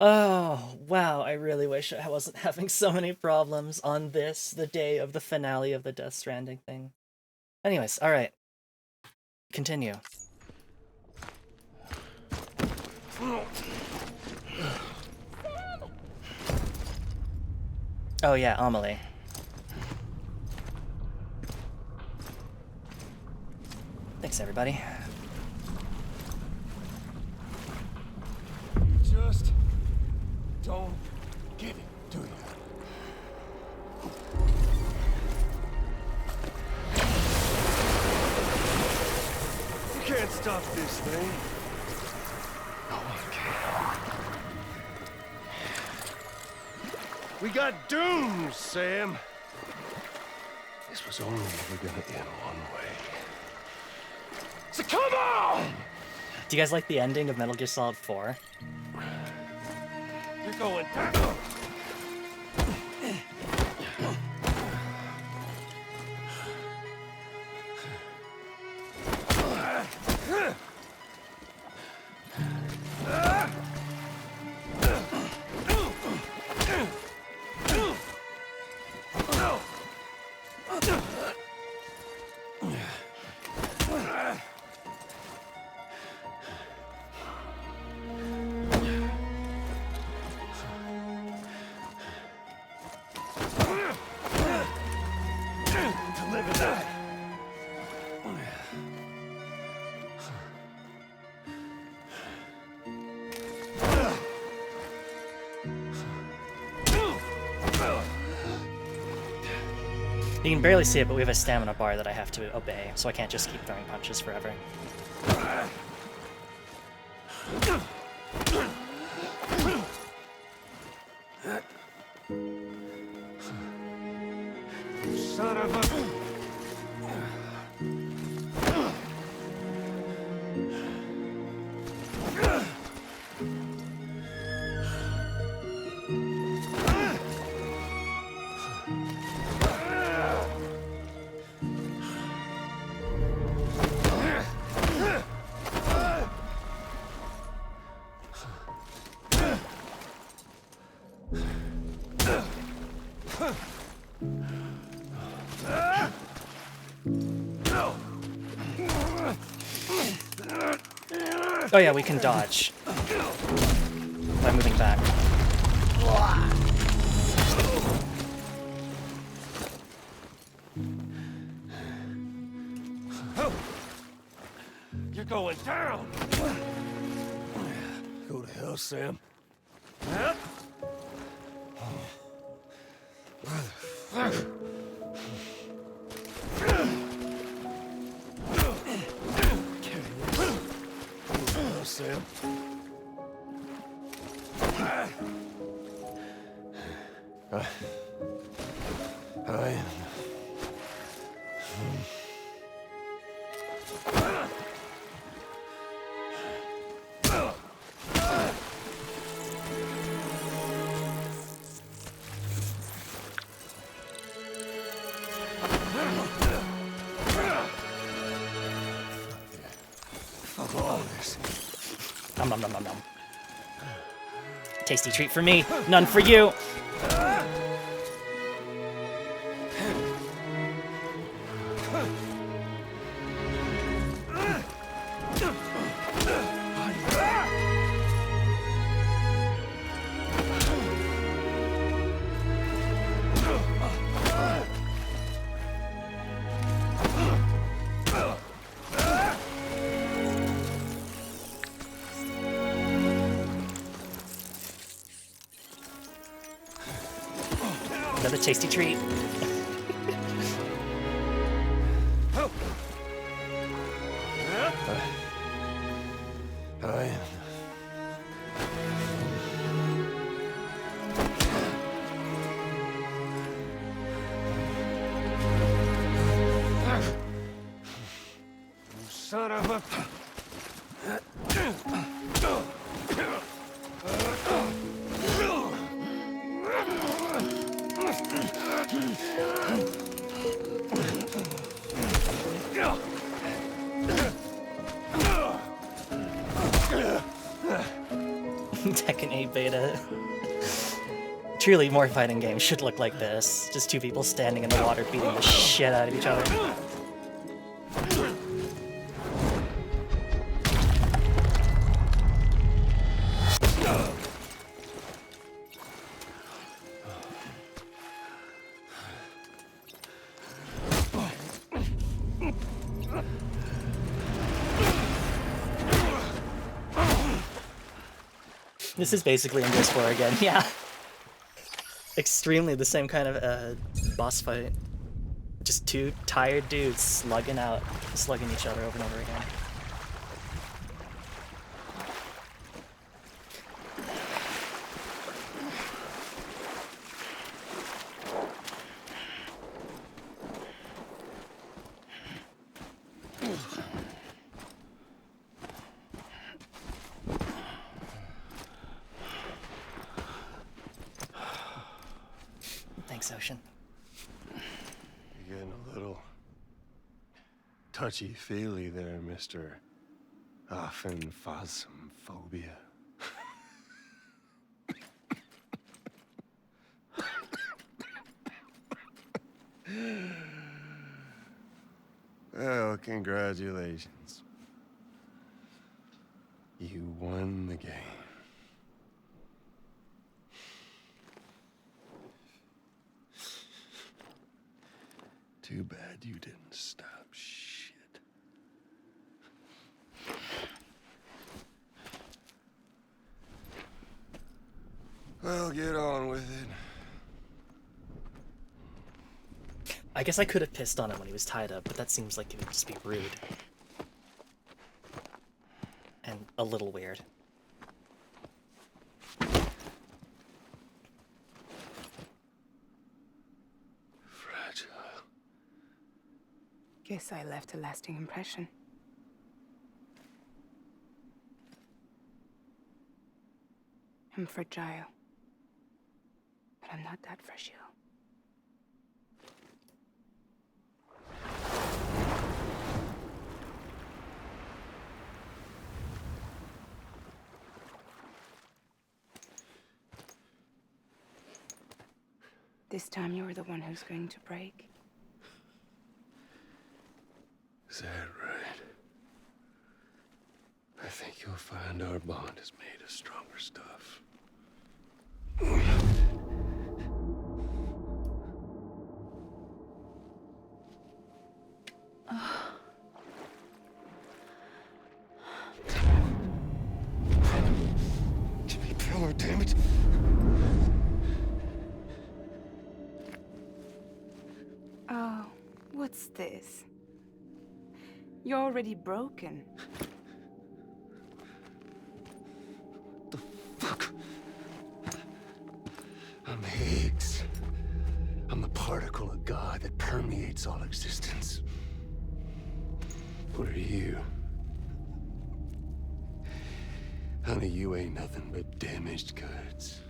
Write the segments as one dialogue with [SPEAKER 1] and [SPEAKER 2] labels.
[SPEAKER 1] Oh, wow, I really wish I wasn't having so many problems on this, the day of the finale of the Death Stranding thing. Anyways, alright. Continue. Oh yeah, Amelie. Thanks, everybody.
[SPEAKER 2] You just don't get it, do you? You can't stop this thing. No one can. We got dooms, Sam. This was only ever gonna end one way. So come on!
[SPEAKER 1] Do you guys like the ending of Metal Gear Solid 4?
[SPEAKER 2] You're going down. Deliver that.
[SPEAKER 1] You can barely see it, but we have a stamina bar that I have to obey, so I can't just keep throwing punches forever.
[SPEAKER 2] Son of a...
[SPEAKER 1] Oh yeah, we can dodge by moving back.
[SPEAKER 2] You're going down! Go to hell, Sam. Yep. Sam. I fuck all this.
[SPEAKER 1] Nom nom nom nom nom. Tasty treat for me, none for you! Another tasty treat.
[SPEAKER 2] I You son of a...
[SPEAKER 1] Tekken 8 beta. Truly, more fighting games should look like this. Just two people standing in the water beating the shit out of each other. This is basically in Gears 4 again, yeah. Extremely the same kind of boss fight. Just two tired dudes slugging each other over and over again. Thanks, Ocean.
[SPEAKER 2] You're getting a little touchy-feely there, Mr. Aphenphasmophobia. Well, congratulations. You won the game. Too bad you didn't stop shit. Well, get on with it.
[SPEAKER 1] I guess I could have pissed on him when he was tied up, but that seems like it would just be rude. And a little weird.
[SPEAKER 2] Fragile.
[SPEAKER 3] Guess I left a lasting impression. I'm fragile. But I'm not that fragile. This time you're the one who's going to break.
[SPEAKER 2] Is that right? I think you'll find our bond is made of stronger stuff. Jimmy Pillar, damn it!
[SPEAKER 3] Oh, what's this? You're already broken.
[SPEAKER 2] The fuck? I'm Higgs. I'm the particle of God that permeates all existence. What are you? Honey, you ain't nothing but damaged goods.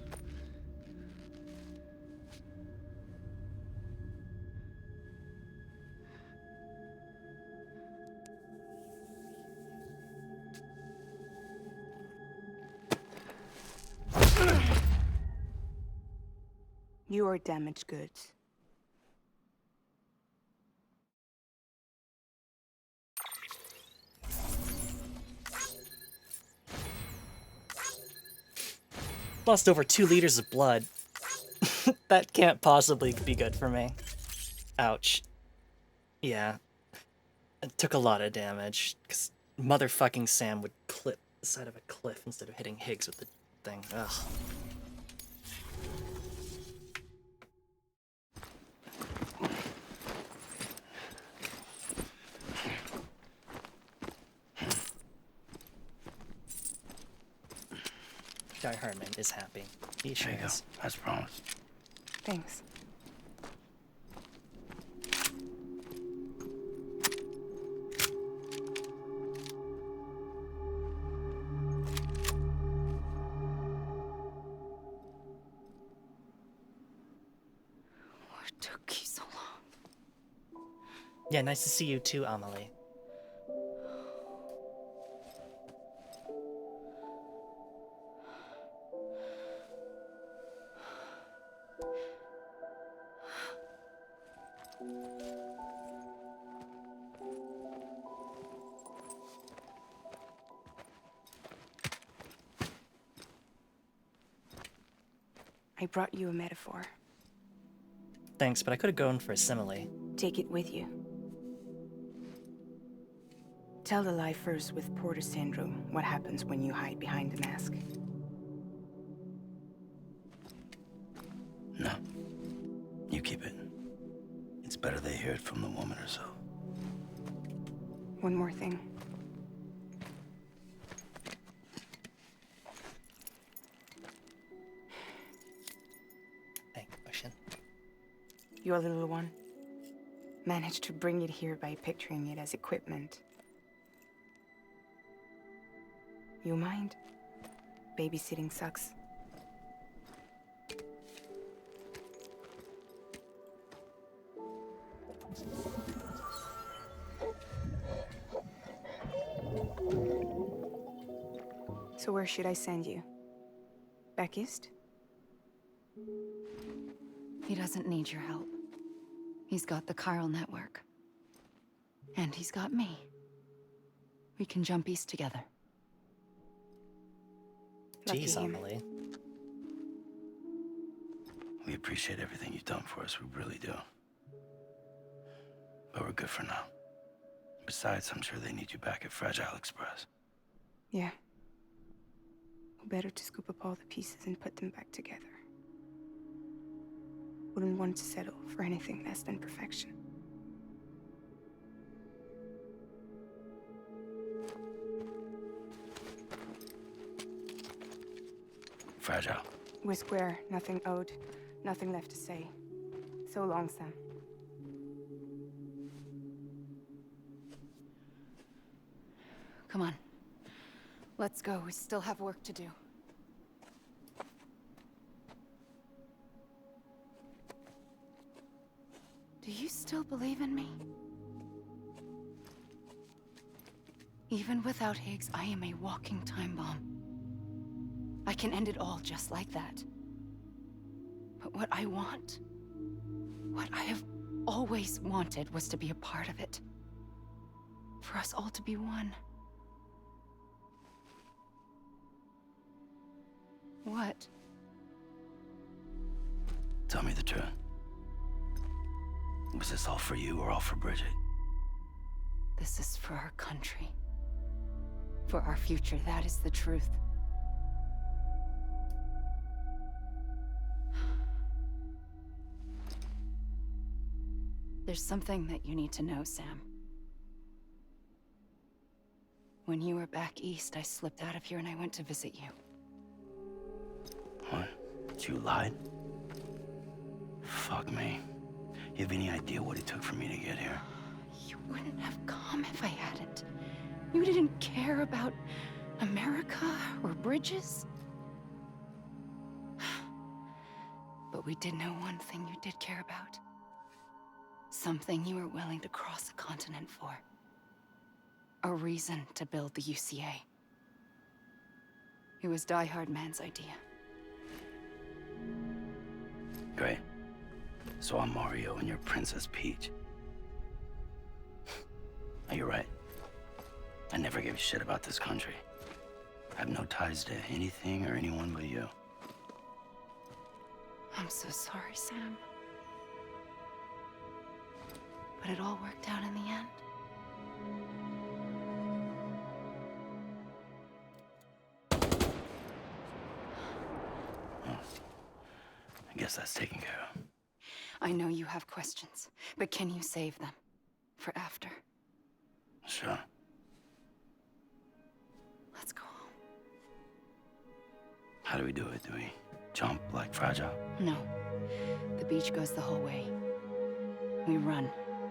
[SPEAKER 3] You are damaged goods.
[SPEAKER 1] Lost over 2 liters of blood. That can't possibly be good for me. Ouch. Yeah. It took a lot of damage, because motherfucking Sam would clip the side of a cliff instead of hitting Higgs with the thing. Ugh. Die Hardman is happy. He sure is.
[SPEAKER 4] As promised.
[SPEAKER 3] Thanks. What took you so long?
[SPEAKER 1] Yeah, nice to see you too, Amelie.
[SPEAKER 3] I brought you a metaphor.
[SPEAKER 1] Thanks, but I could have gone for a simile.
[SPEAKER 3] Take it with you. Tell the lie first with Porter syndrome. What happens when you hide behind the mask?
[SPEAKER 4] No. You keep it. It's better they hear it from the woman herself.
[SPEAKER 3] One more thing.
[SPEAKER 1] Thank you, Ocean.
[SPEAKER 3] Your little one managed to bring it here by picturing it as equipment. You mind? Babysitting sucks. So where should I send you? Back east?
[SPEAKER 5] He doesn't need your help. He's got the chiral network. And he's got me. We can jump east together.
[SPEAKER 3] Lucky
[SPEAKER 1] Jeez,
[SPEAKER 3] him.
[SPEAKER 1] Amelie.
[SPEAKER 4] We appreciate everything you've done for us, we really do. But we're good for now. Besides, I'm sure they need you back at Fragile Express.
[SPEAKER 3] Yeah. Better to scoop up all the pieces and put them back together. Wouldn't want to settle for anything less than perfection.
[SPEAKER 4] Fragile.
[SPEAKER 3] We're square, nothing owed, nothing left to say. So long, Sam.
[SPEAKER 5] Come on. Let's go. We still have work to do. Do you still believe in me? Even without Higgs, I am a walking time bomb. I can end it all just like that. But what I want, what I have always wanted, was to be a part of it. For us all to be one. What?
[SPEAKER 4] Tell me the truth. Was this all for you or all for Bridget?
[SPEAKER 5] This is for our country. For our future, that is the truth. There's something that you need to know, Sam. When you were back east, I slipped out of here and I went to visit you.
[SPEAKER 4] What? You lied? Fuck me. You have any idea what it took for me to get here?
[SPEAKER 5] You wouldn't have come if I hadn't. You didn't care about America or bridges. But we did know one thing you did care about. Something you were willing to cross a continent for. A reason to build the UCA. It was Die Hard Man's idea.
[SPEAKER 4] Great. So I'm Mario and you're Princess Peach. Are you right? I never gave a shit about this country. I have no ties to anything or anyone but you.
[SPEAKER 5] I'm so sorry, Sam. But it all worked out in the end.
[SPEAKER 4] I guess that's taken care of.
[SPEAKER 5] I know you have questions, but can you save them? For after?
[SPEAKER 4] Sure.
[SPEAKER 5] Let's go home.
[SPEAKER 4] How do we do it? Do we jump like Fragile?
[SPEAKER 5] No. The beach goes the whole way. We run.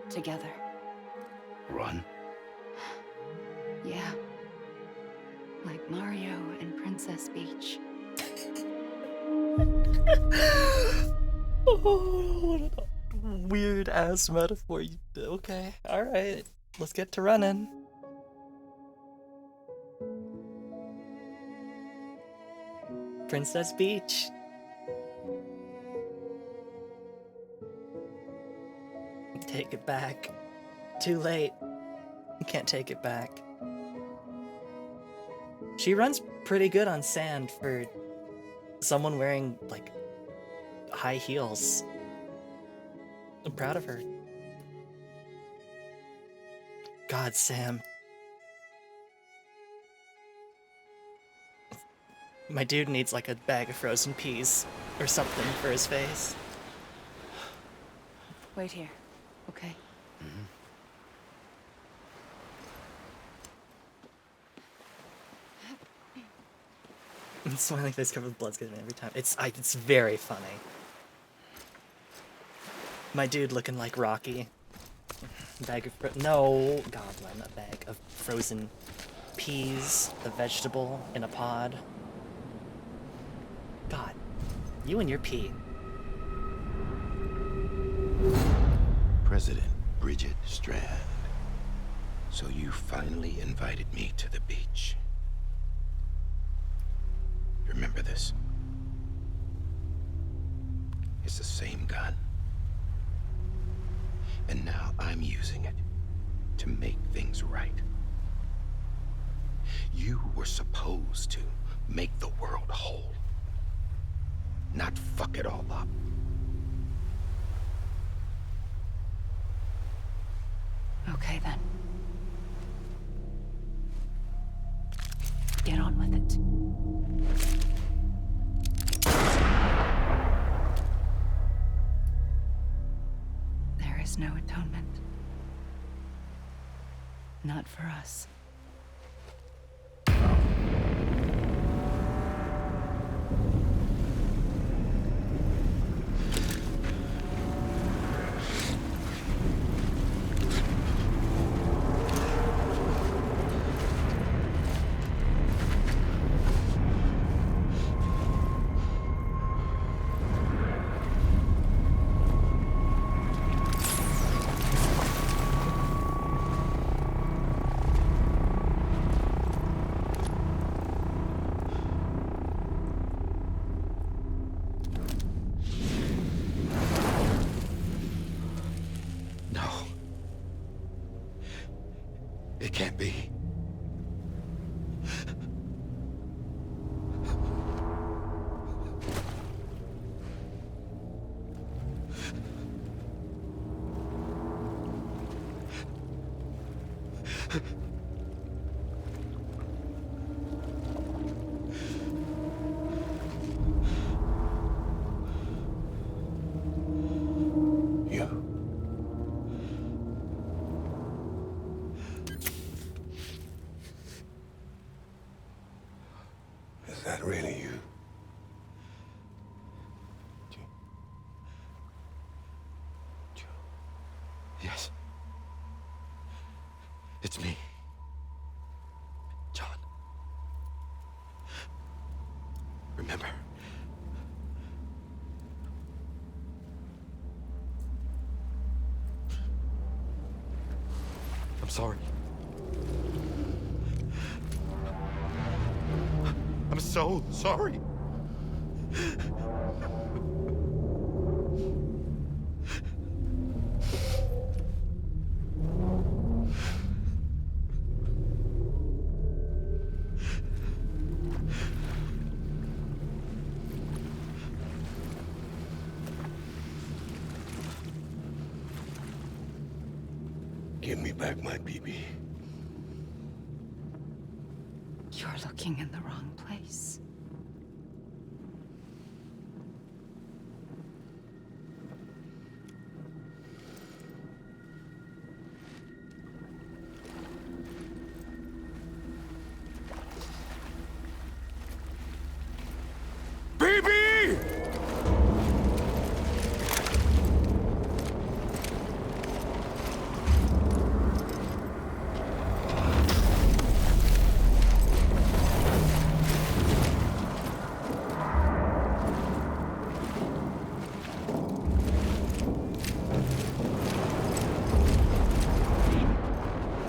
[SPEAKER 5] Together.
[SPEAKER 4] Run?
[SPEAKER 5] Yeah. Like Mario and Princess Peach.
[SPEAKER 1] Oh, what a weird ass metaphor. Okay, alright. Let's get to running. Princess Beach. Take it back. Too late. You can't take it back. She runs pretty good on sand for someone wearing, like, high heels. I'm proud of her. God, Sam. My dude needs like a bag of frozen peas or something for his face.
[SPEAKER 5] Wait here, okay?
[SPEAKER 1] Smiling face covered with blood's getting me every time. It's very funny. My dude looking like Rocky. Bag of no goblin, a bag of frozen peas, a vegetable in a pod. God, you and your pea.
[SPEAKER 6] President Bridget Strand. So you finally invited me to the beach. Remember this? It's the same gun. And now I'm using it to make things right. You were supposed to make the world whole, not fuck it all up.
[SPEAKER 5] Okay, then. Get on with it. There is no atonement. Not for us.
[SPEAKER 6] No. It can't be. You. Is that really you? Yes. It's me. John. Remember? I'm sorry. I'm so sorry. Give me back my BB.
[SPEAKER 5] You're looking in the wrong place.
[SPEAKER 2] BB!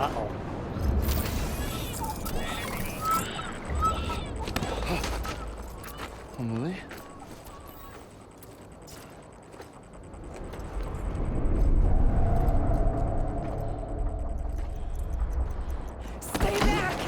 [SPEAKER 1] Uh-oh.
[SPEAKER 2] Emily?
[SPEAKER 5] Stay back!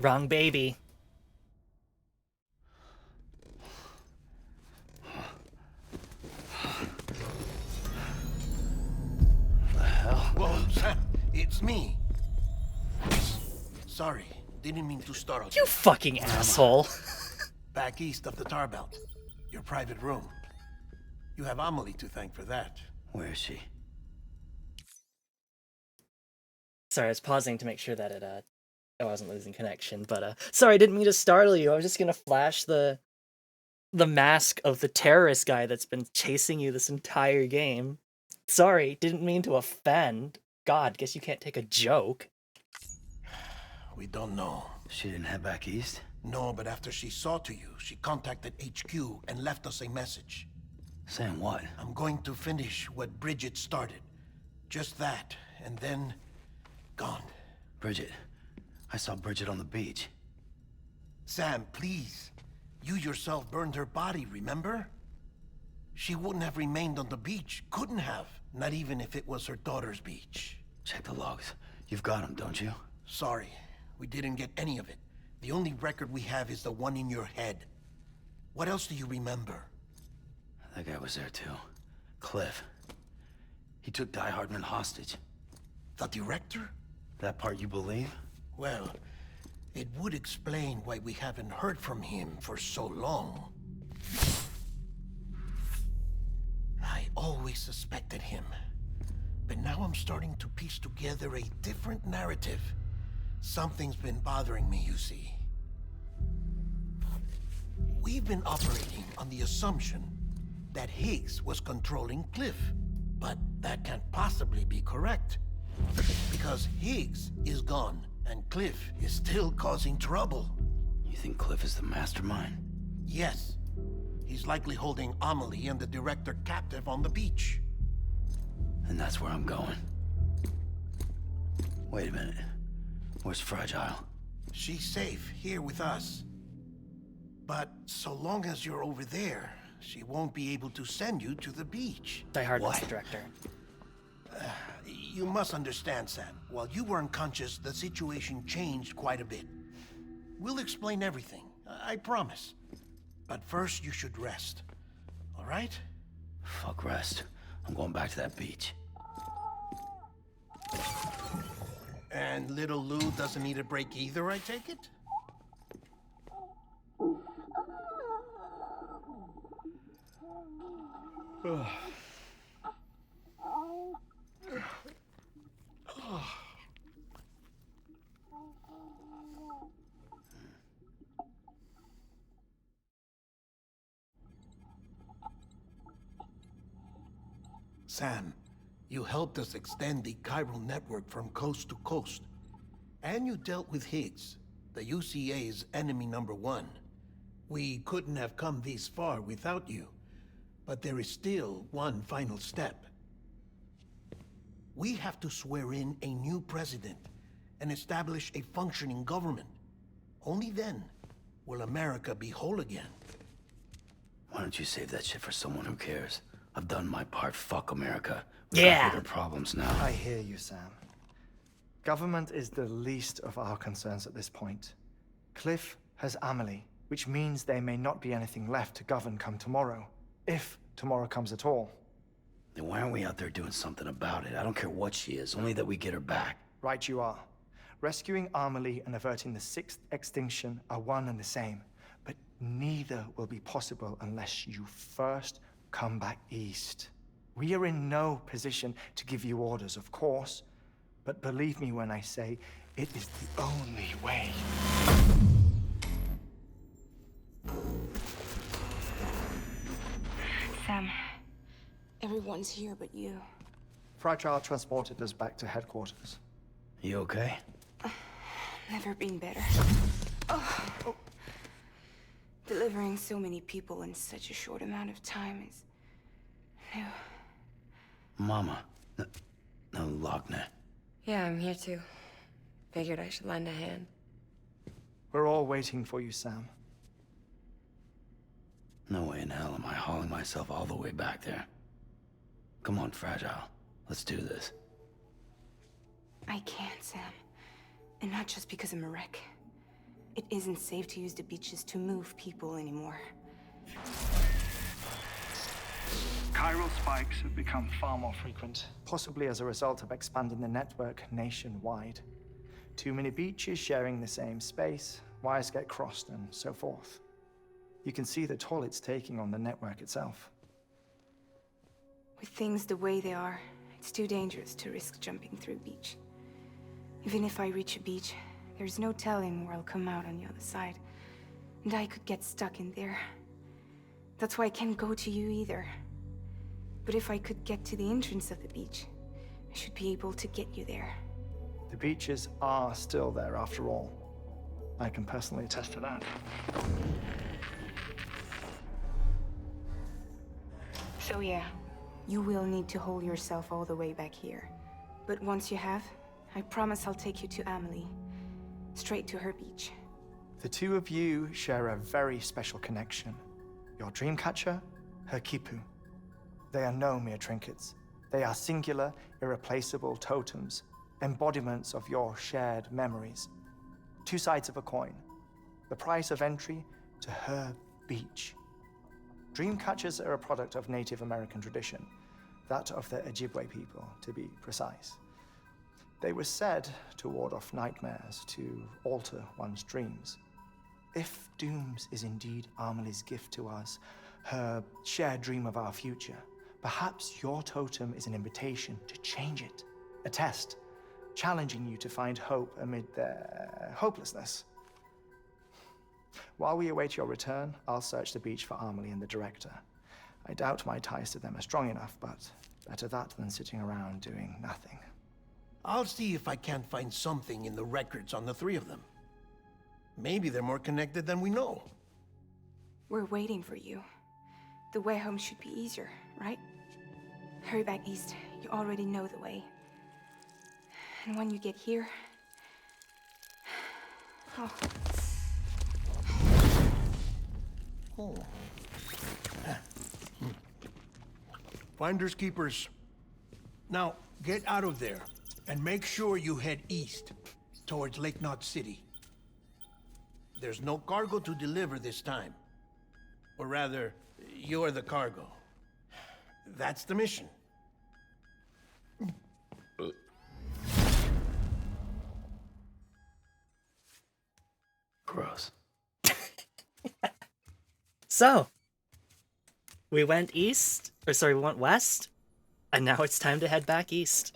[SPEAKER 1] Wrong baby.
[SPEAKER 2] Whoa, Sam, it's me. Sorry, didn't mean to startle
[SPEAKER 1] You fucking asshole.
[SPEAKER 2] Back east of the tar belt. Your private room. You have Amelie to thank for that.
[SPEAKER 4] Where is she?
[SPEAKER 1] Sorry, I was pausing to make sure that I wasn't losing connection, but sorry, I didn't mean to startle you. I was just gonna flash the mask of the terrorist guy that's been chasing you this entire game. Sorry, didn't mean to offend. God, guess you can't take a joke.
[SPEAKER 2] We don't know.
[SPEAKER 4] She didn't head back east?
[SPEAKER 2] No, but after she saw to you, she contacted HQ and left us a message.
[SPEAKER 4] Saying what?
[SPEAKER 2] I'm going to finish what Bridget started. Just that, and then... gone.
[SPEAKER 4] Bridget. I saw Bridget on the beach.
[SPEAKER 2] Sam, please. You yourself burned her body, remember? She wouldn't have remained on the beach. Couldn't have. Not even if it was her daughter's beach.
[SPEAKER 4] Check the logs. You've got them, don't you?
[SPEAKER 2] Sorry, we didn't get any of it. The only record we have is the one in your head. What else do you remember?
[SPEAKER 4] That guy was there too. Cliff. He took Die Hardman hostage.
[SPEAKER 2] The director?
[SPEAKER 4] That part you believe?
[SPEAKER 2] Well, it would explain why we haven't heard from him for so long. I always suspected him. But now I'm starting to piece together a different narrative. Something's been bothering me, you see. We've been operating on the assumption that Higgs was controlling Cliff. But that can't possibly be correct. Because Higgs is gone, and Cliff is still causing trouble.
[SPEAKER 4] You think Cliff is the mastermind?
[SPEAKER 2] Yes. He's likely holding Amelie and the director captive on the beach.
[SPEAKER 4] And that's where I'm going. Wait a minute. Where's Fragile?
[SPEAKER 2] She's safe here with us. But so long as you're over there, she won't be able to send you to the beach.
[SPEAKER 1] Die Hardman's
[SPEAKER 4] Why?
[SPEAKER 1] the director.
[SPEAKER 2] You must understand, Sam. While you were unconscious, the situation changed quite a bit. We'll explain everything, I promise. But first, you should rest. All right?
[SPEAKER 4] Fuck rest. I'm going back to that beach.
[SPEAKER 2] And little Lou doesn't need a break either, I take it? Sam, you helped us extend the chiral network from coast to coast. And you dealt with Higgs, the UCA's enemy #1. We couldn't have come this far without you. But there is still one final step. We have to swear in a new president and establish a functioning government. Only then will America be whole again.
[SPEAKER 4] Why don't you save that shit for someone who cares? I've done my part. Fuck America.
[SPEAKER 1] Yeah.
[SPEAKER 4] Got bigger problems now.
[SPEAKER 7] I hear you, Sam. Government is the least of our concerns at this point. Cliff has Amelie, which means there may not be anything left to govern come tomorrow. If tomorrow comes at all.
[SPEAKER 4] Then why aren't we out there doing something about it? I don't care what she is, only that we get her back.
[SPEAKER 7] Right you are. Rescuing Amelie and averting the 6th extinction are one and the same. But neither will be possible unless you first come back east. We are in no position to give you orders, of course. But believe me when I say, it is the only way.
[SPEAKER 3] Sam, everyone's here but you.
[SPEAKER 7] Fragile transported us back to headquarters.
[SPEAKER 4] You okay?
[SPEAKER 3] Never been better. Oh. Delivering so many people in such a short amount of time is new.
[SPEAKER 4] Mama. No, Lochner.
[SPEAKER 8] Yeah, I'm here too. Figured I should lend a hand.
[SPEAKER 7] We're all waiting for you, Sam.
[SPEAKER 4] No way in hell am I hauling myself all the way back there. Come on, Fragile. Let's do this.
[SPEAKER 3] I can't, Sam. And not just because I'm a wreck. It isn't safe to use the beaches to move people anymore.
[SPEAKER 7] Chiral spikes have become far more frequent, possibly as a result of expanding the network nationwide. Too many beaches sharing the same space, wires get crossed, and so forth. You can see the toll it's taking on the network itself.
[SPEAKER 3] With things the way they are, it's too dangerous to risk jumping through a beach. Even if I reach a beach, there's no telling where I'll come out on the other side. And I could get stuck in there. That's why I can't go to you either. But if I could get to the entrance of the beach, I should be able to get you there.
[SPEAKER 7] The beaches are still there after all. I can personally attest to that.
[SPEAKER 3] So yeah, you will need to hold yourself all the way back here. But once you have, I promise I'll take you to Amelie. Straight to her beach.
[SPEAKER 7] The two of you share a very special connection. Your dreamcatcher, her Kipu. They are no mere trinkets. They are singular, irreplaceable totems, embodiments of your shared memories. Two sides of a coin. The price of entry to her beach. Dreamcatchers are a product of Native American tradition, that of the Ojibwe people, to be precise. They were said to ward off nightmares, to alter one's dreams. If Dooms is indeed Amelie's gift to us, her shared dream of our future, perhaps your totem is an invitation to change it. A test, challenging you to find hope amid their hopelessness. While we await your return, I'll search the beach for Amelie and the director. I doubt my ties to them are strong enough, but better that than sitting around doing nothing.
[SPEAKER 2] I'll see if I can't find something in the records on the three of them. Maybe they're more connected than we know.
[SPEAKER 3] We're waiting for you. The way home should be easier, right? Hurry back east. You already know the way. And when you get here... Oh.
[SPEAKER 2] Oh. Finders keepers. Now, get out of there, and make sure you head east, towards Lake Knot City. There's no cargo to deliver this time. Or rather, you're the cargo. That's the mission.
[SPEAKER 4] Gross.
[SPEAKER 1] So, we went east, or sorry, we went west, and now it's time to head back east.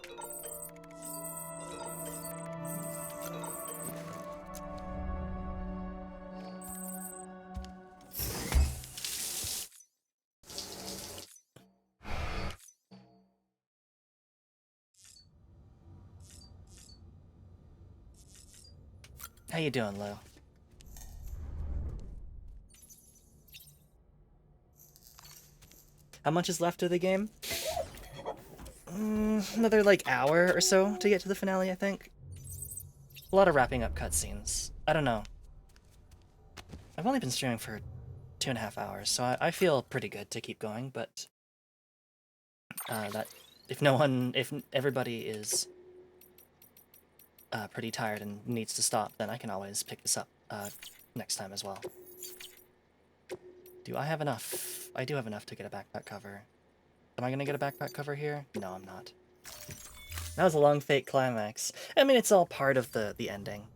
[SPEAKER 1] How you doing, Lou? How much is left of the game? Another, like, hour or so to get to the finale, I think. A lot of wrapping up cutscenes. I don't know. I've only been streaming for 2.5 hours, so I feel pretty good to keep going, but... that... if everybody is... pretty tired and needs to stop, then I can always pick this up, next time as well. Do I have enough? I do have enough to get a backpack cover. Am I gonna get a backpack cover here? No, I'm not. That was a long fake climax. I mean, it's all part of the ending.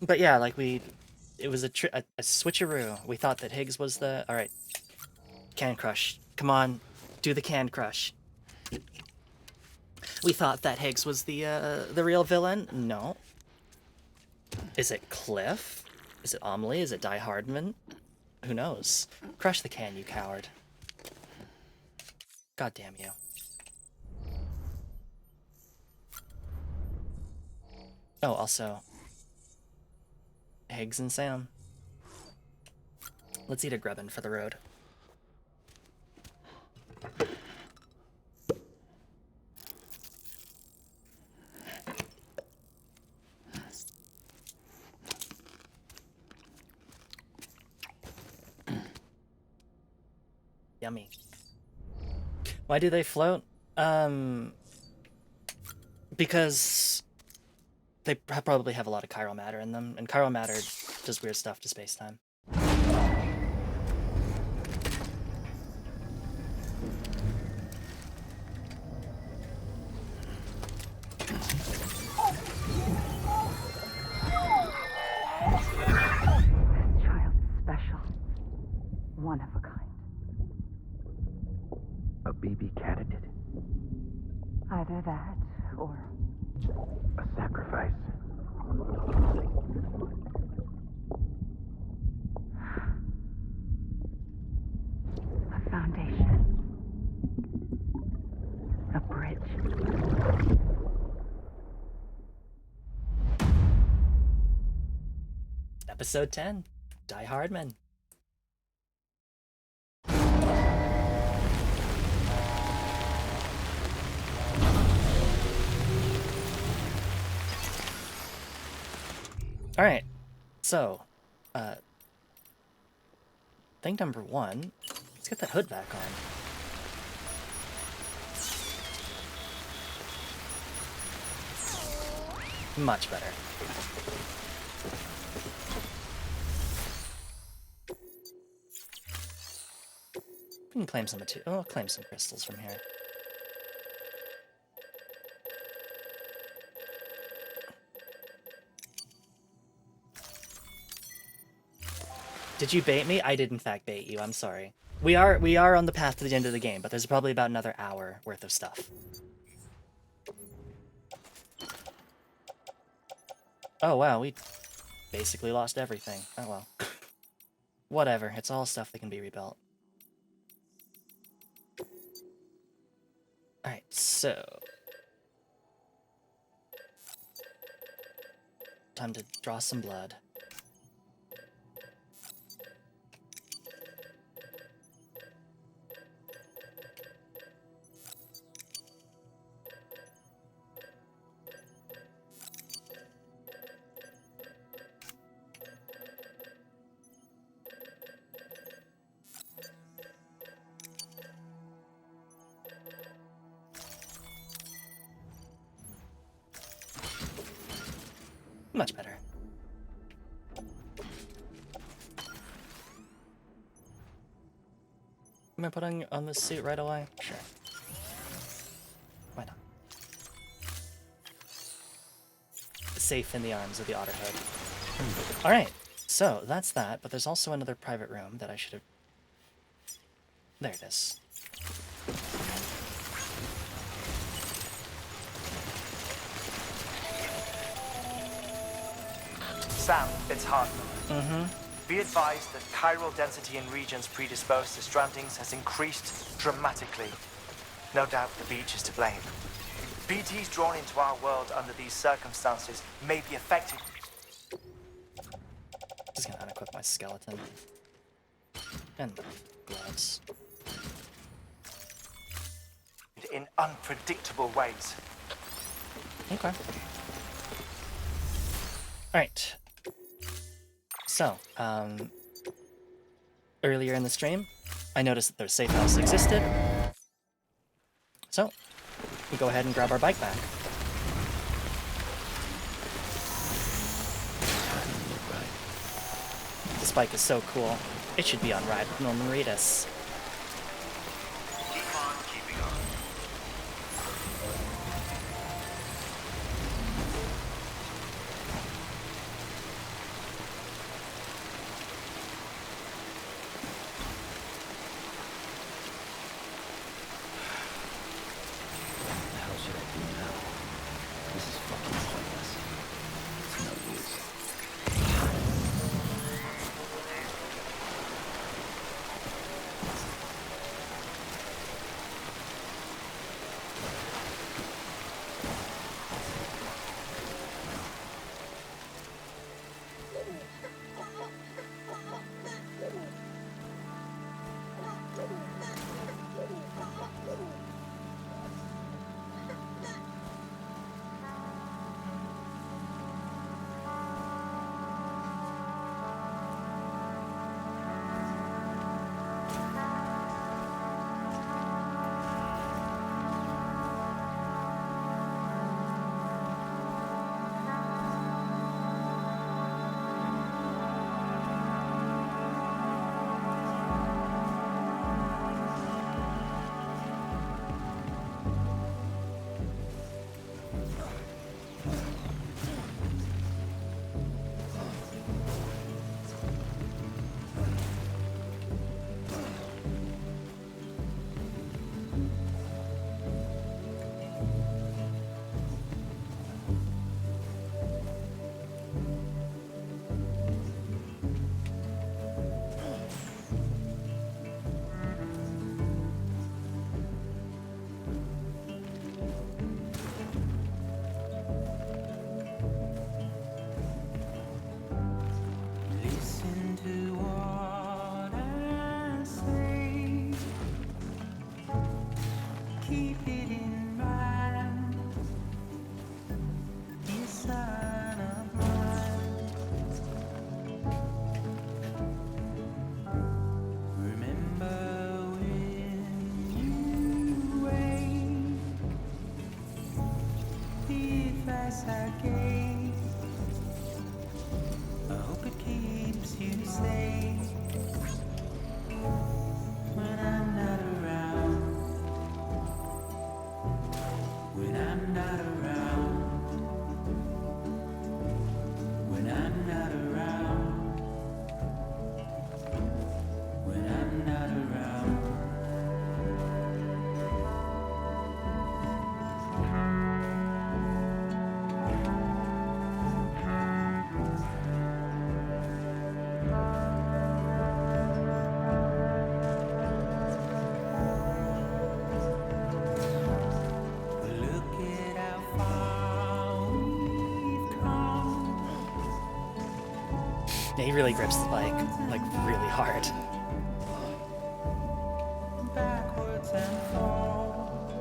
[SPEAKER 1] But yeah, like it was a switcheroo. We thought that Higgs was the... Alright. Can Crush. Come on, do the Can Crush. We thought that Higgs was the real villain. No. Is it Cliff? Is it Amelie? Is it Die Hardman? Who knows? Crush the can, you coward. God damn you. Oh, also... Higgs and Sam. Let's eat a grubbin for the road. Yummy. Why do they float? Because they probably have a lot of chiral matter in them, and chiral matter does weird stuff to space-time.
[SPEAKER 5] One of a kind.
[SPEAKER 6] A baby candidate?
[SPEAKER 5] Either that, or...
[SPEAKER 6] A sacrifice?
[SPEAKER 5] A foundation. A bridge.
[SPEAKER 1] Episode 10. Die Hardman. Alright, so, thing number 1, let's get that hood back on. Much better. We can claim some material. Oh, claim some crystals from here. Did you bait me? I did in fact bait you. I'm sorry. We are on the path to the end of the game, but there's probably about another hour worth of stuff. Oh wow, we basically lost everything. Oh well. Whatever, it's all stuff that can be rebuilt. Alright, so... time to draw some blood. Much better. Am I putting on this suit right away? Sure. Why not? Safe in the arms of the otter hood. Alright, so that's that, but there's also another private room that I should have... There it is.
[SPEAKER 7] Sam, it's Hartman. Be advised that chiral density in regions predisposed to strandings has increased dramatically. No doubt the beach is to blame. BTs drawn into our world under these circumstances may be affected
[SPEAKER 1] Just gonna unequip my skeleton. And the gloves.
[SPEAKER 7] in unpredictable ways.
[SPEAKER 1] Okay. Alright. So, earlier in the stream, I noticed that their safe house existed. So, we go ahead and grab our bike back. This bike is so cool. It should be on Ride with Norman Reedus.
[SPEAKER 6] Keep on keeping on.
[SPEAKER 4] What the hell should I do now? This is fucking pointless. It's no use.
[SPEAKER 1] Yeah, he really grips the bike, like, really hard.
[SPEAKER 9] Backwards and forward.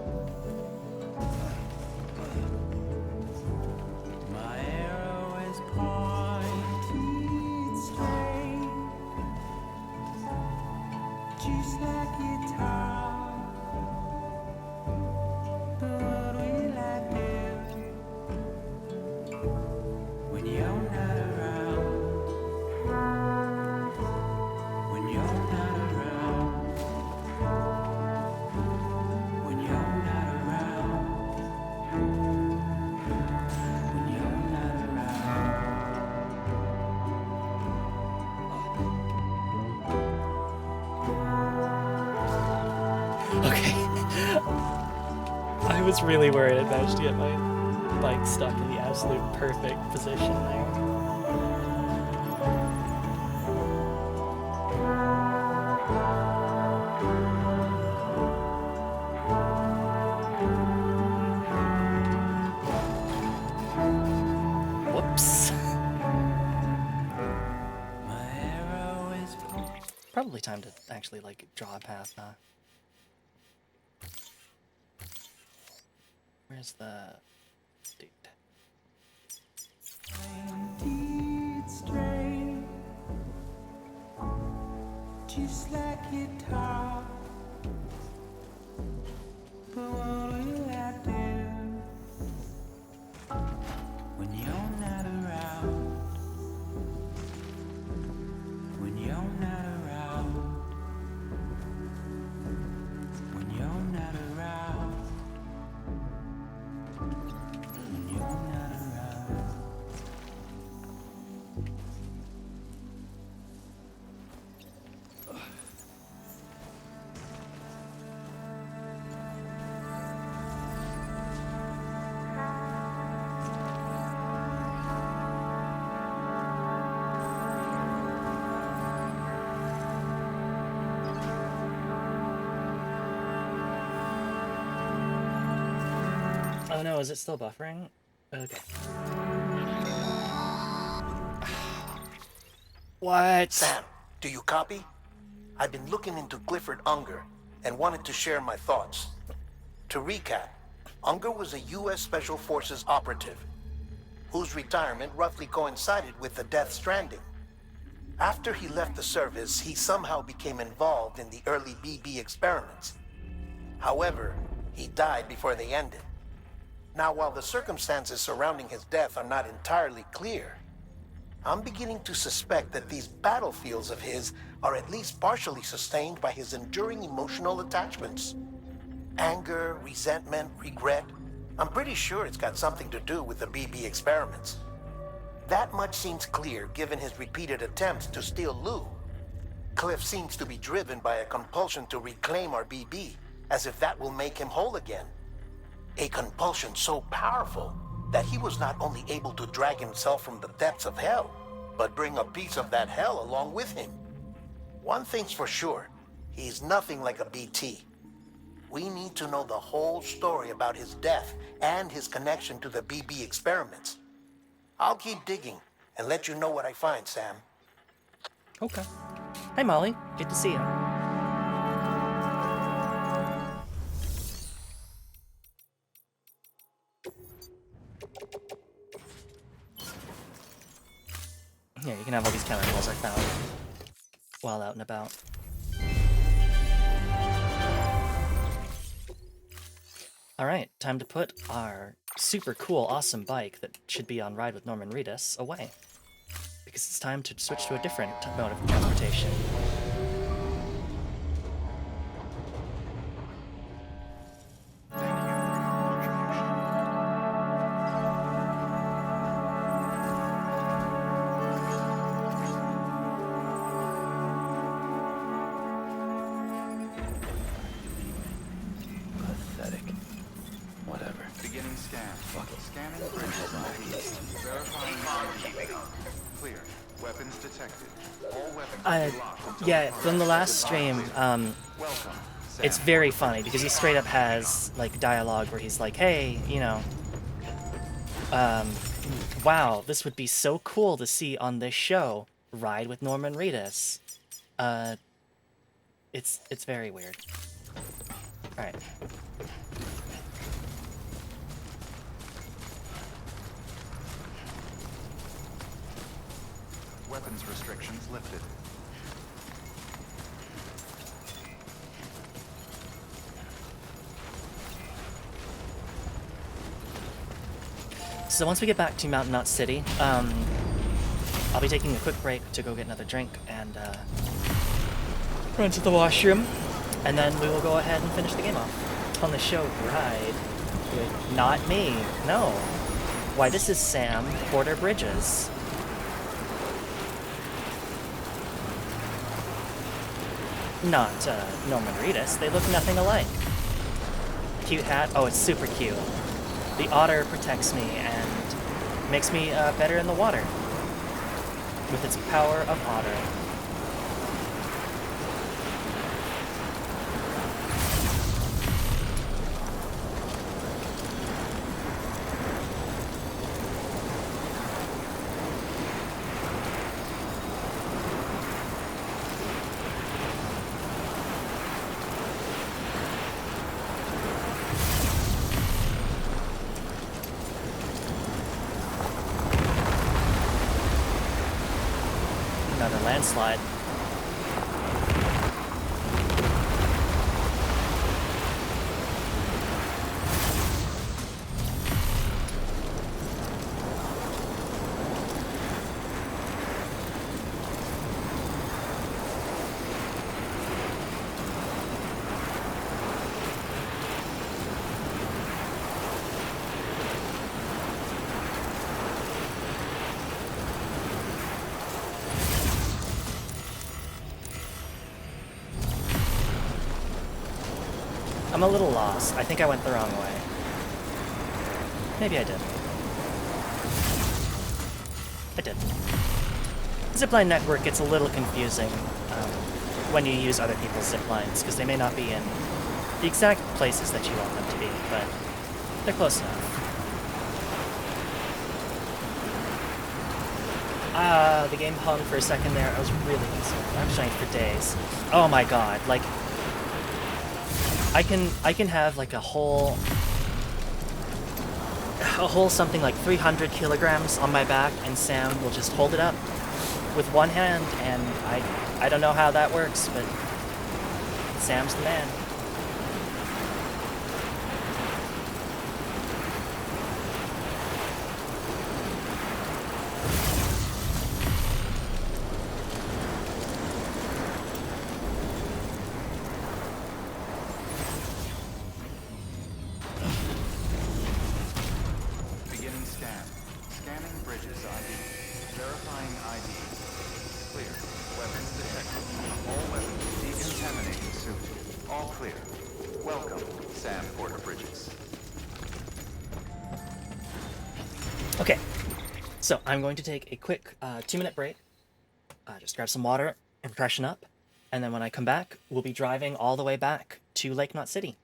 [SPEAKER 9] My arrow is pointed straight, just like guitar. But what will I do when you're not around? When you're not around. When you're not around. When you're not
[SPEAKER 1] Okay. I was really worried I managed to get my bike stuck in the absolute perfect position there. Whoops.
[SPEAKER 9] My arrow is
[SPEAKER 1] Probably time to actually, like, draw a path, huh? Where's the dude?
[SPEAKER 9] pointed straight, just like guitar. But what will I do when you're not around? When you're not around. When you're not around. When you're not around.
[SPEAKER 1] Oh no, is it still buffering? Okay. What?
[SPEAKER 2] Sam, do you copy? I've been looking into Clifford Unger and wanted to share my thoughts. To recap, Unger was a U.S. Special Forces operative whose retirement roughly coincided with the Death Stranding. After he left the service, he somehow became involved in the early BB experiments. However, he died before they ended. Now, while the circumstances surrounding his death are not entirely clear, I'm beginning to suspect that these battlefields of his are at least partially sustained by his enduring emotional attachments. Anger, resentment, regret. I'm pretty sure it's got something to do with the BB experiments. That much seems clear given his repeated attempts to steal Lou. Cliff seems to be driven by a compulsion to reclaim our BB, as if that will make him whole again. A compulsion so powerful that he was not only able to drag himself from the depths of hell, but bring a piece of that hell along with him. One thing's for sure, he's nothing like a BT. We need to know the whole story about his death and his connection to the BB experiments. I'll keep digging and let you know what I find, Sam.
[SPEAKER 1] Okay. Hi, Molly. Good to see you. Here, you can have all these chemicals I found while out and about. Alright, time to put our super cool, awesome bike that should be on Ride with Norman Reedus away. Because it's time to switch to a different mode of transportation.
[SPEAKER 4] Pathetic. Whatever.
[SPEAKER 10] Beginning scan. Scanning bridges. Verifying ID. Clear. Weapons detected. All weapons will be locked until
[SPEAKER 1] Yeah, from the last stream,
[SPEAKER 10] Welcome.
[SPEAKER 1] it's very funny because he straight up has like dialogue where he's like, hey, you know, wow, this would be so cool to see on this show. ride with Norman Reedus. It's very weird. All right.
[SPEAKER 10] Weapons restrictions lifted.
[SPEAKER 1] So once we get back to Mountain Knot City, I'll be taking a quick break to go get another drink and run to the washroom, and then we will go ahead and finish the game off. On the show ride. Wait, not me. No. Why, this is Sam Porter Bridges. Not Norman Reedus. They look nothing alike. Cute hat. Oh, it's super cute. The otter protects me and makes me better in the water with its power of otter. Another landslide. I'm a little lost. I think I went the wrong way. Maybe I did. I did. Zipline network gets a little confusing when you use other people's ziplines, because they may not be in the exact places that you want them to be, but they're close enough. The game hung for a second there. I was really concerned. I'm showing for days. Oh my god, like... I can have like a whole something like 300 kilograms on my back, and Sam will just hold it up with one hand, and I don't know how that works, but Sam's the man. So I'm going to take a quick 2-minute break, just grab some water and freshen up, and then when I come back, we'll be driving all the way back to Lake Knot City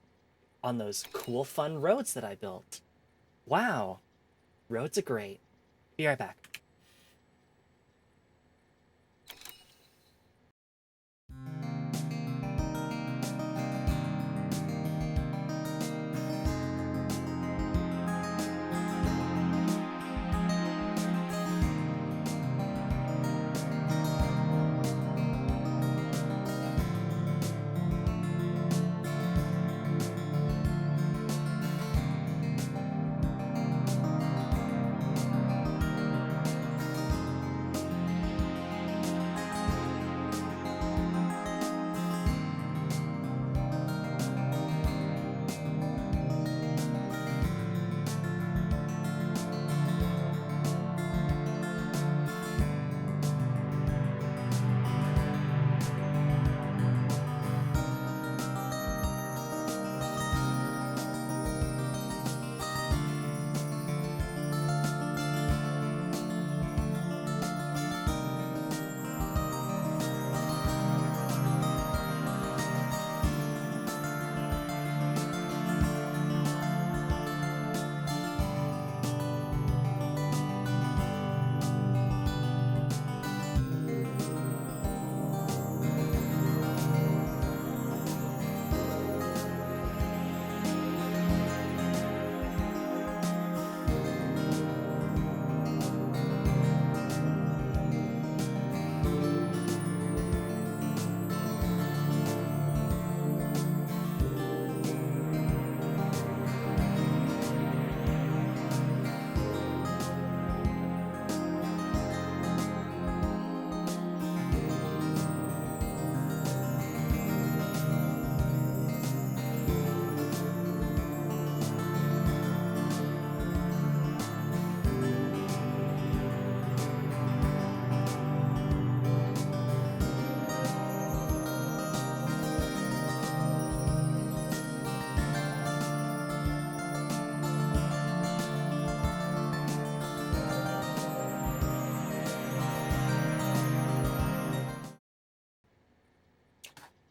[SPEAKER 1] on those cool, fun roads that I built. Wow, roads are great. Be right back.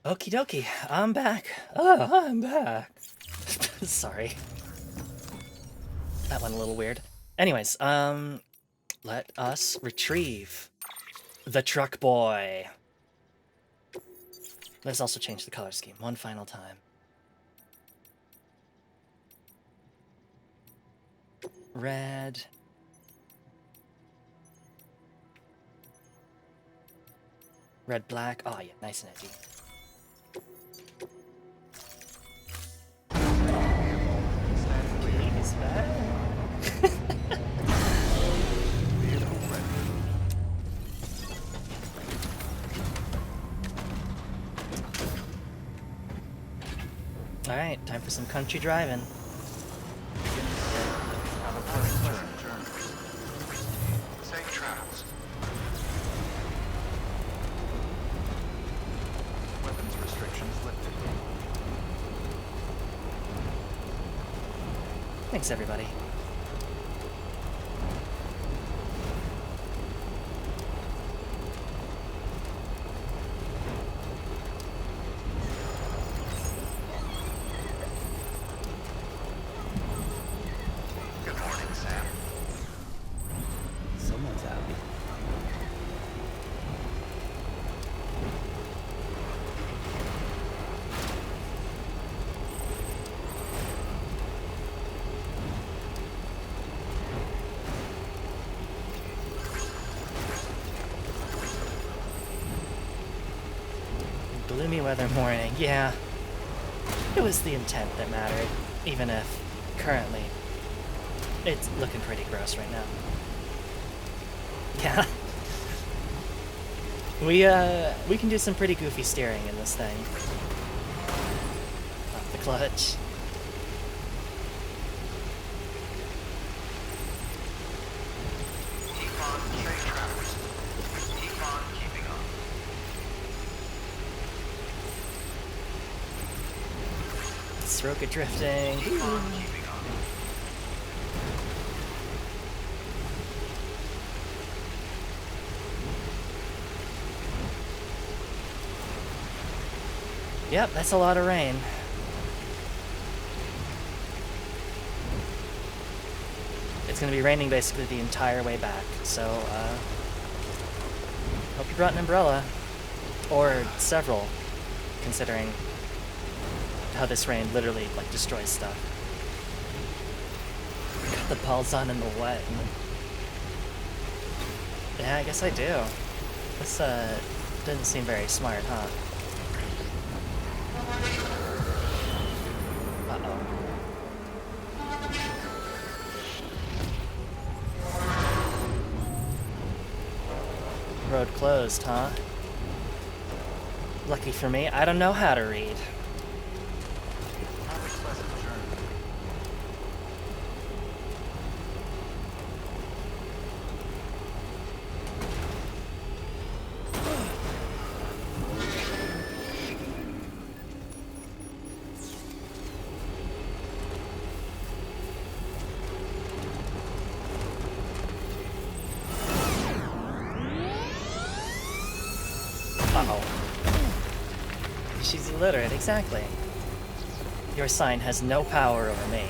[SPEAKER 1] Okie dokie, I'm back. I'm back. Sorry. That went a little weird. Anyways, let us retrieve the truck boy. Let's also change the color scheme one final time. Red. Red, black. Oh yeah, nice and edgy. He's back. Alright, time for some country driving.
[SPEAKER 10] Have a pleasant journey. Safe travels. Weapons restrictions lifted.
[SPEAKER 1] Thanks, everybody.
[SPEAKER 10] Good morning, Sam.
[SPEAKER 9] Someone's happy.
[SPEAKER 1] Gloomy weather morning, yeah. It was the intent that mattered, even if, currently, it's looking pretty gross right now. Yeah. We can do some pretty goofy steering in this thing. Off the clutch.
[SPEAKER 10] Keep on safe travels. Keep on keeping on.
[SPEAKER 1] Sroka drifting.
[SPEAKER 10] Keep on keeping on.
[SPEAKER 1] Yep, that's a lot of rain. It's gonna be raining basically the entire way back, so hope you brought an umbrella. Or several, considering how this rain literally like destroys stuff. Got the balls on in the wet. Yeah, I guess I do. This didn't seem very smart, huh? Uh-oh. Road closed, huh? Lucky for me, I don't know how to read.
[SPEAKER 10] Have a pleasant journey.
[SPEAKER 1] Uh-oh. She's illiterate, exactly. Your sign has no power over me.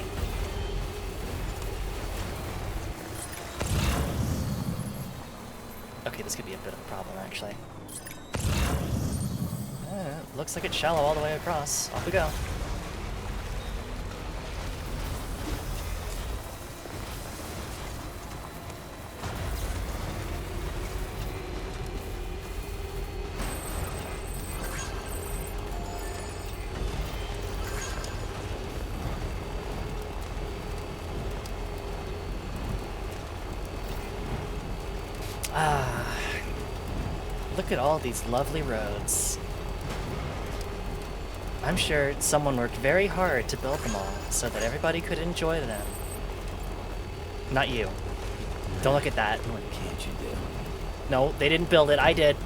[SPEAKER 1] Okay, this could be a bit of a problem, actually. Looks like it's shallow all the way across. Off we go. Look at all these lovely roads. I'm sure someone worked very hard to build them all so that everybody could enjoy them. Not you. Don't look at that.
[SPEAKER 9] What can't you do?
[SPEAKER 1] No, they didn't build it. I did.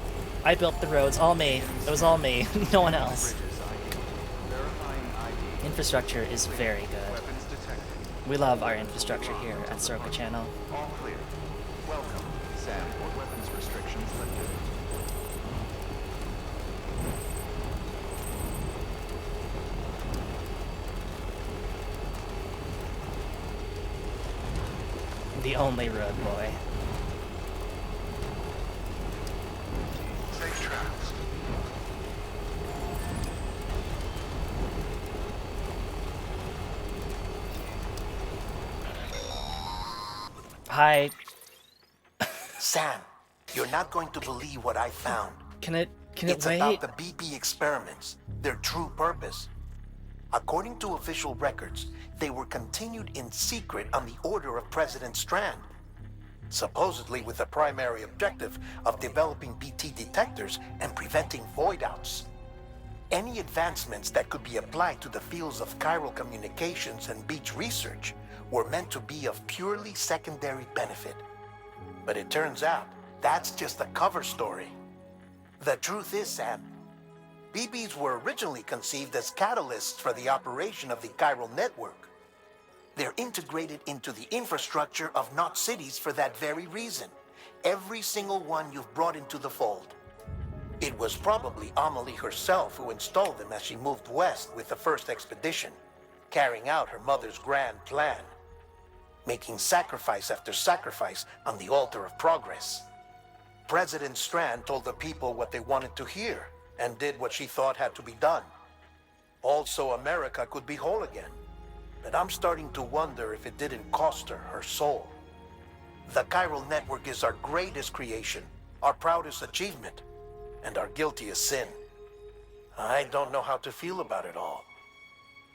[SPEAKER 1] I built the roads. All me. It was all me. No one else.
[SPEAKER 10] Bridges ID. Verifying ID.
[SPEAKER 1] Infrastructure is very good.
[SPEAKER 10] Weapons detected.
[SPEAKER 1] We love our infrastructure here at Soroka Channel.
[SPEAKER 10] All clear. Welcome, Sam. Weapons restrictions lifted.
[SPEAKER 1] only road boy.
[SPEAKER 10] Safe travels.
[SPEAKER 1] Hi.
[SPEAKER 2] Sam, you're not going to believe what I found.
[SPEAKER 1] Can it
[SPEAKER 2] It's
[SPEAKER 1] wait?
[SPEAKER 2] about the BP experiments, their true purpose. According to official records, they were continued in secret on the order of President Strand, supposedly with the primary objective of developing BT detectors and preventing void-outs. Any advancements that could be applied to the fields of chiral communications and beach research were meant to be of purely secondary benefit. But it turns out, that's just a cover story. The truth is, Sam, BBs were originally conceived as catalysts for the operation of the chiral network. They're integrated into the infrastructure of not cities for that very reason. Every single one you've brought into the fold. It was probably Amelie herself who installed them as she moved west with the first expedition, carrying out her mother's grand plan, making sacrifice after sacrifice on the altar of progress. President Strand told the people what they wanted to hear, and did what she thought had to be done. Also, America could be whole again. But I'm starting to wonder if it didn't cost her soul. The chiral network is our greatest creation, our proudest achievement, and our guiltiest sin. I don't know how to feel about it all.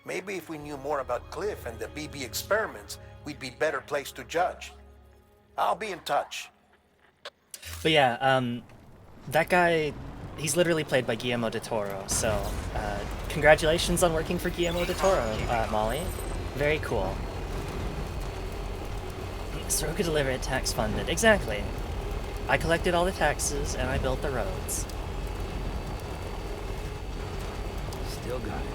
[SPEAKER 2] Maybe if we knew more about Cliff and the BB experiments, we'd be better placed to judge. I'll be in touch.
[SPEAKER 1] But yeah, that guy, he's literally played by Guillermo del Toro, so congratulations on working for Guillermo del Toro, Molly. Very cool. Soroka delivered tax funded. Exactly. I collected all the taxes and I built the roads.
[SPEAKER 4] Still got it.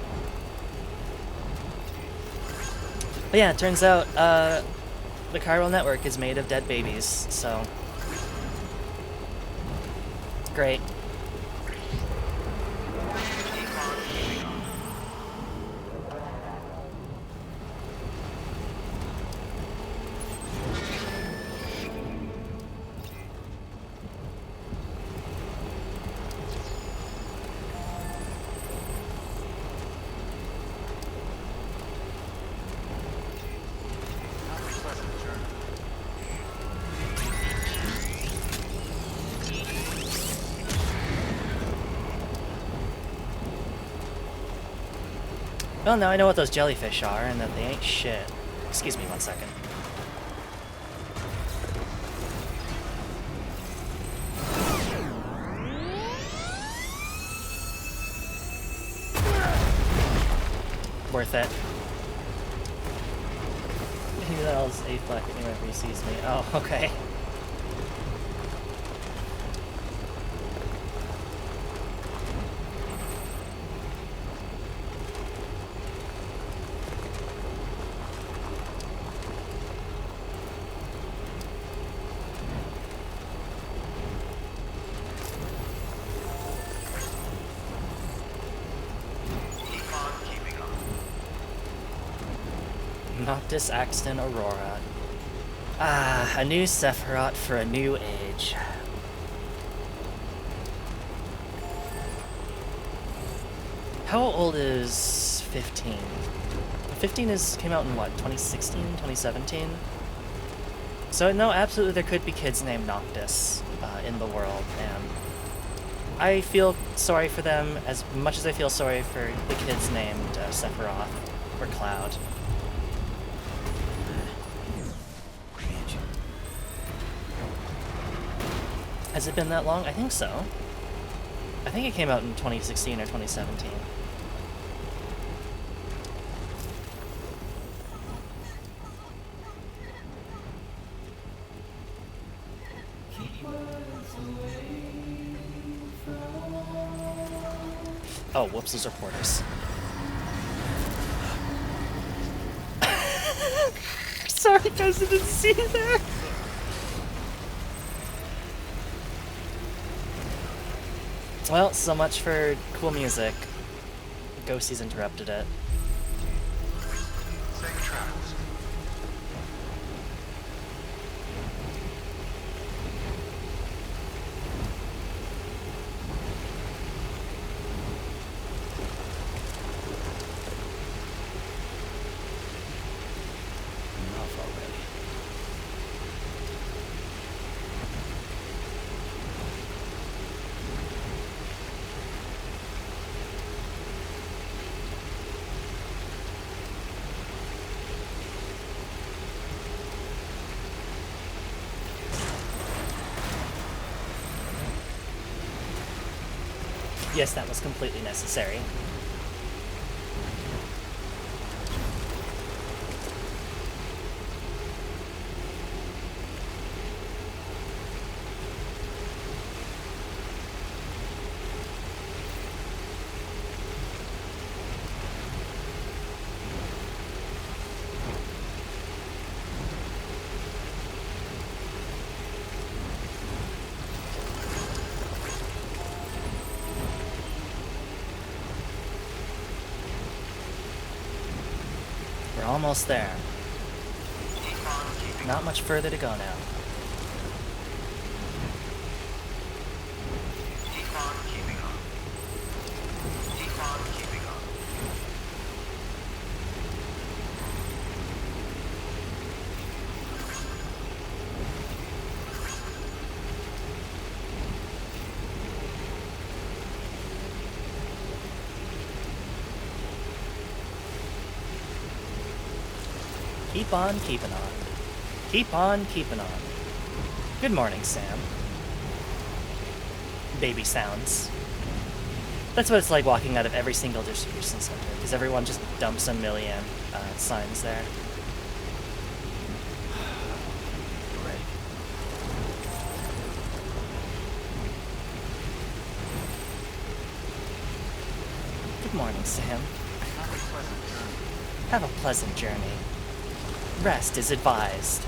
[SPEAKER 1] But yeah, it turns out the chiral network is made of dead babies, so great. Well, now I know what those jellyfish are, and that they ain't shit. Excuse me 1 second. Worth it. He yells A flat at me whenever he sees me. Oh, okay. Noctis, Axton, Aurora. Ah, a new Sephiroth for a new age. How old is 15? 15 came out in what, 2016, 2017? So no, absolutely there could be kids named Noctis in the world, and I feel sorry for them as much as I feel sorry for the kids named Sephiroth or Cloud. Has it been that long? I think so. I think it came out in 2016 or 2017. Oh, whoops, those are porters. Sorry guys, I didn't see you there. Well, so much for cool music. Ghostie's interrupted it.
[SPEAKER 10] Safe travels.
[SPEAKER 1] Yes, that was completely necessary. We're almost there. Not much further to go now. Keep on keeping on. Keep on keeping on. Good morning, Sam. Baby sounds. That's what it's like walking out of every single distribution center, because everyone just dumps a million signs there. Right. Good morning, Sam. Have a pleasant journey. Rest is advised.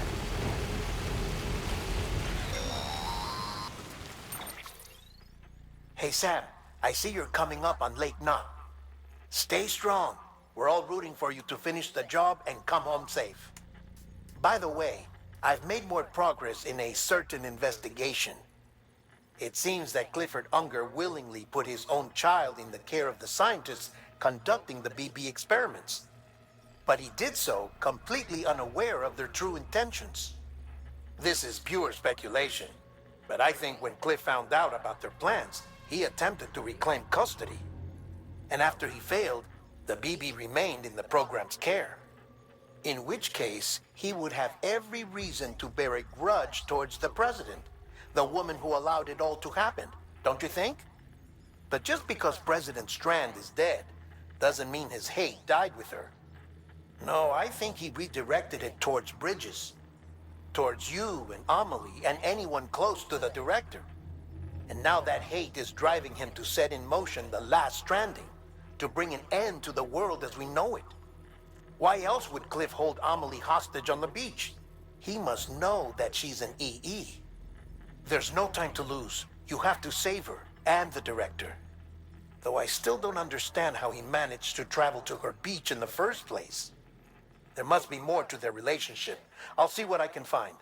[SPEAKER 2] Hey, Sam, I see you're coming up on Lake Knot. Stay strong. We're all rooting for you to finish the job and come home safe. By the way, I've made more progress in a certain investigation. It seems that Clifford Unger willingly put his own child in the care of the scientists conducting the BB experiments. But he did so completely unaware of their true intentions. This is pure speculation, but I think when Cliff found out about their plans, he attempted to reclaim custody. And after he failed, the BB remained in the program's care. In which case, he would have every reason to bear a grudge towards the president, the woman who allowed it all to happen, don't you think? But just because President Strand is dead, doesn't mean his hate died with her. No, I think he redirected it towards Bridges. Towards you and Amelie and anyone close to the director. And now that hate is driving him to set in motion the last Stranding, to bring an end to the world as we know it. Why else would Cliff hold Amelie hostage on the beach? He must know that she's an EE. There's no time to lose. You have to save her and the director. Though I still don't understand how he managed to travel to her beach in the first place. There must be more to their relationship. I'll see what I can find.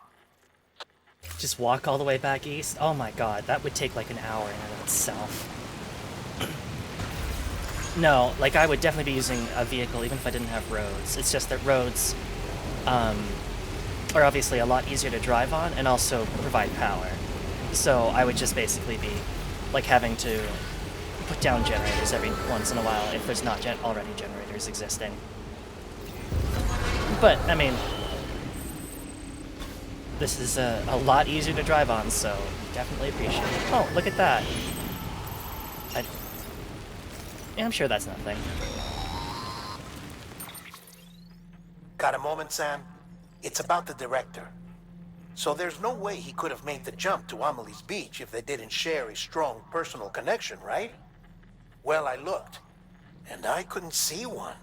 [SPEAKER 1] Just walk all the way back east? Oh my god, that would take like an hour in and of itself. No, like I would definitely be using a vehicle even if I didn't have roads. It's just that roads are obviously a lot easier to drive on and also provide power. So I would just basically be like having to put down generators every once in a while if there's not already generators existing. But, I mean, this is a lot easier to drive on, so definitely appreciate it. Oh, look at that. Yeah, I'm sure that's nothing.
[SPEAKER 2] Got a moment, Sam? It's about the director. So there's no way he could have made the jump to Amelie's beach if they didn't share a strong personal connection, right? Well, I looked, and I couldn't see one.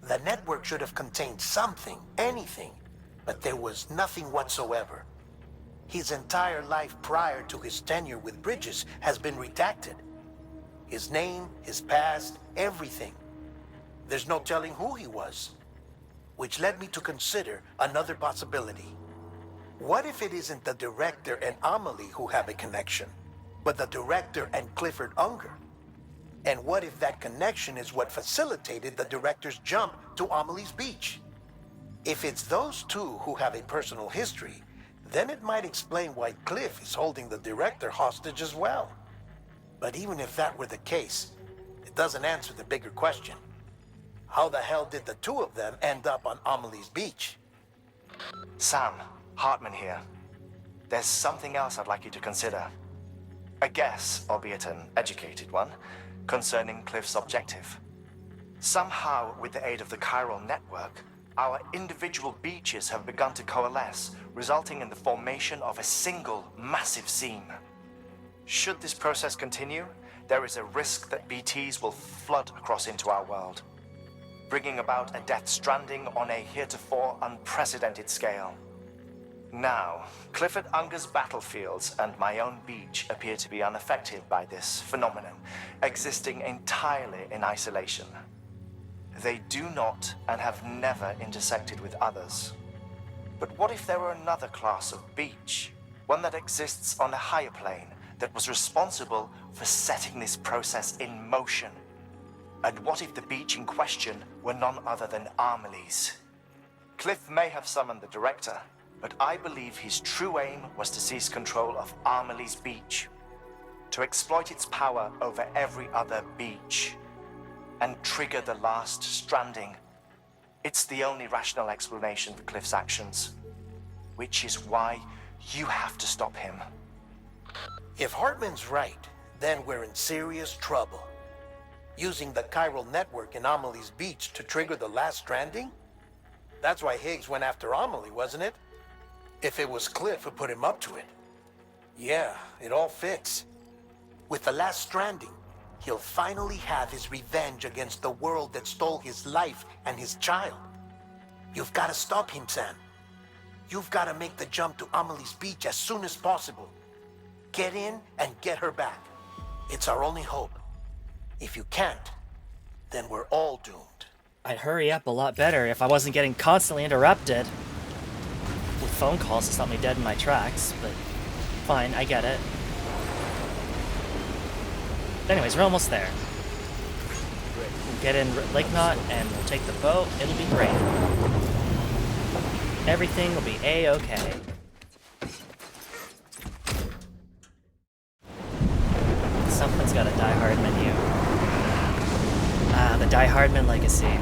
[SPEAKER 2] The network should have contained something, anything, but there was nothing whatsoever. His entire life prior to his tenure with Bridges has been redacted. His name, his past, everything. There's no telling who he was. Which led me to consider another possibility. What if it isn't the director and Amelie who have a connection, but the director and Clifford Unger? And what if that connection is what facilitated the director's jump to Amelie's beach? If it's those two who have a personal history, then it might explain why Cliff is holding the director hostage as well. But even if that were the case, it doesn't answer the bigger question. How the hell did the two of them end up on Amelie's beach?
[SPEAKER 7] Sam, Hartman here. There's something else I'd like you to consider. A guess, albeit an educated one, concerning Cliff's objective. Somehow, with the aid of the chiral network, our individual beaches have begun to coalesce, resulting in the formation of a single massive seam. Should this process continue, there is a risk that BTs will flood across into our world, bringing about a death stranding on a heretofore unprecedented scale. Now, Clifford Unger's battlefields and my own beach appear to be unaffected by this phenomenon, existing entirely in isolation. They do not and have never intersected with others. But what if there were another class of beach, one that exists on a higher plane, that was responsible for setting this process in motion? And what if the beach in question were none other than Amelie's? Cliff may have summoned the director, but I believe his true aim was to seize control of Amelie's beach, to exploit its power over every other beach, and trigger the last stranding. It's the only rational explanation for Cliff's actions, which is why you have to stop him.
[SPEAKER 2] If Hartman's right, then we're in serious trouble. Using the chiral network in Amelie's beach to trigger the last stranding? That's why Higgs went after Amelie, wasn't it? If it was Cliff who put him up to it. Yeah, it all fits. With the last stranding, he'll finally have his revenge against the world that stole his life and his child. You've got to stop him, Sam. You've got to make the jump to Amelie's beach as soon as possible. Get in and get her back. It's our only hope. If you can't, then we're all doomed.
[SPEAKER 1] I'd hurry up a lot better if I wasn't getting constantly interrupted with phone calls to stop me dead in my tracks, but fine, I get it. Anyways, we're almost there. We'll get in Lake Knot and we'll take the boat. It'll be great. Everything will be A-okay. Something's got a Die Hard menu. Ah, the Die Hardman legacy.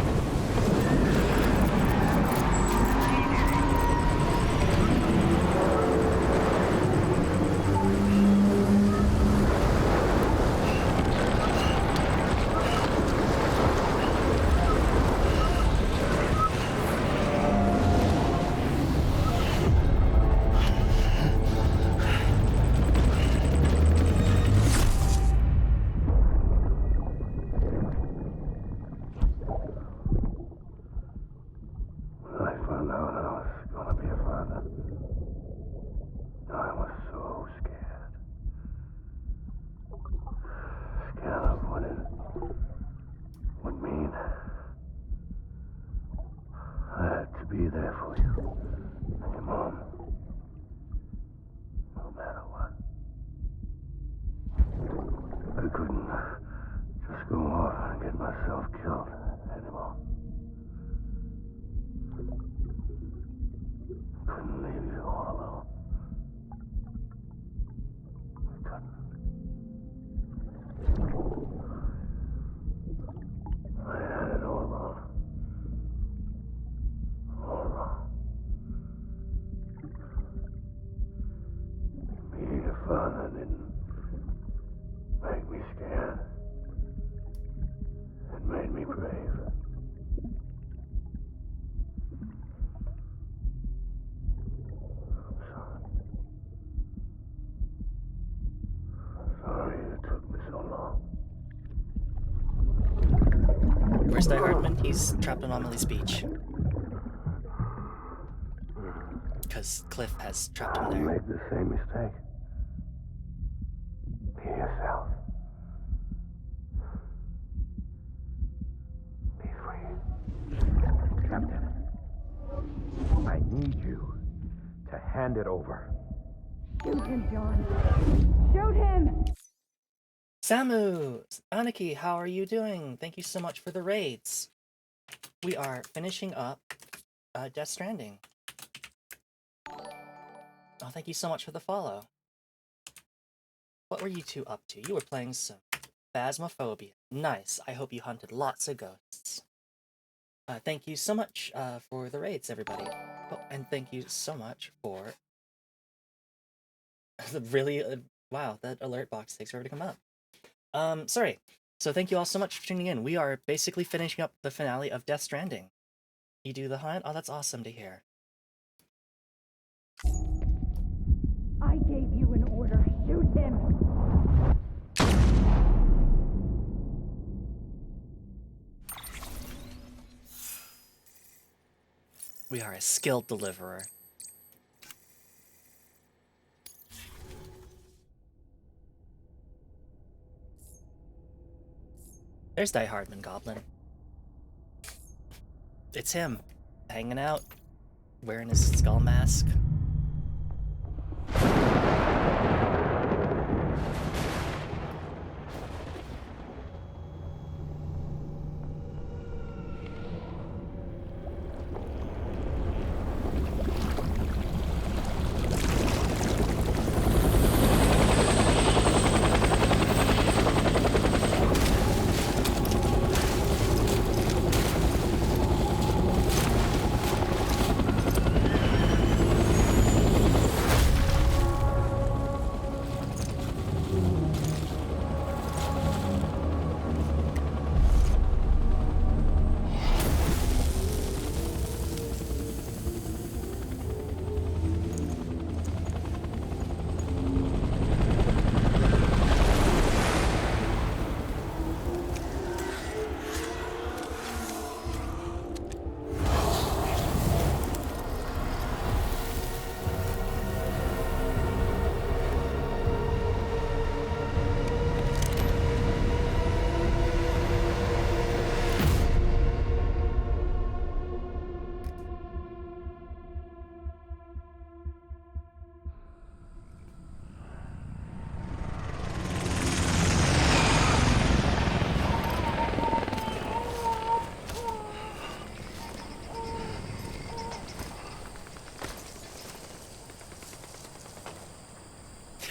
[SPEAKER 1] Where's Die Hardman? He's trapped on Amelie's beach. Because Cliff has trapped him there.
[SPEAKER 6] You made the same mistake. Be yourself. Be free. Captain, I need you to hand it over.
[SPEAKER 5] Shoot him, John. Shoot him!
[SPEAKER 1] Samu! Aniki, how are you doing? Thank you so much for the raids. We are finishing up Death Stranding. Oh, thank you so much for the follow. What were you two up to? You were playing some Phasmophobia. Nice. I hope you hunted lots of ghosts. Thank you so much for the raids, everybody. Oh, and thank you so much for the really Wow, that alert box takes forever to come up. Sorry. So thank you all so much for tuning in. We are basically finishing up the finale of Death Stranding. You do the hunt? Oh, that's awesome to hear.
[SPEAKER 5] I gave you an order. Shoot him!
[SPEAKER 1] We are a skilled deliverer. There's Die Hardman Goblin. It's him, hanging out, wearing his skull mask.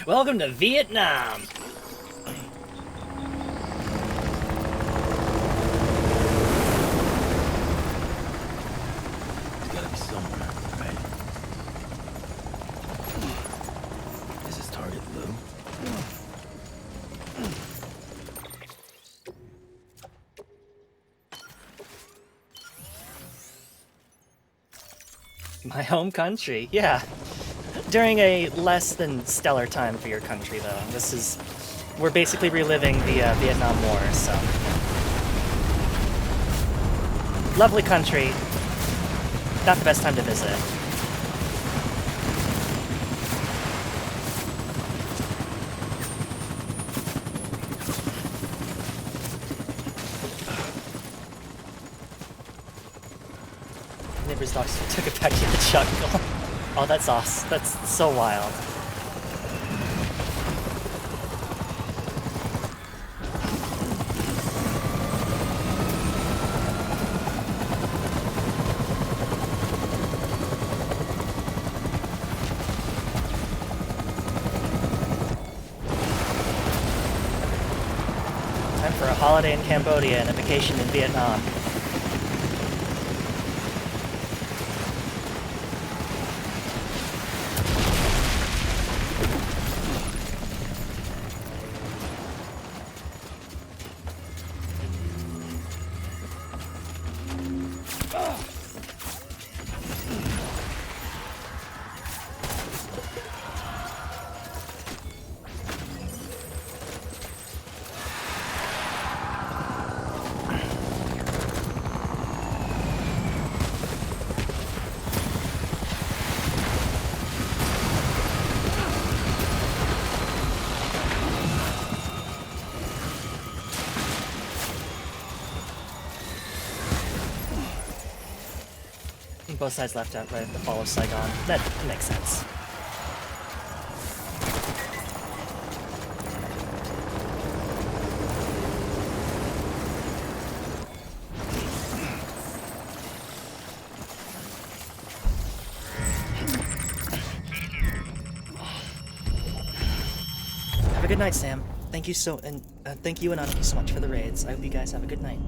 [SPEAKER 1] Welcome to Vietnam!
[SPEAKER 4] There's gotta be somewhere, right? Is this target blue?
[SPEAKER 1] My home country, yeah. During a less than stellar time for your country, though. We're basically reliving the Vietnam War, so. Lovely country. Not the best time to visit. Neighbor's dog took it back to the jungle. Oh, that's awesome. That's so wild. Time for a holiday in Cambodia and a vacation in Vietnam. Both sides left out right at the fall of Saigon. That makes sense. Have a good night, Sam. Thank you so thank you and Anaki so much for the raids. I hope you guys have a good night.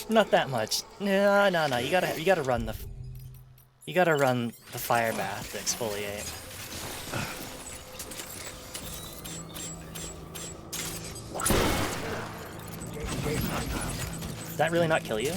[SPEAKER 1] Not that much. No. You gotta run the fire bath to exfoliate. Did that really not kill you?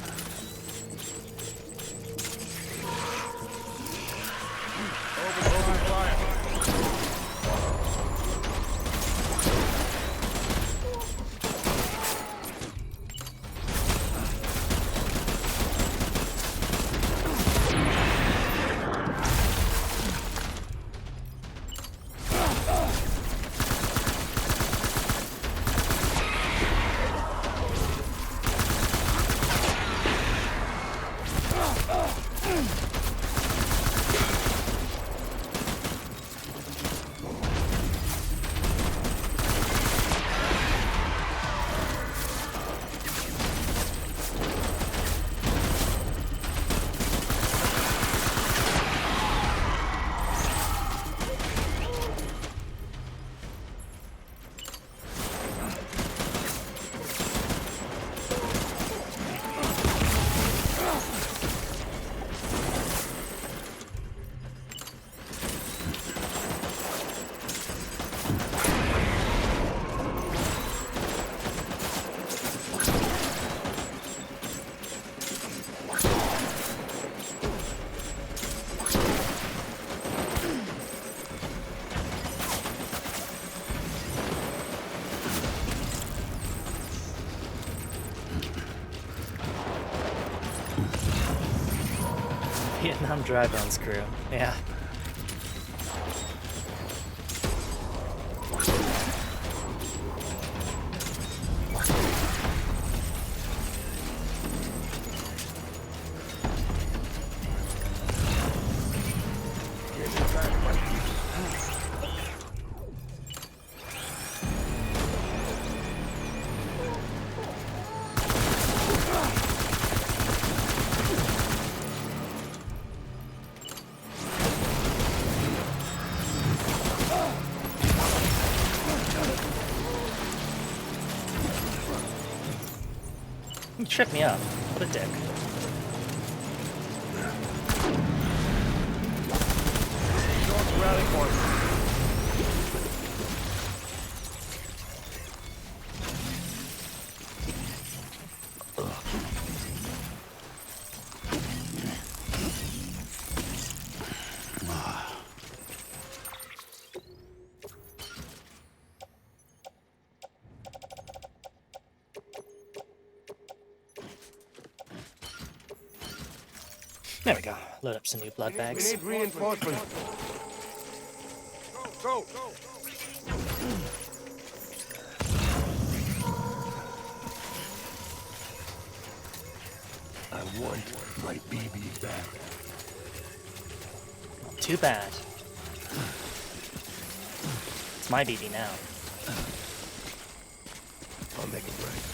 [SPEAKER 1] Vietnam Dry Bones crew. Yeah. You tripped me up. What a dick. There we go. Load up some new blood bags.
[SPEAKER 11] We need reinforcements. Go!
[SPEAKER 2] I want my baby back.
[SPEAKER 1] Too bad. It's my BB now.
[SPEAKER 2] I'll make it right.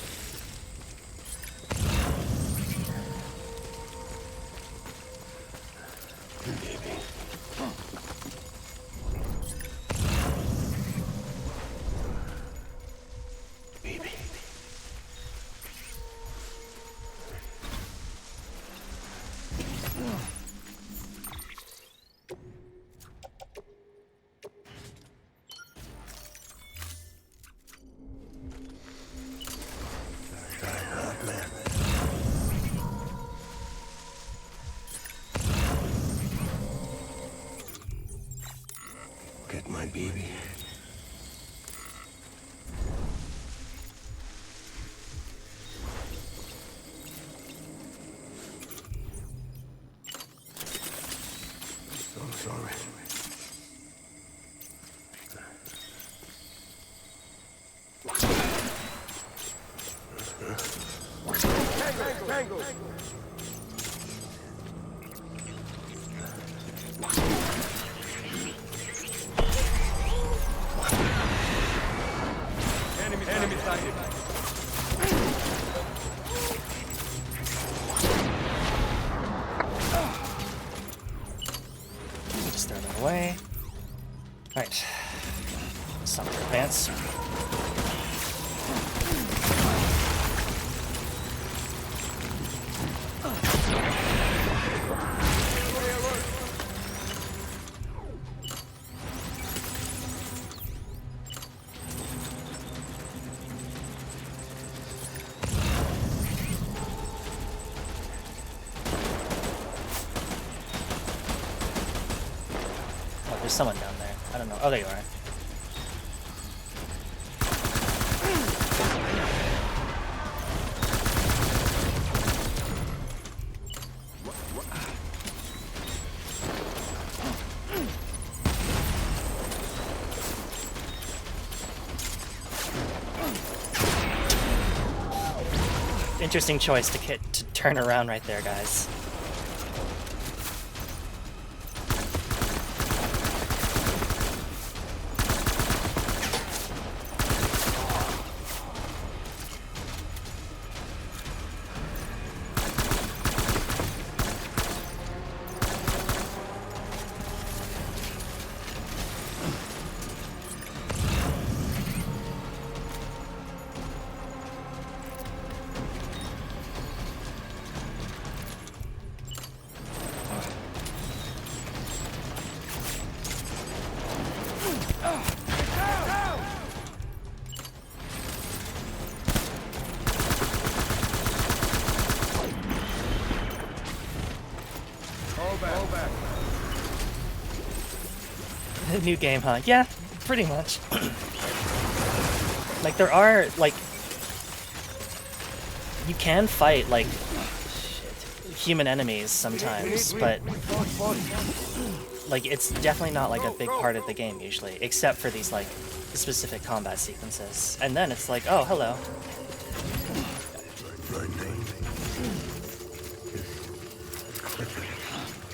[SPEAKER 2] Get my baby. I'm sorry.
[SPEAKER 11] Tango! Enemy sighted.
[SPEAKER 1] Just throw them away. Alright. Something to advance. There's someone down there. I don't know. Oh, there you are. Interesting choice to turn around right there, guys. New game, huh? Yeah, pretty much. Like, there are, like... You can fight, like, human enemies sometimes, but... Like, it's definitely not, like, a big part of the game, usually. Except for these, like, specific combat sequences. And then it's like, oh, hello.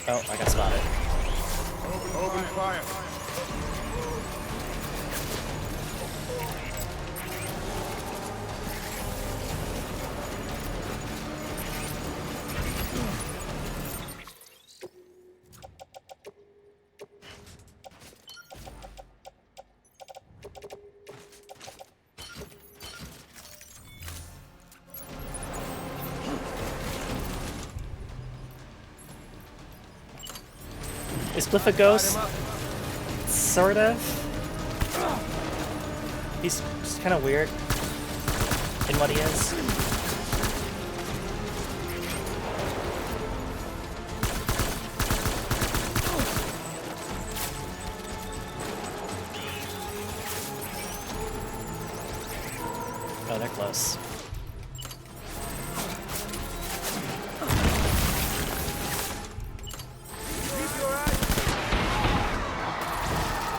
[SPEAKER 1] Oh, I got spotted.
[SPEAKER 11] Open fire.
[SPEAKER 1] Is Bliff a ghost? Sort of. He's just kind of weird in what he is. Oh, they're close.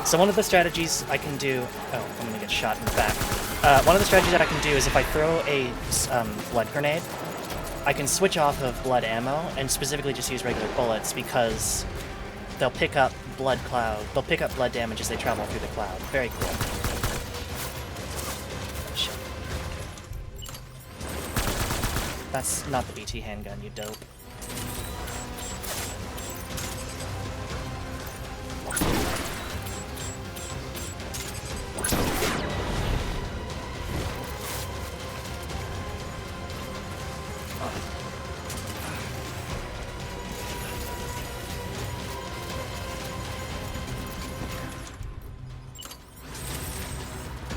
[SPEAKER 1] So one of the strategies I can do... Oh, I'm gonna get shot in the back. One of the strategies that I can do is if I throw a blood grenade, I can switch off of blood ammo and specifically just use regular bullets because they'll pick up blood cloud. They'll pick up blood damage as they travel through the cloud. Very cool. Shit. That's not the BT handgun, you dope.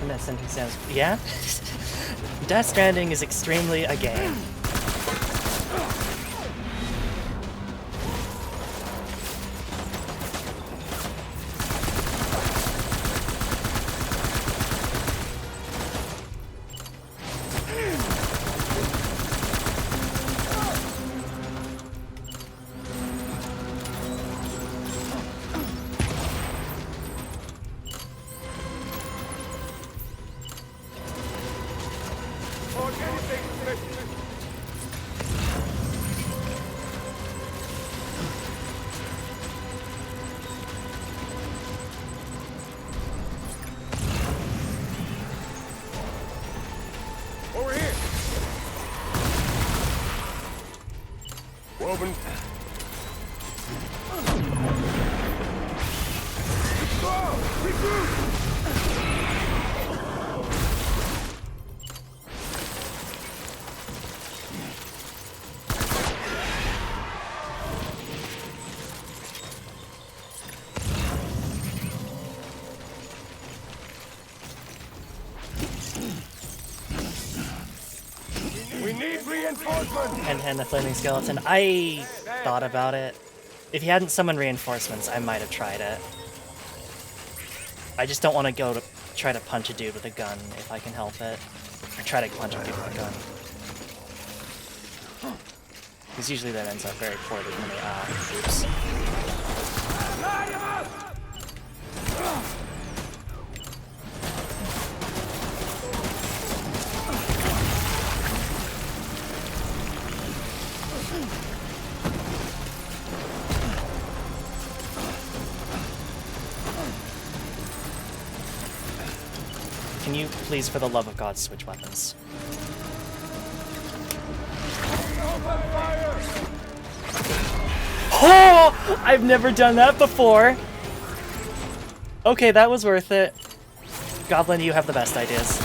[SPEAKER 1] And that sentence sounds... Yeah? Death Stranding is extremely a game.
[SPEAKER 11] Over here. Woven. Regroup! We need reinforcements!
[SPEAKER 1] And the flaming skeleton. I thought about it. If you hadn't summoned reinforcements, I might have tried it. I just don't want to go to try to punch a dude with a gun if I can help it. Or try to punch a dude with a gun. Because usually that ends up very poorly when they, oops. Can you please, for the love of God, switch weapons? Oh! I've never done that before! Okay, that was worth it. Goblin, you have the best ideas.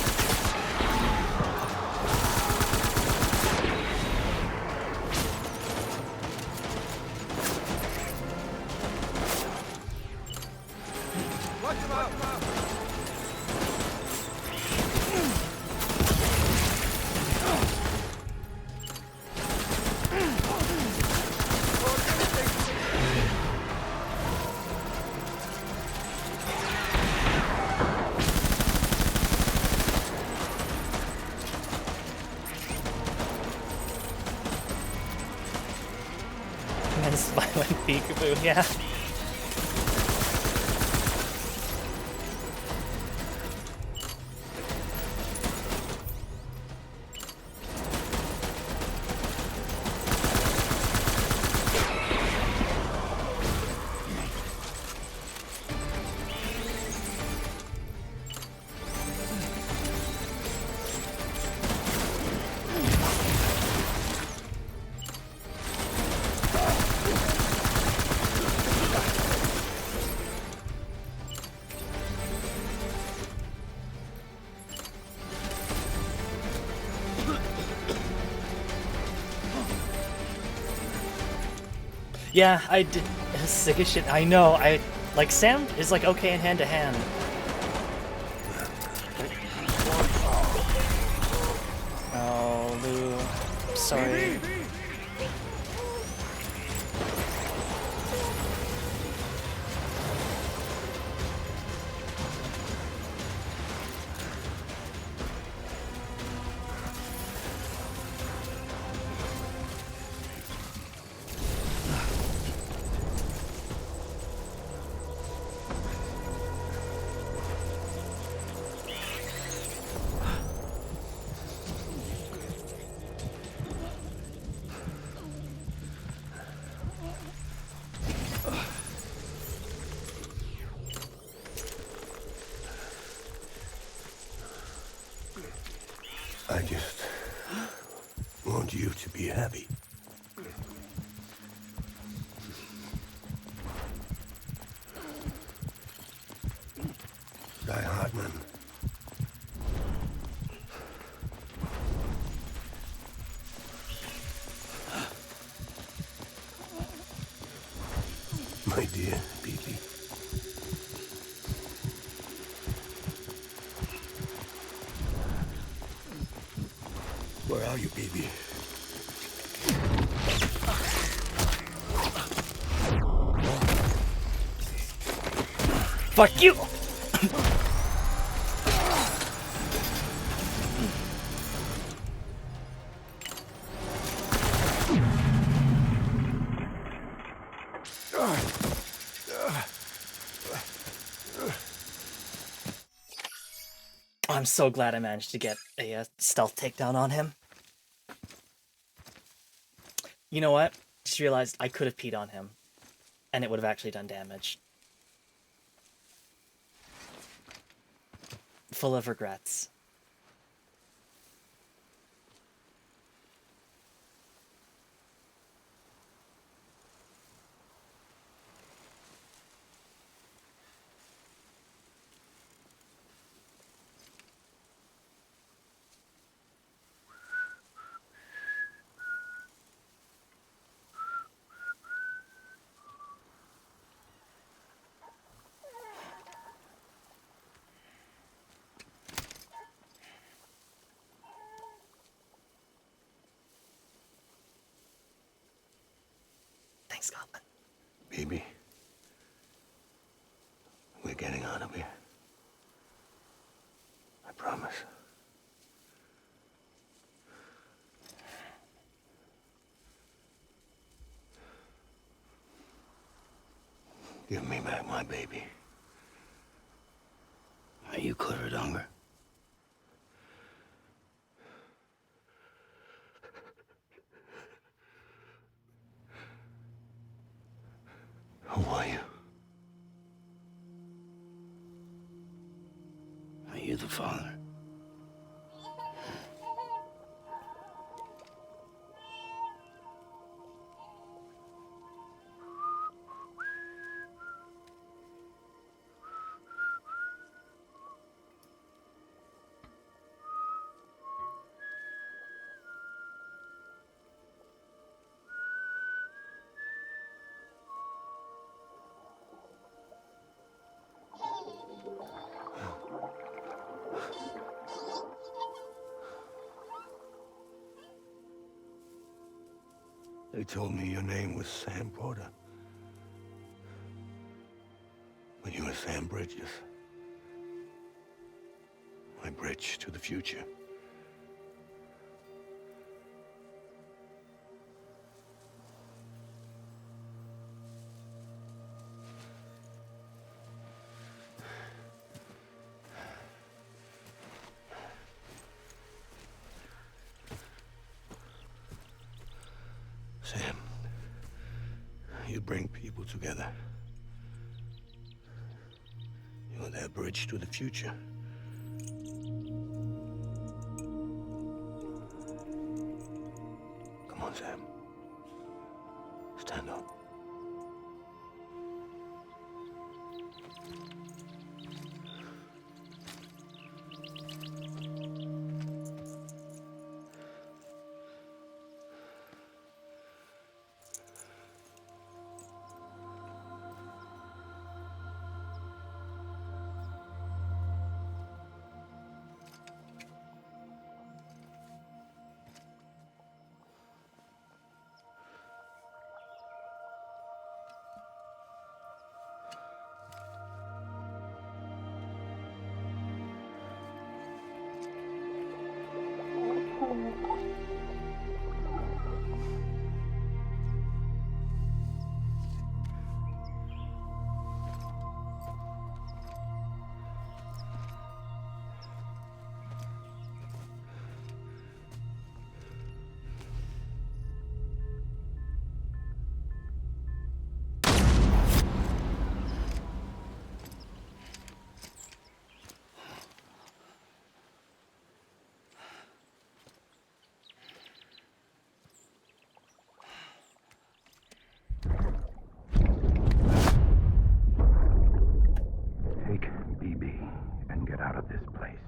[SPEAKER 1] Violent peekaboo, yeah. Yeah, I did. Sick as shit. I know. Like, Sam is like okay in hand to hand. Oh, Lou. Sorry.
[SPEAKER 2] I just want you to be happy. Die Hartman. My dear baby. Where are you, baby?
[SPEAKER 1] Fuck you! I'm so glad I managed to get a stealth takedown on him. You know what? Just realized I could have peed on him, and it would have actually done damage. Full of regrets. Thanks, Goblin.
[SPEAKER 2] Baby. We're getting out of here.
[SPEAKER 6] Give me back my baby.
[SPEAKER 4] Are you Clifford Unger?
[SPEAKER 6] Who are you?
[SPEAKER 4] Are you the father?
[SPEAKER 6] They told me your name was Sam Porter. But you were Sam Bridges. My bridge to the future. Sam, you bring people together. You're their bridge to the future. Come on, Sam. Stand up. Take BB and get out of this place.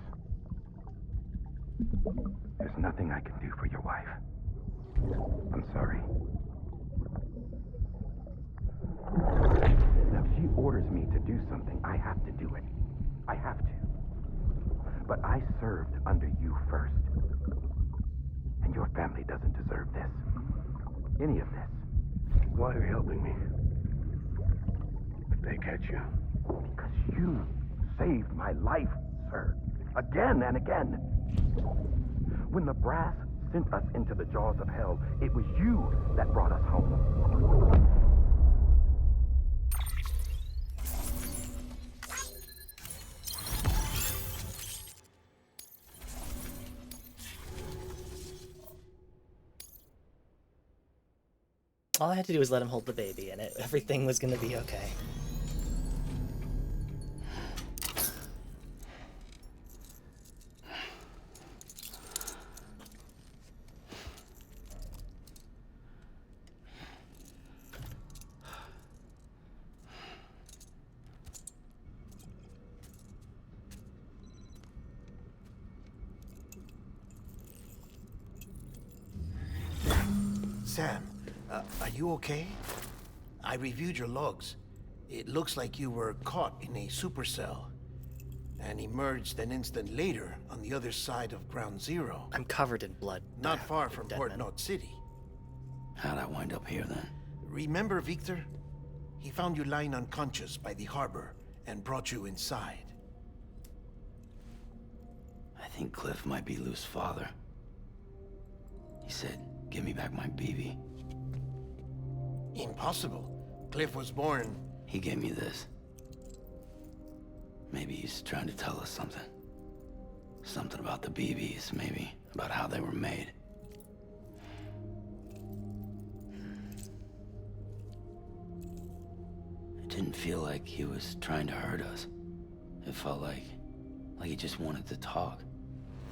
[SPEAKER 6] There's nothing I can do for your wife. I'm sorry. Now, if she orders me to do something, I have to do it. I have to. But I served under you first. And your family doesn't deserve this. Any of this. Why are you helping me? If they catch you. Because you saved my life, sir. Again and again. When the brass sent us into the jaws of hell, it was you that brought us home.
[SPEAKER 1] All I had to do was let him hold the baby, and everything was gonna be okay.
[SPEAKER 2] Sam, are you okay? I reviewed your logs. It looks like you were caught in a supercell and emerged an instant later on the other side of Ground Zero.
[SPEAKER 1] I'm covered in blood.
[SPEAKER 2] Not far from
[SPEAKER 1] Dead
[SPEAKER 2] Port
[SPEAKER 1] men.
[SPEAKER 2] Knot City.
[SPEAKER 4] How'd I wind up here then?
[SPEAKER 2] Remember Victor? He found you lying unconscious by the harbor and brought you inside.
[SPEAKER 4] I think Cliff might be Lou's father. He said, give me back my BB.
[SPEAKER 2] Impossible. Cliff was born
[SPEAKER 4] He gave me this. Maybe he's trying to tell us something. Something about the BBs, maybe. About how they were made. It didn't feel like he was trying to hurt us. It felt like he just wanted to talk.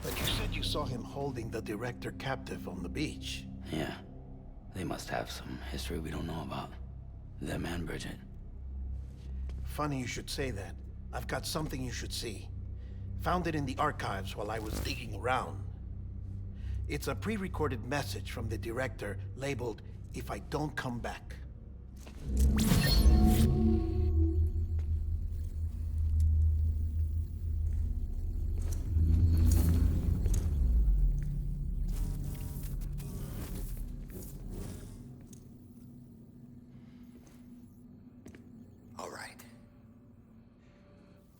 [SPEAKER 2] But you said you saw him holding the director captive on the beach.
[SPEAKER 4] Yeah. They must have some history we don't know about. Them and Bridget.
[SPEAKER 2] Funny you should say that. I've got something you should see. Found it in the archives while I was digging around. It's a pre-recorded message from the director labeled, "If I don't come back."
[SPEAKER 6] All right.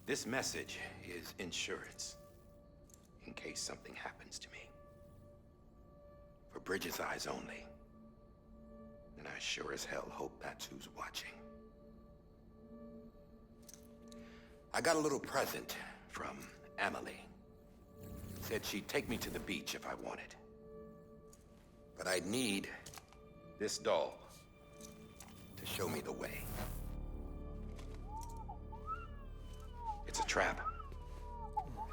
[SPEAKER 6] This message is insurance, in case something happens to me. For Bridget's eyes only. And I sure as hell hope that's who's watching. I got a little present from Emily. Said she'd take me to the beach if I wanted. But I'd need this doll to show me the way. It's a trap.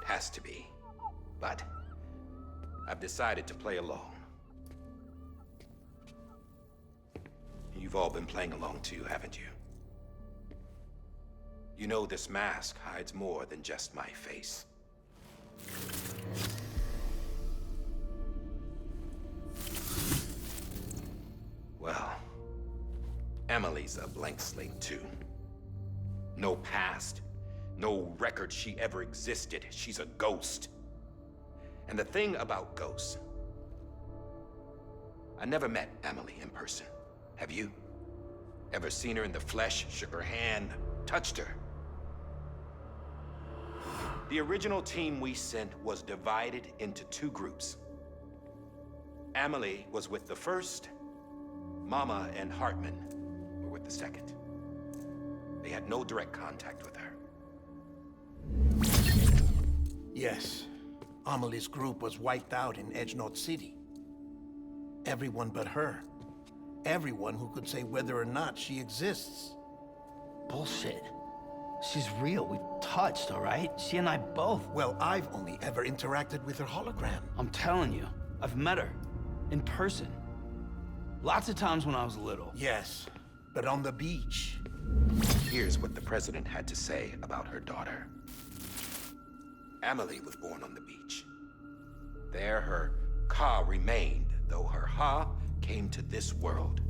[SPEAKER 6] It has to be. But I've decided to play along. You've all been playing along too, haven't you? You know this mask hides more than just my face. Well, Emily's a blank slate too. No past. No record she ever existed. She's a ghost. And the thing about ghosts, I never met Emily in person. Have you? Ever seen her in the flesh, shook her hand, touched her? The original team we sent was divided into two groups. Emily was with the first. Mama and Hartman were with the second. They had no direct contact with her.
[SPEAKER 2] Yes. Amelie's group was wiped out in Edgenorth City. Everyone but her. Everyone who could say whether or not she exists.
[SPEAKER 4] Bullshit. She's real. We've touched, all right? She and I both.
[SPEAKER 2] Well, I've only ever interacted with her hologram.
[SPEAKER 4] I'm telling you, I've met her. In person. Lots of times when I was little.
[SPEAKER 2] Yes, but on the beach.
[SPEAKER 6] Here's what the president had to say about her daughter. Emily was born on the beach. There her Ka remained, though her Ha came to this world.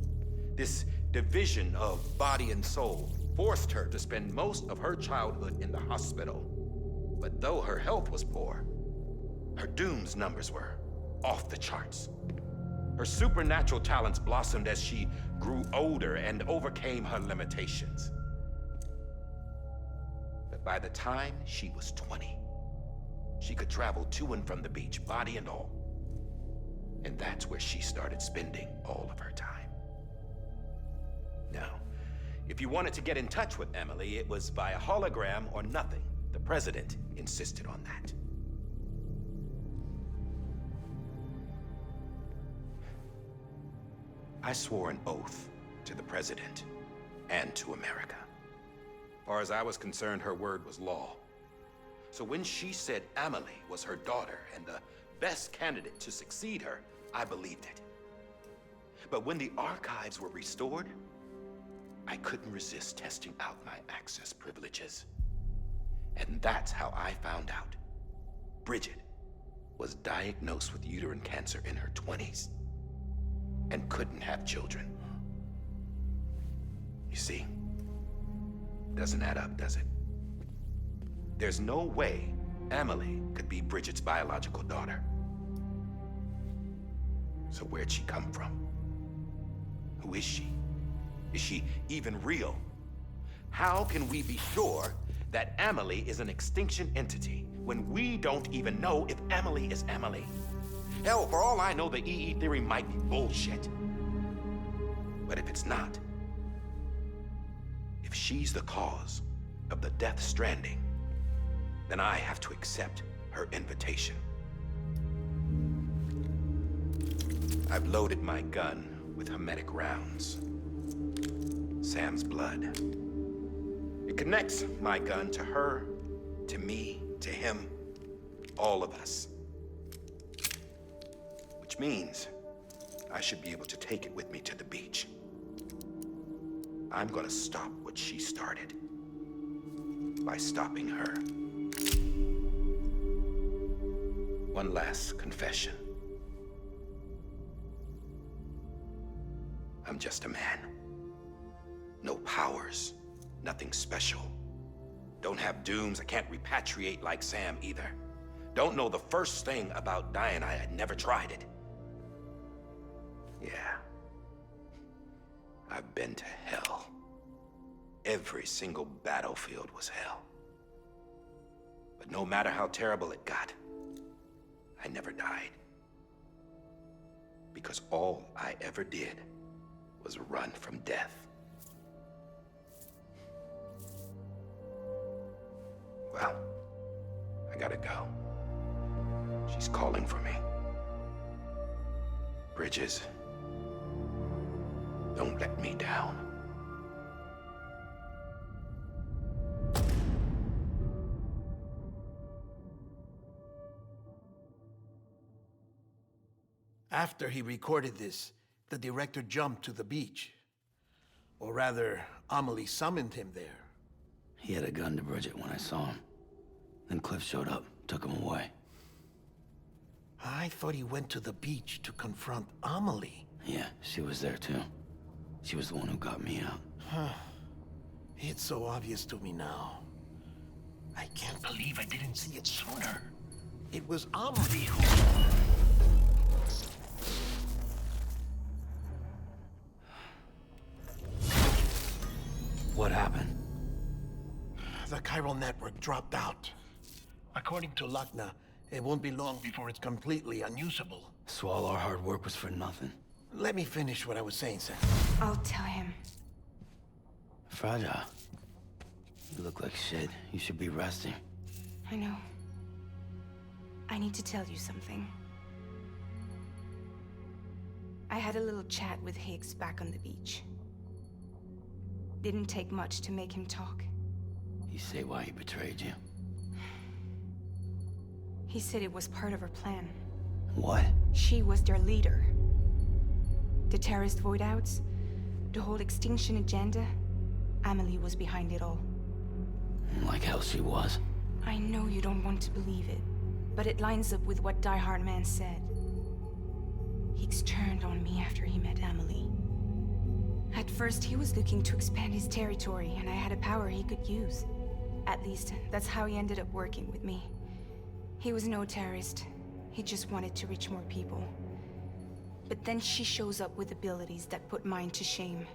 [SPEAKER 6] This division of body and soul forced her to spend most of her childhood in the hospital. But though her health was poor, her Doom's numbers were off the charts. Her supernatural talents blossomed as she grew older and overcame her limitations. But by the time she was 20, she could travel to and from the beach, body and all. And that's where she started spending all of her time. Now, if you wanted to get in touch with Emily, it was via hologram or nothing. The president insisted on that. I swore an oath to the president and to America. As far as I was concerned, her word was law. So when she said Emily was her daughter and the best candidate to succeed her, I believed it. But when the archives were restored, I couldn't resist testing out my access privileges. And that's how I found out. Bridget was diagnosed with uterine cancer in her 20s and couldn't have children. You see, doesn't add up, does it? There's no way Emily could be Bridget's biological daughter. So where'd she come from? Who is she? Is she even real? How can we be sure that Emily is an extinction entity when we don't even know if Emily is Emily? Hell, for all I know, the EE theory might be bullshit. But if it's not, if If she's the cause of the death stranding, then I have to accept her invitation. I've loaded my gun with hermetic rounds. Sam's blood. It connects my gun to her, to me, to him, all of us. Which means I should be able to take it with me to the beach. I'm gonna stop what she started by stopping her. One last confession. I'm just a man. No powers, nothing special. Don't have dooms, I can't repatriate like Sam either. Don't know the first thing about dying, I had never tried it. Yeah. I've been to hell. Every single battlefield was hell. But no matter how terrible it got, I never died. Because all I ever did was run from death. Well, I gotta go. She's calling for me. Bridges, don't let me down.
[SPEAKER 2] After he recorded this, the director jumped to the beach. Or rather, Amelie summoned him there.
[SPEAKER 4] He had a gun to Bridget when I saw him. Then Cliff showed up, took him away.
[SPEAKER 2] I thought he went to the beach to confront Amelie.
[SPEAKER 4] Yeah, she was there too. She was the one who got me out.
[SPEAKER 2] It's so obvious to me now. I can't believe I didn't see it sooner. It was Amelie who...
[SPEAKER 4] What happened?
[SPEAKER 2] The chiral network dropped out. According to Lakna, it won't be long before it's completely unusable.
[SPEAKER 4] So all our hard work was for nothing.
[SPEAKER 2] Let me finish what I was saying, Sam.
[SPEAKER 3] I'll tell him.
[SPEAKER 4] Fragile. You look like shit. You should be resting.
[SPEAKER 3] I know. I need to tell you something. I had a little chat with Higgs back on the beach. Didn't take much to make him talk.
[SPEAKER 4] You say why he betrayed you?
[SPEAKER 3] He said it was part of her plan.
[SPEAKER 4] What?
[SPEAKER 3] She was their leader. The terrorist void-outs, the whole Extinction agenda, Amelie was behind it all.
[SPEAKER 4] Like hell she was.
[SPEAKER 3] I know you don't want to believe it, but it lines up with what Die Hard Man said. Higgs turned on me after he met Amelie. At first, he was looking to expand his territory, and I had a power he could use. At least, that's how he ended up working with me. He was no terrorist. He just wanted to reach more people. But then she shows up with abilities that put mine to shame.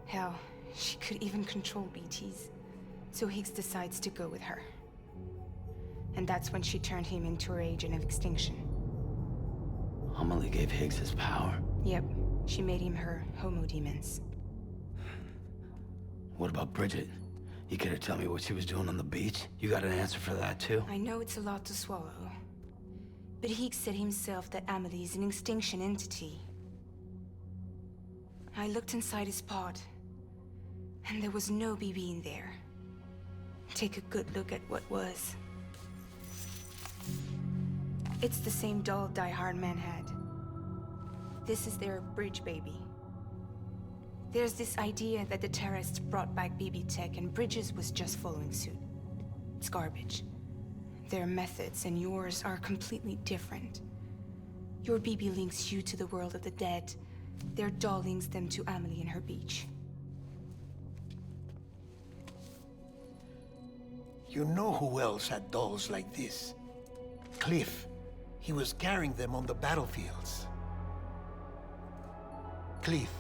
[SPEAKER 3] Hell, she could even control BTs. So Higgs decides to go with her. And that's when she turned him into her agent of Extinction.
[SPEAKER 4] Amelie gave Higgs his power.
[SPEAKER 3] Yep, she made him her homo demons.
[SPEAKER 4] What about Bridget? You care to tell me what she was doing on the beach? You got an answer for that too?
[SPEAKER 3] I know it's a lot to swallow. But Higgs said himself that Amelie is an Extinction entity. I looked inside his pod, and there was no BB in there. Take a good look at what was. It's the same doll Die Hard Man had. This is their bridge baby. There's this idea that the terrorists brought back BB tech and Bridges was just following suit. It's garbage. Their methods and yours are completely different. Your BB links you to the world of the dead. Their doll links them to Amelie and her beach.
[SPEAKER 2] You know who else had dolls like this? Cliff. He was carrying them on the battlefields. Cliff,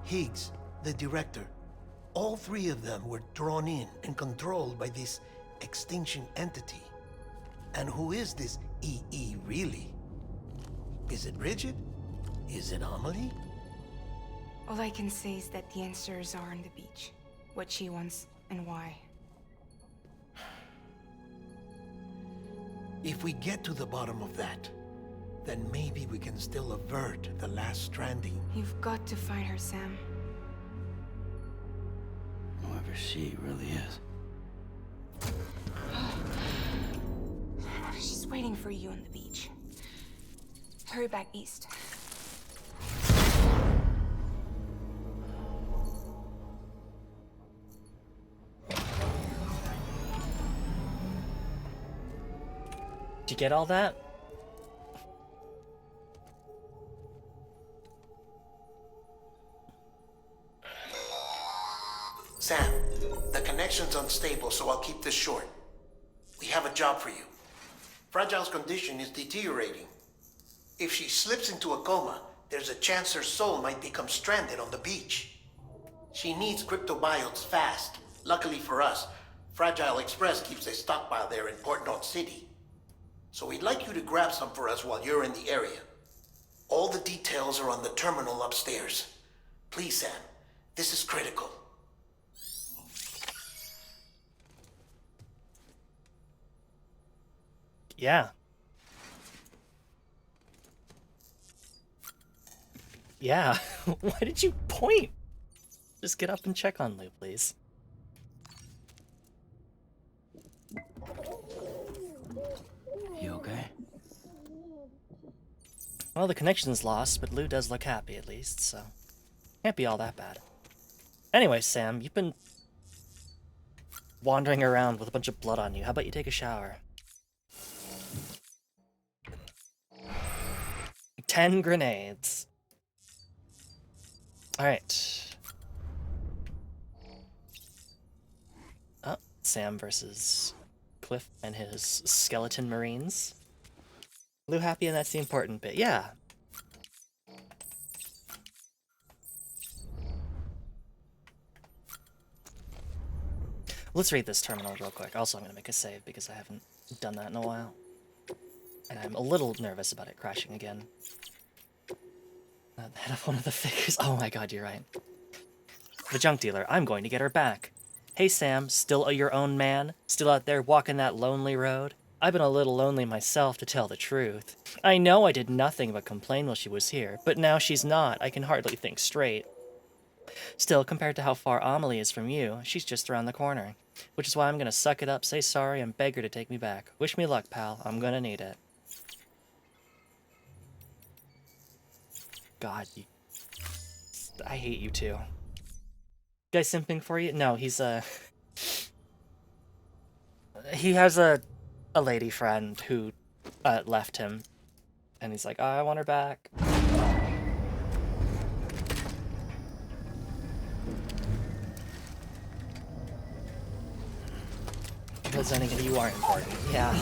[SPEAKER 2] Higgs, the director. All three of them were drawn in and controlled by this Extinction entity. And who is this EE really? Is it Bridget? Is it Amelie?
[SPEAKER 3] All I can say is that the answers are on the beach. what she wants and why.
[SPEAKER 2] If we get to the bottom of that, then maybe we can still avert the last stranding.
[SPEAKER 3] You've got to find her, Sam.
[SPEAKER 4] Whoever she really is.
[SPEAKER 3] She's waiting for you on the beach. Hurry back east.
[SPEAKER 1] Did you get all that?
[SPEAKER 2] Sam, the connection's unstable, so I'll keep this short. We have a job for you. Fragile's condition is deteriorating. If she slips into a coma, there's a chance her soul might become stranded on the beach. She needs cryptobiotes fast. Luckily for us, Fragile Express keeps a stockpile there in Port North City. So we'd like you to grab some for us while you're in the area. All the details are on the terminal upstairs. Please, Sam, this is critical.
[SPEAKER 1] Yeah. Yeah. Why did you point? Just get up and check on Lou, please.
[SPEAKER 4] You okay?
[SPEAKER 1] Well, the connection's lost, but Lou does look happy at least, so can't be all that bad. Anyway, Sam, you've been wandering around with a bunch of blood on you. How about you take a shower? 10 grenades. Alright. Oh, Sam versus Cliff and his skeleton marines. Lou happy, and that's the important bit. Yeah. Let's read this terminal real quick. Also, I'm going to make a save because I haven't done that in a while. And I'm a little nervous about it crashing again. The head of one of the figures. Oh my god, you're right. The junk dealer. I'm going to get her back. Hey Sam, still your own man? Still out there walking that lonely road? I've been a little lonely myself, to tell the truth. I know I did nothing but complain while she was here, but now she's not. I can hardly think straight. Still, compared to how far Amelie is from you, she's just around the corner. Which is why I'm gonna suck it up, say sorry, and beg her to take me back. Wish me luck, pal. I'm gonna need it. God, you... I hate you too. Guy simping for you? No, he's he has a lady friend who left him. And he's like, oh, I want her back. Because then again, you are important. Yeah.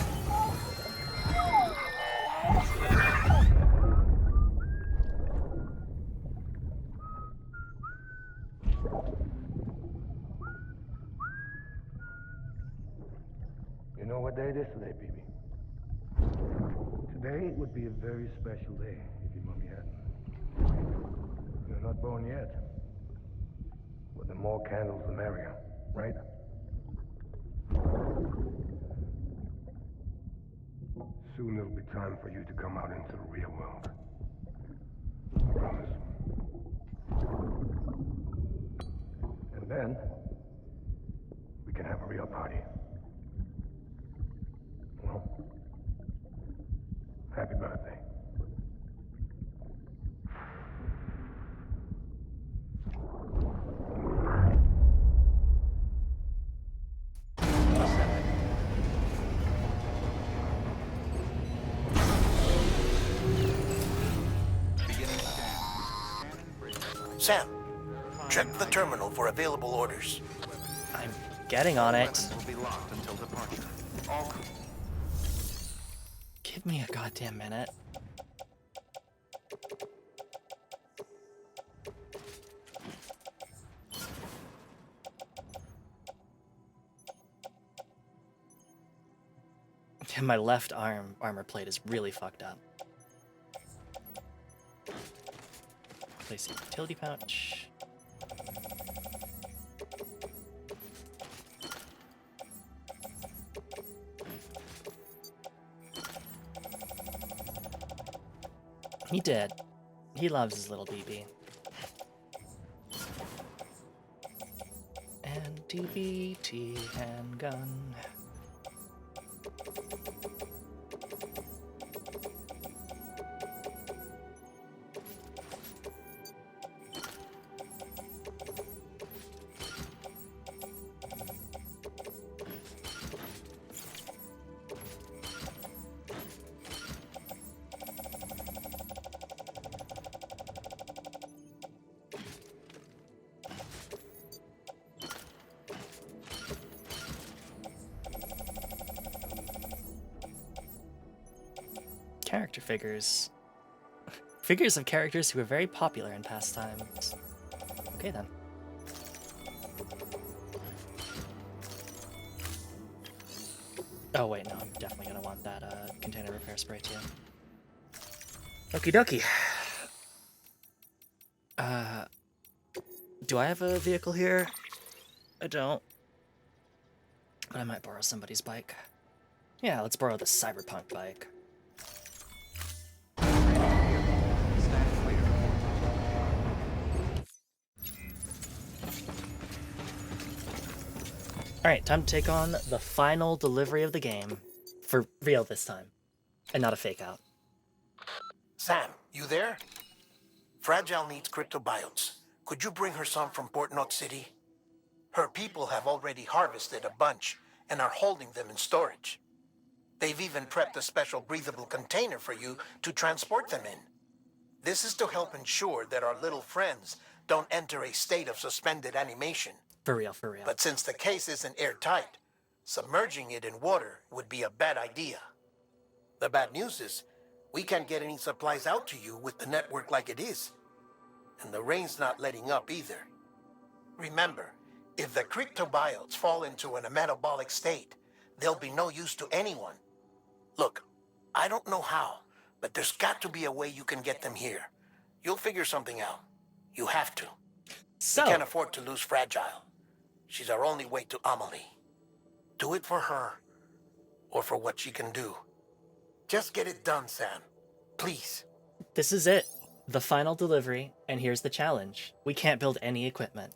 [SPEAKER 6] You know what day it is today, BB? Today would be a very special day if your mommy hadn't. You're not born yet. But the more candles, the merrier, right? Soon it'll be time for you to come out into the real world. I promise. And then, we can have a real party. Well, happy birthday.
[SPEAKER 2] Sam, check the terminal for available orders.
[SPEAKER 1] I'm getting on it.
[SPEAKER 10] Weapons will be locked until departure. All
[SPEAKER 1] Give me a goddamn minute. My left armor plate is really fucked up. Place the utility pouch. He did. He loves his little BB. And DBT handgun. Character figures. Figures of characters who were very popular in past times. Okay then. Oh wait, no, I'm definitely gonna want that container repair spray too. Okie dokie. Do I have a vehicle here? I don't. But I might borrow somebody's bike. Yeah, let's borrow the cyberpunk bike. Alright, time to take on the final delivery of the game. For real this time. And not a fake out.
[SPEAKER 2] Sam, you there? Fragile needs cryptobiotes. Could you bring her some from Port Knot City? Her people have already harvested a bunch and are holding them in storage. They've even prepped a special breathable container for you to transport them in. This is to help ensure that our little friends don't enter a state of suspended animation.
[SPEAKER 1] For real, for real.
[SPEAKER 2] But since the case isn't airtight, submerging it in water would be a bad idea. The bad news is, we can't get any supplies out to you with the network like it is. And the rain's not letting up either. Remember, if the cryptobiotes fall into an metabolic state, they'll be no use to anyone. Look, I don't know how, but there's got to be a way you can get them here. You'll figure something out. You have to.
[SPEAKER 1] So,
[SPEAKER 2] We can't afford to lose Fragile. She's our only way to Amelie. Do it for her, or for what she can do. Just get it done, Sam. Please.
[SPEAKER 1] this is it. The final delivery, and here's the challenge. We can't build any equipment.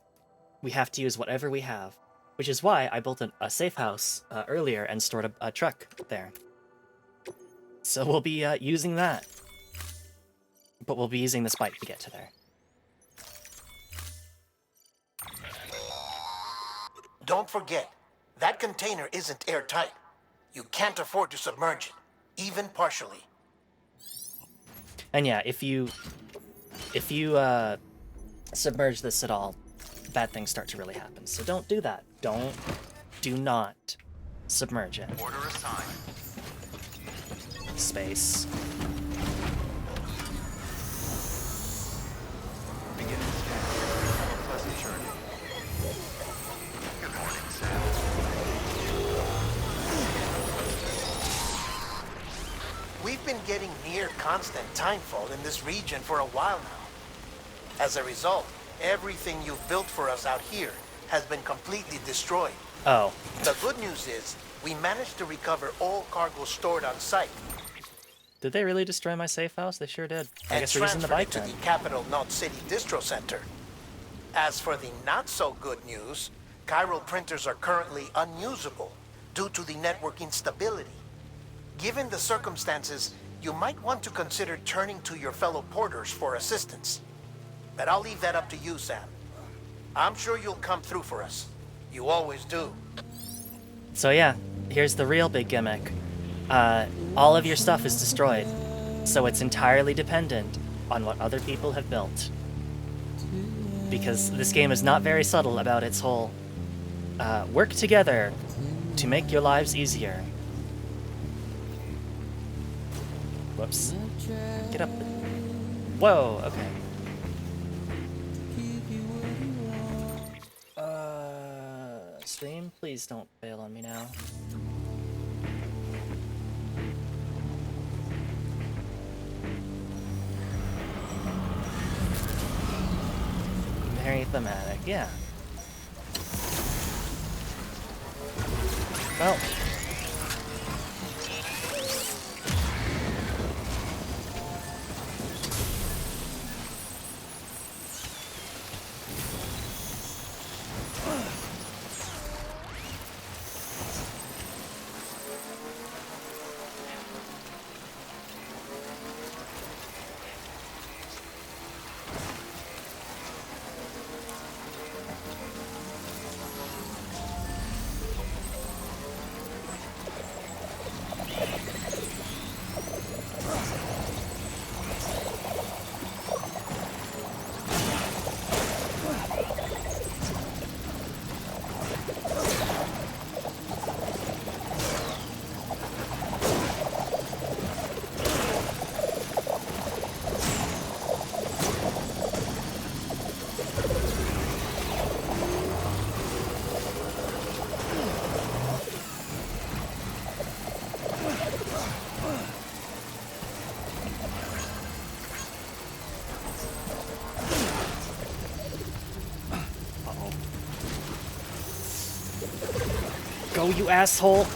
[SPEAKER 1] We have to use whatever we have, which is why I built a safe house earlier and stored a truck there. So we'll be using that. But we'll be using this bike to get to there.
[SPEAKER 2] Don't forget, that container isn't airtight. You can't afford to submerge it, even partially.
[SPEAKER 1] And yeah, if you submerge this at all, bad things start to really happen. So don't do that. Do not submerge it.
[SPEAKER 10] Order assigned.
[SPEAKER 1] Space.
[SPEAKER 10] Beginning scan. Have a pleasant journey. Good morning, Sam.
[SPEAKER 2] We've been getting near constant timefall in this region for a while now. As a result, everything you've built for us out here has been completely destroyed.
[SPEAKER 1] Oh.
[SPEAKER 2] The good news is, we managed to recover all cargo stored on site.
[SPEAKER 1] Did they really destroy my safe house? They sure did. I
[SPEAKER 2] And
[SPEAKER 1] guess we're using the bike
[SPEAKER 2] transferred
[SPEAKER 1] then.
[SPEAKER 2] it to the capital Knot City Distro Center. As for the not-so-good news, chiral printers are currently unusable due to the network instability. Given the circumstances, you might want to consider turning to your fellow porters for assistance. But I'll leave that up to you, Sam. I'm sure you'll come through for us. You always do.
[SPEAKER 1] So yeah, here's the real big gimmick. All of your stuff is destroyed, so it's entirely dependent on what other people have built. Because this game is not very subtle about its whole work together to make your lives easier. Whoops. Get up. Whoa, okay. Stream, please don't fail on me now. Very thematic, yeah. Well. go, you asshole!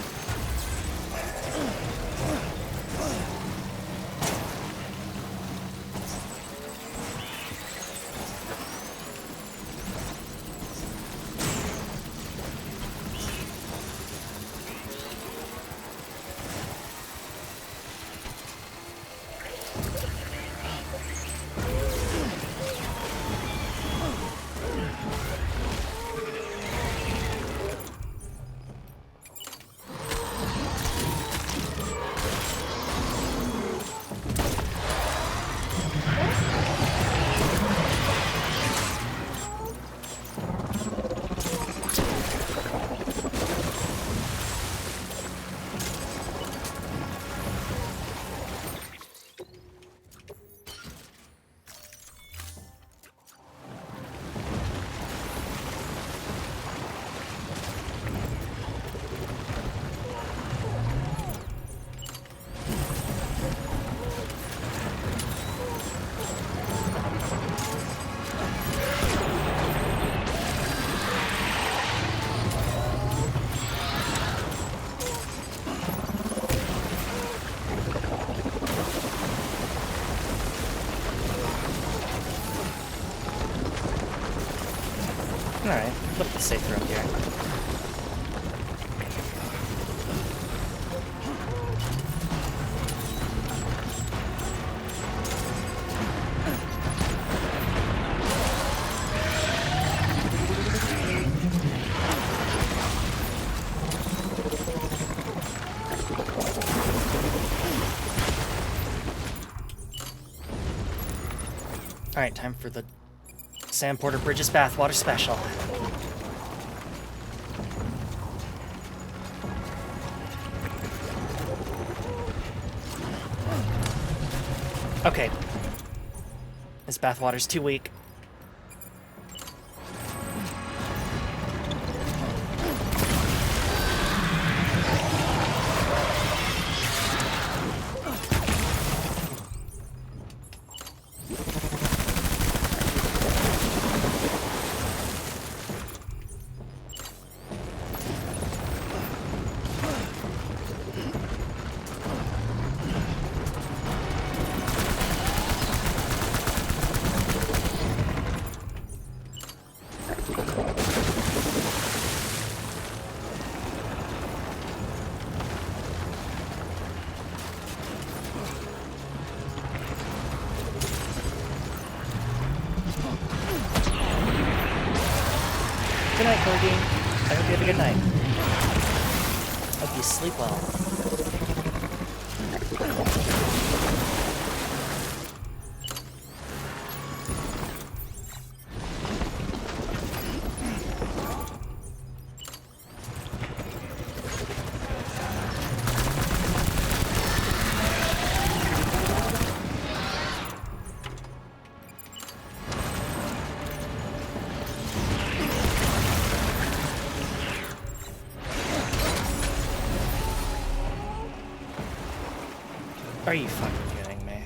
[SPEAKER 1] Alright, flip the safe room here. Alright, time for the Sam Porter Bridges Bathwater Special. Okay. This bathwater's too weak. Good night, Corgi. I hope you have a good night. Hope you sleep well. Are you fucking kidding me?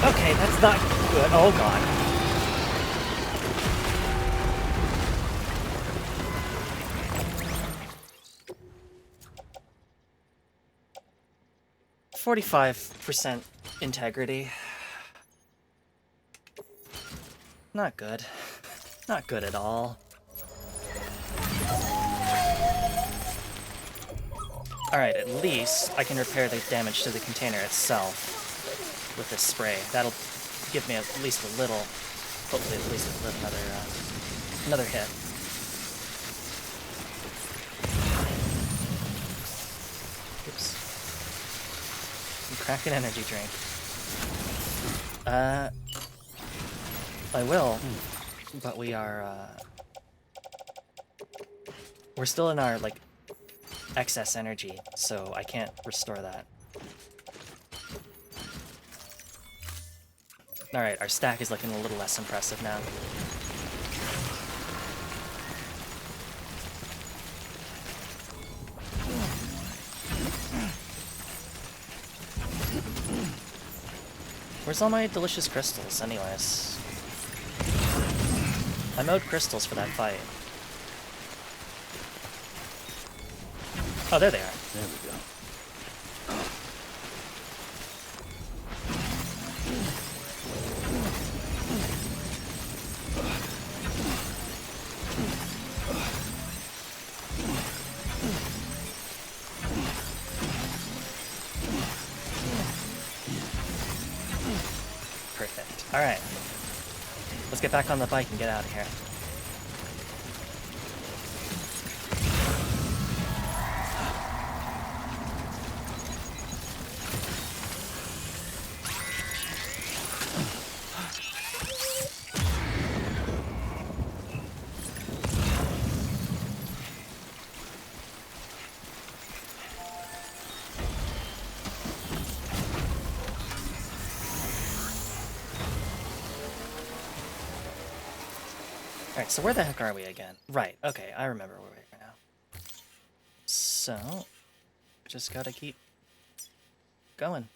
[SPEAKER 1] Okay, that's not good. Oh god. %45 integrity. Not good. Not good at all. Alright, at least I can repair the damage to the container itself with this spray. That'll give me at least a little, hopefully at least another hit. crack an energy drink. I will, but we are, we're still in our, like, excess energy, so I can't restore that. Alright, our stack is looking a little less impressive now. Where's all my delicious crystals, anyways? I mowed crystals for that fight. Oh, there they are.
[SPEAKER 4] There we go.
[SPEAKER 1] Perfect. Alright. Let's get back on the bike and get out of here. Alright, so where the heck are we again? Right, okay, I remember where we are now. So, just gotta keep going.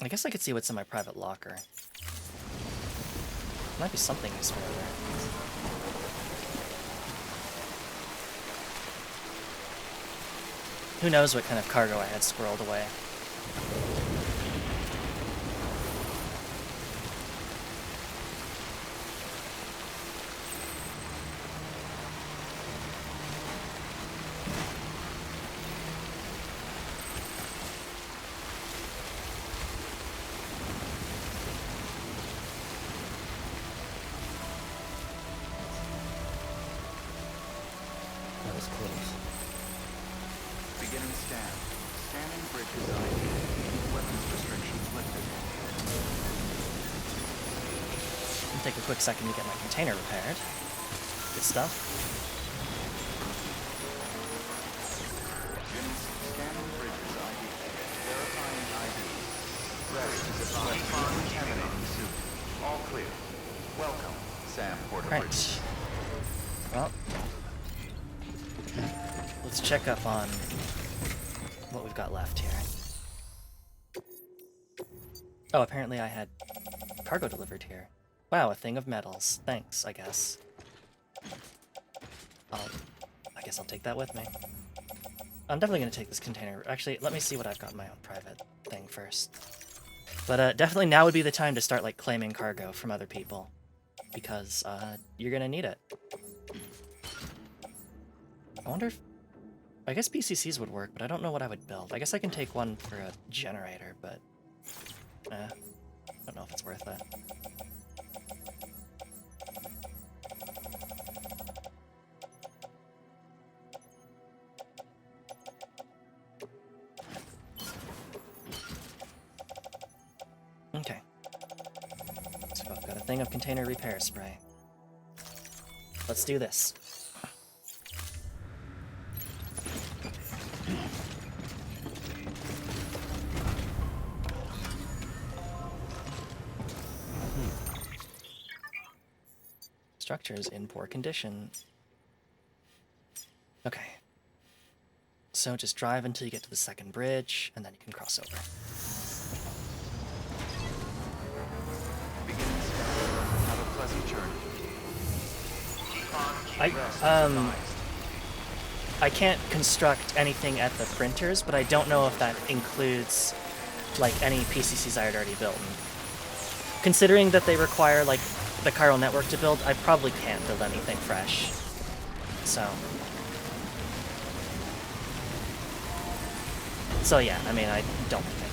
[SPEAKER 1] I guess I could see what's in my private locker. Might be something useful in there. Who knows what kind of cargo I had squirreled away.
[SPEAKER 4] That was close.
[SPEAKER 10] Beginning scan. Scanning bridge design. Weapons restrictions lifted.
[SPEAKER 1] I'll take a quick second to get my container repaired. Good stuff.
[SPEAKER 10] Scanning bridges ID. Verifying ID. Ready to define contaminating suit. All clear. Welcome, Sam Porter.
[SPEAKER 1] Right. Well, let's check up on what we've got left here. Oh, apparently I had cargo delivered here. Wow, a thing of metals. Thanks, I guess. I guess I'll take that with me. I'm definitely going to take this container. Actually, let me see what I've got in my own private thing first. But definitely now would be the time to start, like, claiming cargo from other people. Because you're going to need it. I wonder if... I guess BCCs would work, but I don't know what I would build. I guess I can take one for a generator, but... I don't know if it's worth it. Okay. So I've got a thing of container repair spray. Let's do this. Structures in poor condition. Okay. So just drive until you get to the second bridge, and then you can cross over.
[SPEAKER 10] Beginning scan. Have a pleasant journey.
[SPEAKER 1] I can't construct anything at the printers, but I don't know if that includes like any PCCs I had already built. And considering that they require like the chiral network to build, I probably can't build anything fresh. So yeah, I mean, I don't think I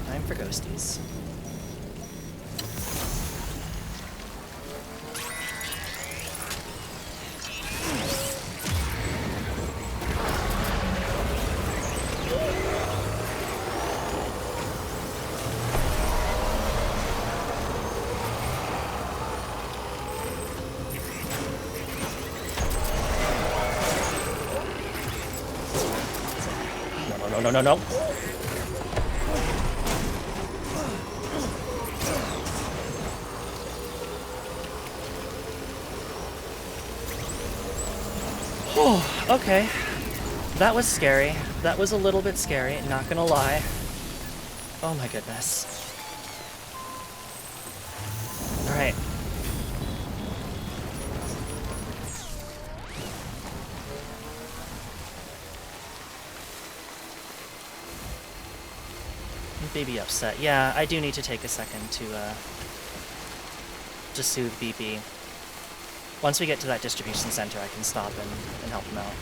[SPEAKER 1] can. Time for ghosties. No. Oh, okay. That was scary. That was a little bit scary, not gonna lie. Oh my goodness. Alright. Baby upset. Yeah, I do need to take a second to soothe BB. Once we get to that distribution center, I can stop and help him out.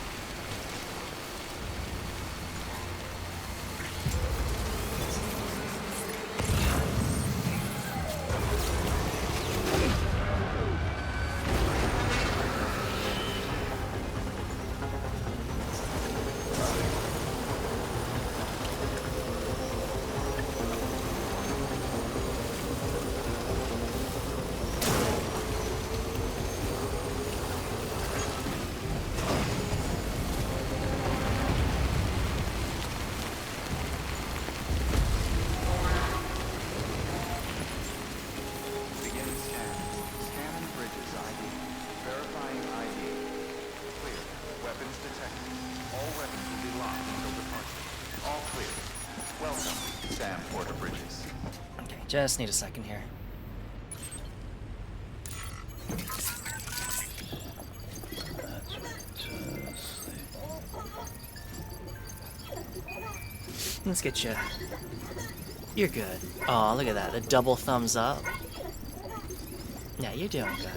[SPEAKER 1] Just need a second here. Let's get you. You're good. Aw, look at that. A double thumbs up. Yeah, you're doing good.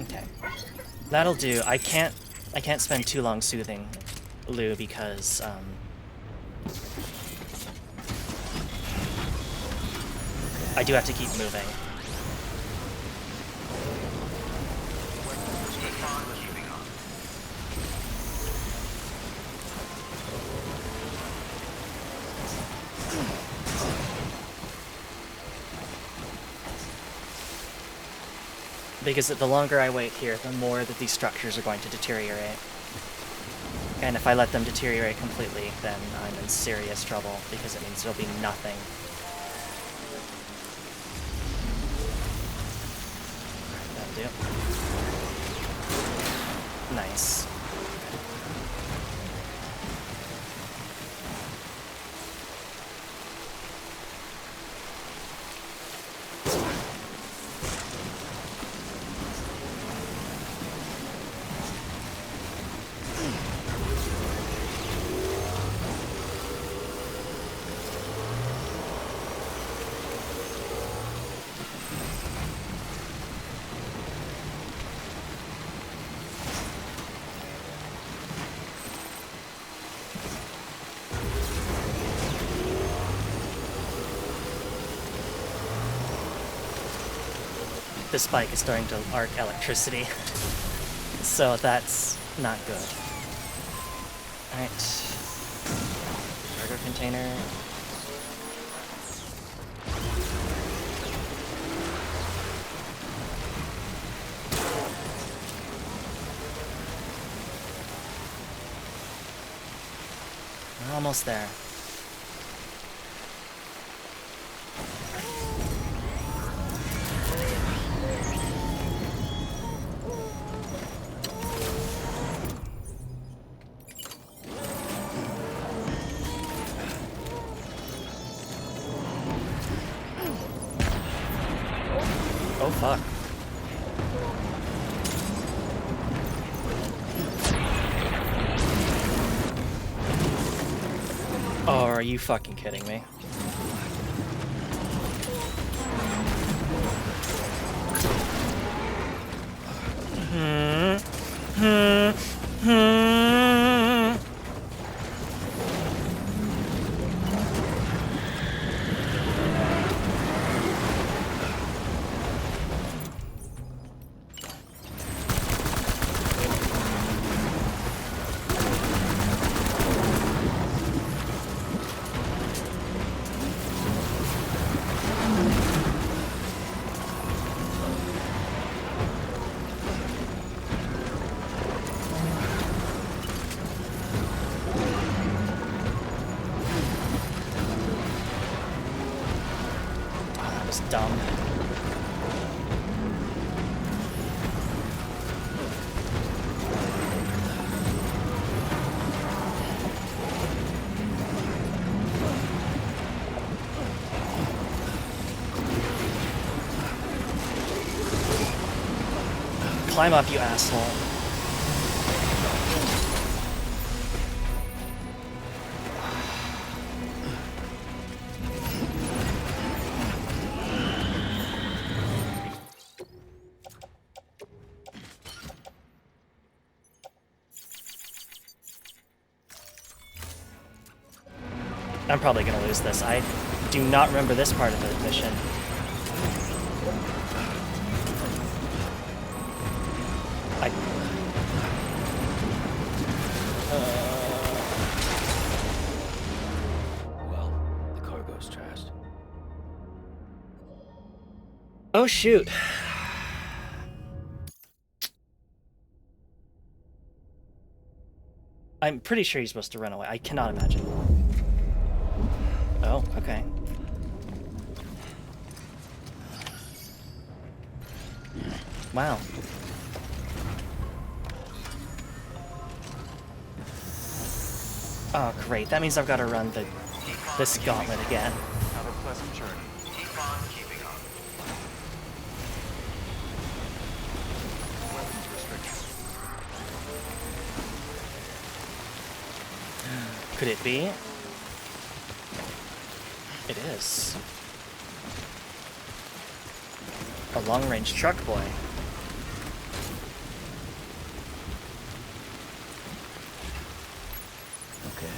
[SPEAKER 1] Okay. That'll do. I can't spend too long soothing Lou because I do have to keep moving. Because the longer I wait here, the more that these structures are going to deteriorate. And if I let them deteriorate completely, then I'm in serious trouble, because it means there'll be nothing. That'll do. Nice. This bike is starting to arc electricity, so that's not good. Alright. Cargo container. We're almost there. Oh, fuck. Oh, are you fucking kidding me? Dumb. Climb up, you asshole. I'm probably gonna lose this. I do not remember this part of the mission.
[SPEAKER 4] Well, the cargo's trashed.
[SPEAKER 1] Oh shoot. I'm pretty sure he's supposed to run away. I cannot imagine. Oh, okay. Wow. Oh, great. That means I've got to run this gauntlet again.
[SPEAKER 10] Have a pleasant journey. Keep on keeping on. Weapons restrictions.
[SPEAKER 1] Could it be? It is. A long-range truck boy.
[SPEAKER 4] Okay.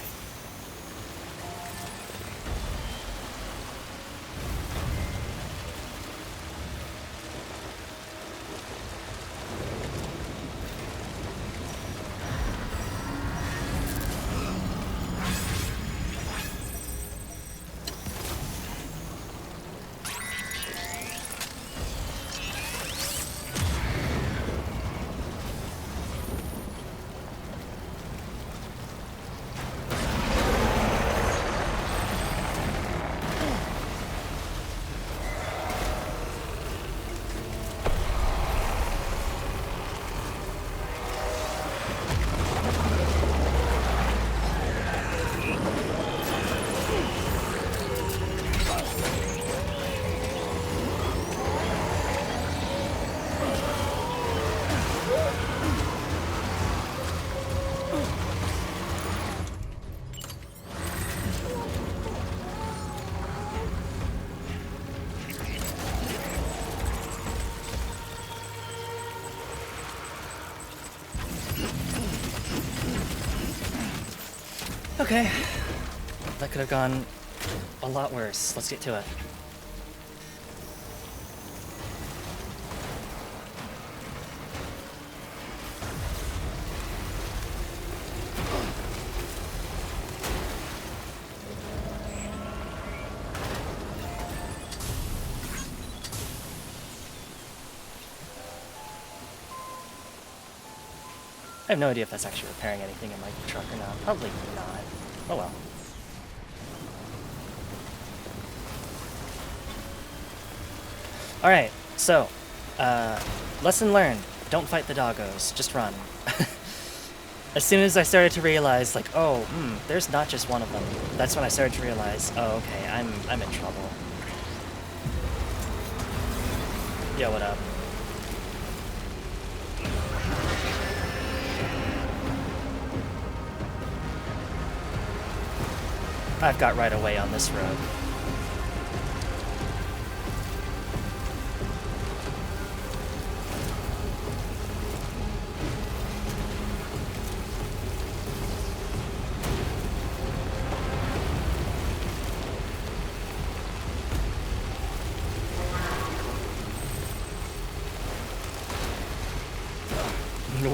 [SPEAKER 1] Okay. That could have gone a lot worse. Let's get to it. I have no idea if that's actually repairing anything in my truck or not. Probably not. Oh well. Alright, so, lesson learned. Don't fight the doggos, just run. As soon as I started to realize, like, oh, there's not just one of them, that's when I started to realize, oh, okay, I'm in trouble. Yo, what up? I've got right away on this road.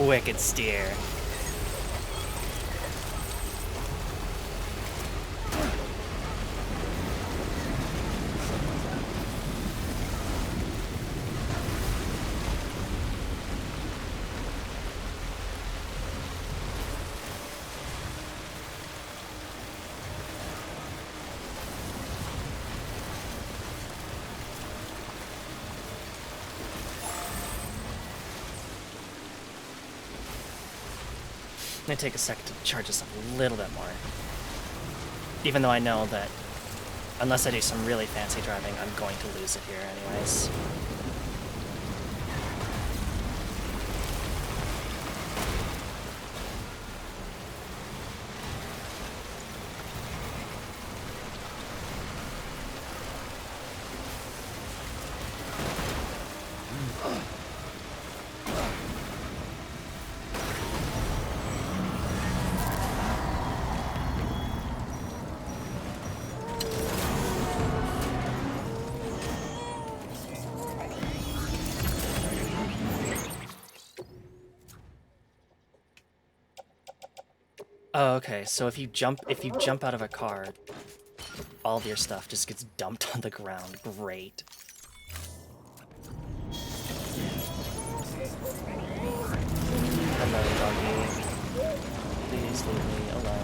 [SPEAKER 1] Wicked steer. It's gonna take a second to charge this up a little bit more. Even though I know that unless I do some really fancy driving, I'm going to lose it here anyways. Oh, okay. So if you jump out of a car, all of your stuff just gets dumped on the ground. Great. Hello, doggy. Please leave me alone.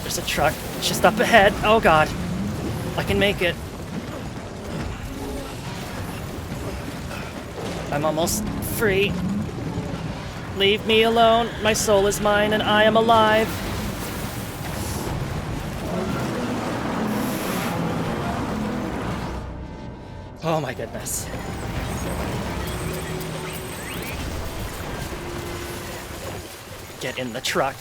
[SPEAKER 1] There's a truck just up ahead. Oh god. I can make it. I'm almost free. Leave me alone. My soul is mine and I am alive. Oh my goodness. Get in the truck.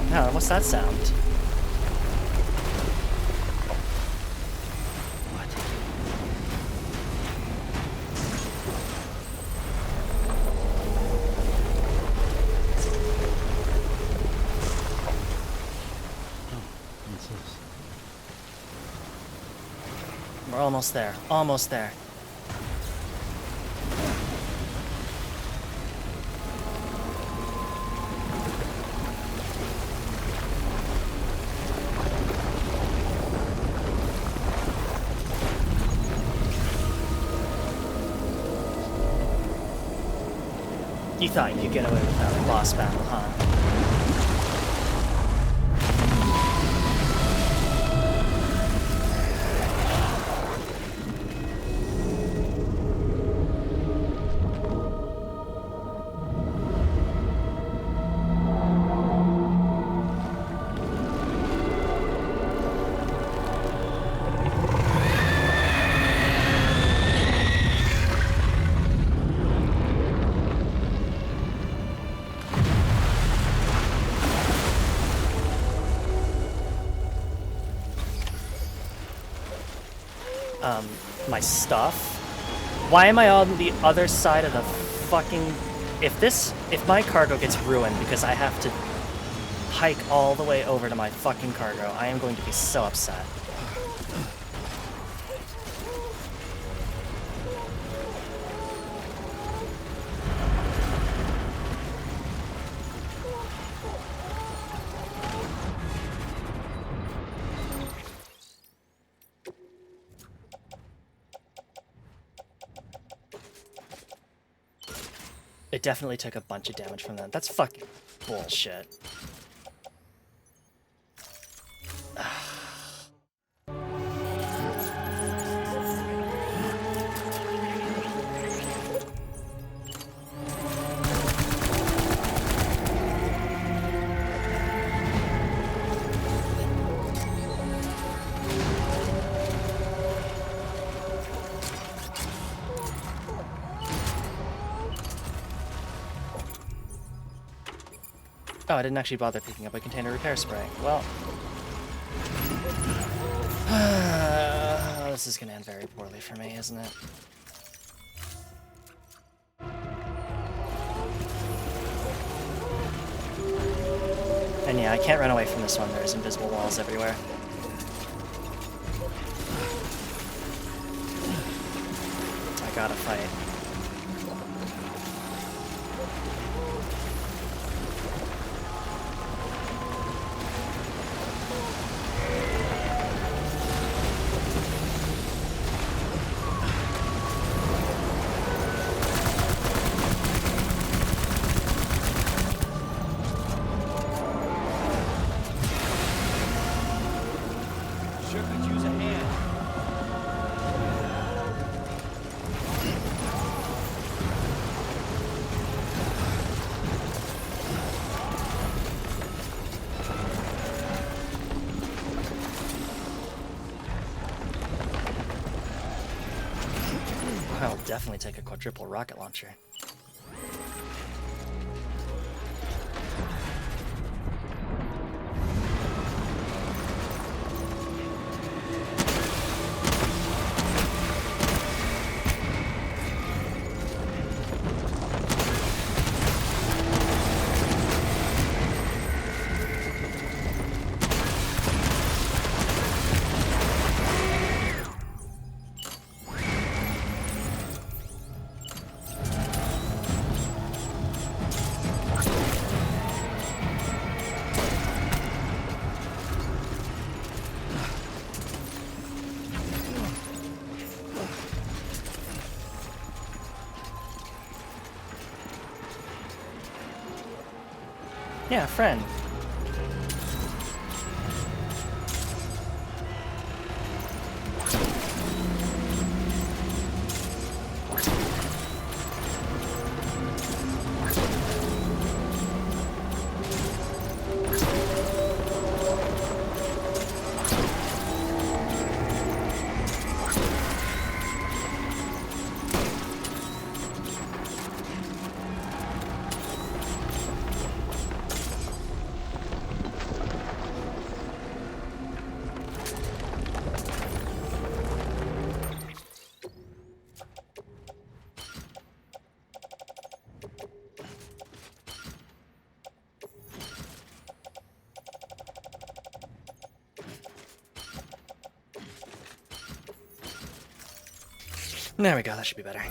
[SPEAKER 1] Now, what's that sound? We're almost there. Almost there. You thought you could get away without a boss battle, huh? my stuff. Why am I on the other side of the fucking... If my cargo gets ruined because I have to hike all the way over to my fucking cargo, I am going to be so upset. It definitely took a bunch of damage from that. That's fucking bullshit. Oh, I didn't actually bother picking up a container repair spray. Well... this is gonna end very poorly for me, isn't it? And yeah, I can't run away from this one. There's invisible walls everywhere. I gotta fight. I'll definitely take a quadruple rocket launcher. Yeah, friend. There we go, that should be better.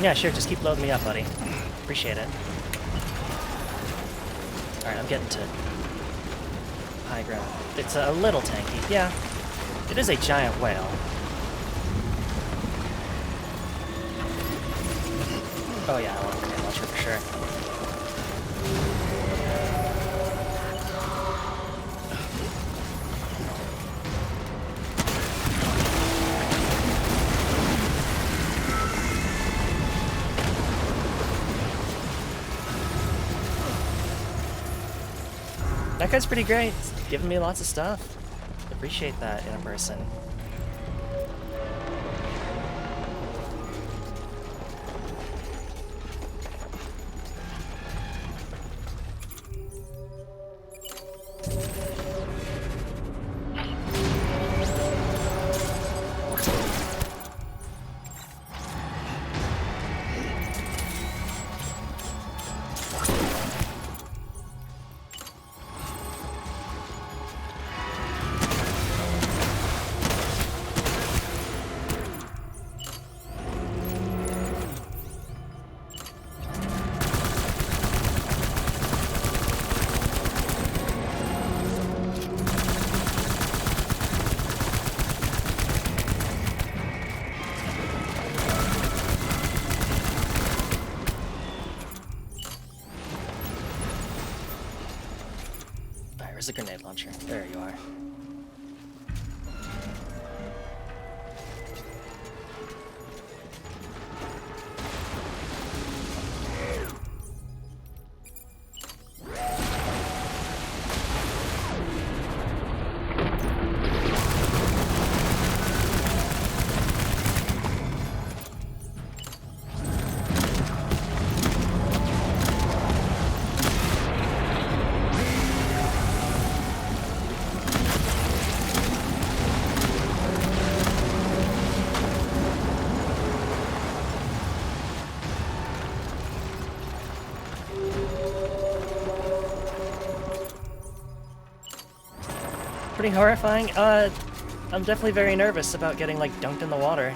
[SPEAKER 1] Yeah, sure, just keep loading me up, buddy. Appreciate it. Alright, I'm getting to high ground. It's a little tanky. Yeah, it is a giant whale. Oh yeah, I want a grenade launcher for sure. That guy's pretty great. He's giving me lots of stuff. Appreciate that in a person. Where's the grenade launcher? There you are. Pretty horrifying. I'm definitely very nervous about getting, like, dunked in the water.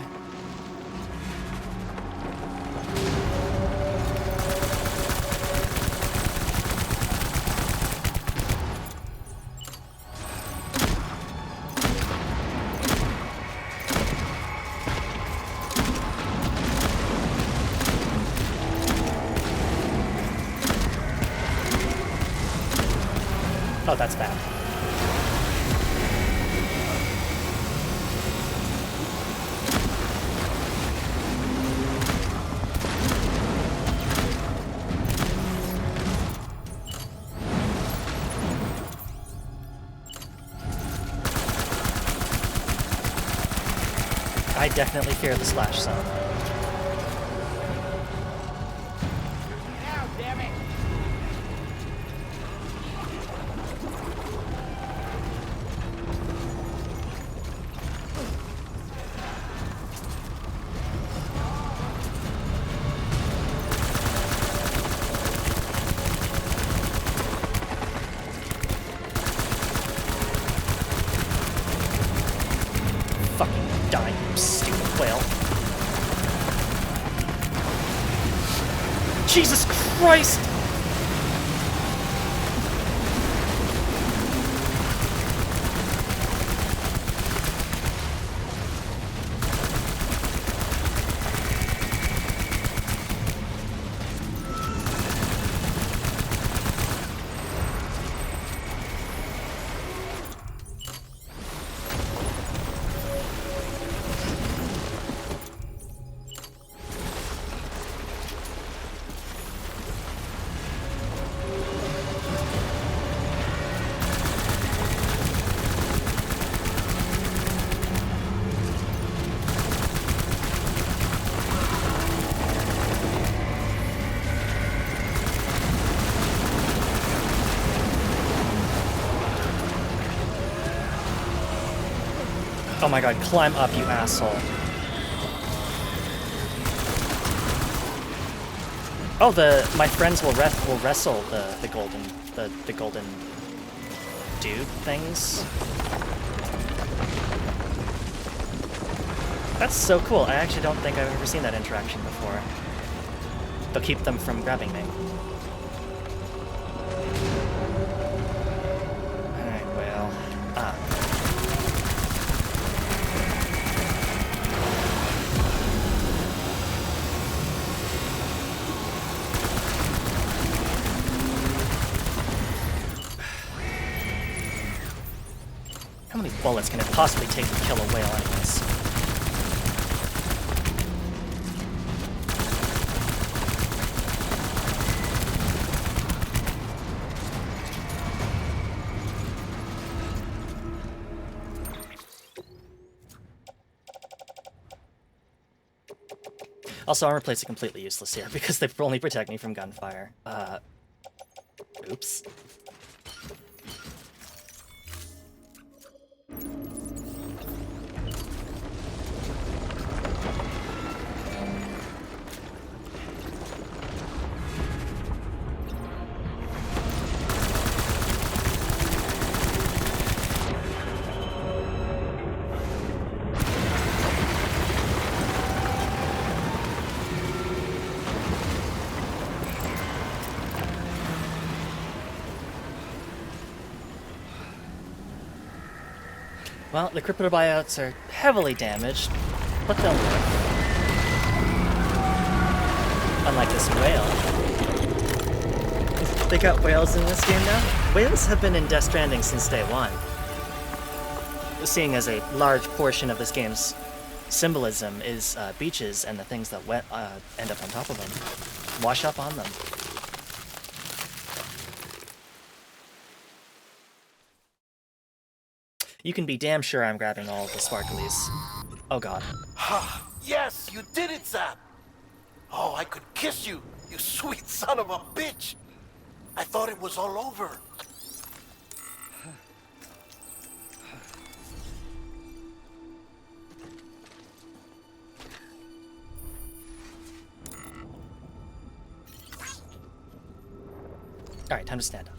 [SPEAKER 1] Oh, that's bad. I definitely fear the splash zone.
[SPEAKER 11] Now, damn it!
[SPEAKER 1] Fucking die, you stupid whale. Jesus Christ! Oh my god, climb up, you asshole. Oh, my friends will wrestle the golden dude things. That's so cool. I actually don't think I've ever seen that interaction before. They'll keep them from grabbing me. Alright, well, bullets can it possibly take to kill a whale anyways? Also, armor plates are completely useless here because they only protect me from gunfire. Oops. Well, the cryptobiotes are heavily damaged, but they'll live. Unlike this whale. They got whales in this game now? Whales have been in Death Stranding since day one. Seeing as a large portion of this game's symbolism is beaches and the things that end up on top of them. Wash up on them. You can be damn sure I'm grabbing all of the sparklies. Oh god.
[SPEAKER 2] Ha! Yes, you did it, Zap! Oh, I could kiss you, you sweet son of a bitch! I thought it was all over.
[SPEAKER 1] Alright, time to stand up.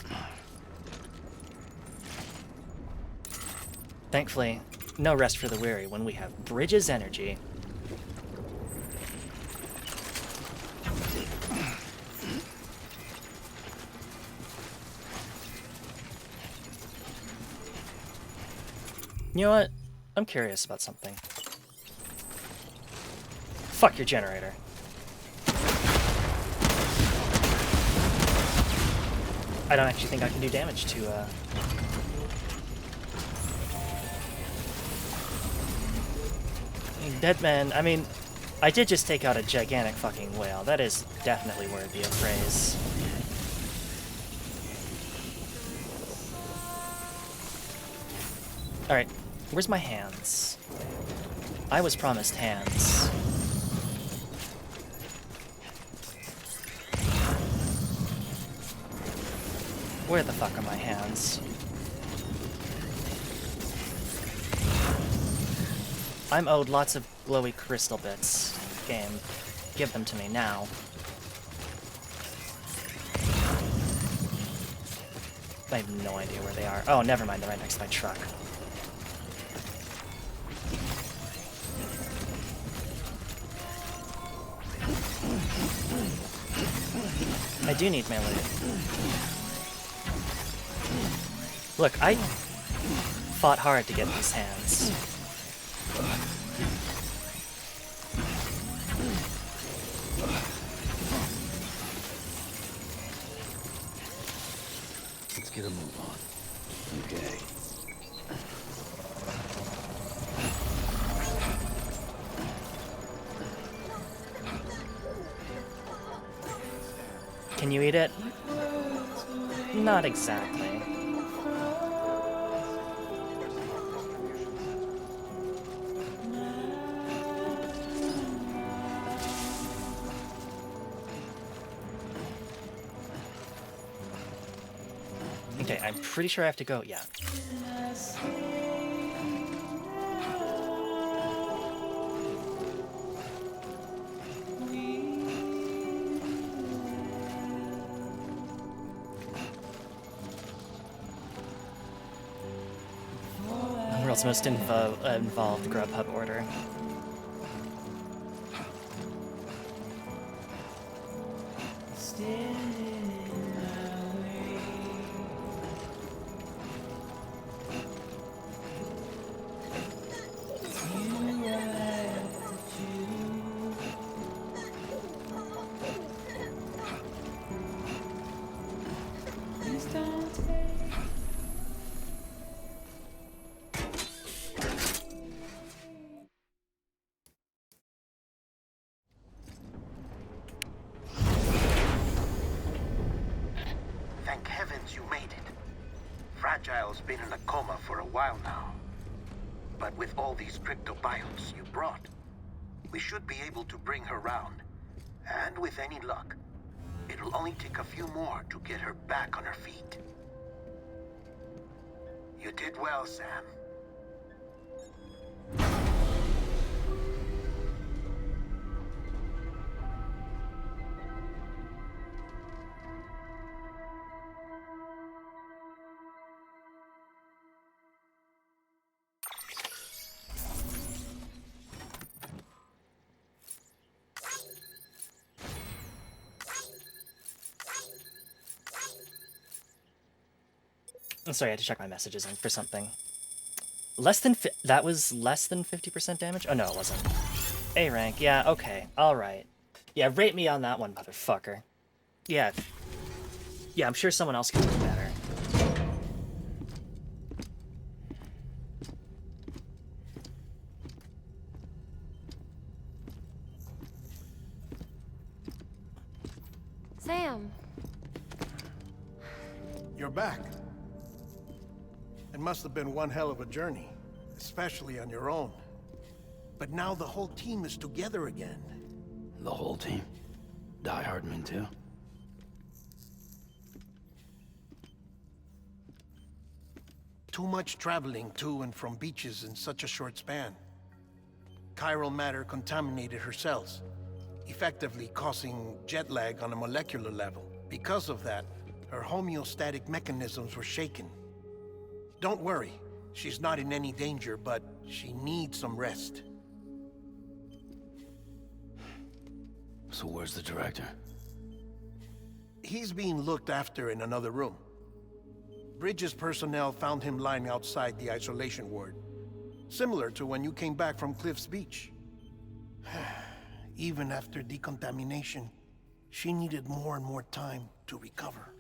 [SPEAKER 1] Thankfully, no rest for the weary when we have Bridges energy. You know what? I'm curious about something. Fuck your generator. I don't actually think I can do damage to, Deadman, I mean, I did just take out a gigantic fucking whale. That is definitely worthy of praise. Alright, where's my hands? I was promised hands. Where the fuck are my hands? I'm owed lots of glowy crystal bits. Game, give them to me now. I have no idea where they are. Oh, never mind, they're right next to my truck. I do need my loot. Look, I fought hard to get these hands.
[SPEAKER 4] Let's get a move on. Okay.
[SPEAKER 1] Can you eat it? Not exactly. Okay, I'm pretty sure I have to go. Yeah. The world's most involved Grubhub order.
[SPEAKER 2] Fragile's been in a coma for a while now. But with all these cryptobiotes you brought, we should be able to bring her round. And with any luck, it'll only take a few more to get her back on her feet. You did well, Sam.
[SPEAKER 1] I'm sorry, I had to check my messages for something. That was less than 50% damage? Oh, no, it wasn't. A rank, yeah, okay, alright. Yeah, rate me on that one, motherfucker. Yeah. Yeah, I'm sure someone else can do better.
[SPEAKER 8] Sam.
[SPEAKER 2] You're back. It must have been one hell of a journey, especially on your own. But now the whole team is together again.
[SPEAKER 4] The whole team? Die Hardman too?
[SPEAKER 2] Too much traveling to and from beaches in such a short span. Chiral matter contaminated her cells, effectively causing jet lag on a molecular level. Because of that, her homeostatic mechanisms were shaken. Don't worry, she's not in any danger, but she needs some rest.
[SPEAKER 4] So where's the director?
[SPEAKER 2] He's being looked after in another room. Bridges personnel found him lying outside the isolation ward. Similar to when you came back from Cliff's Beach. Even after decontamination, she needed more and more time to recover.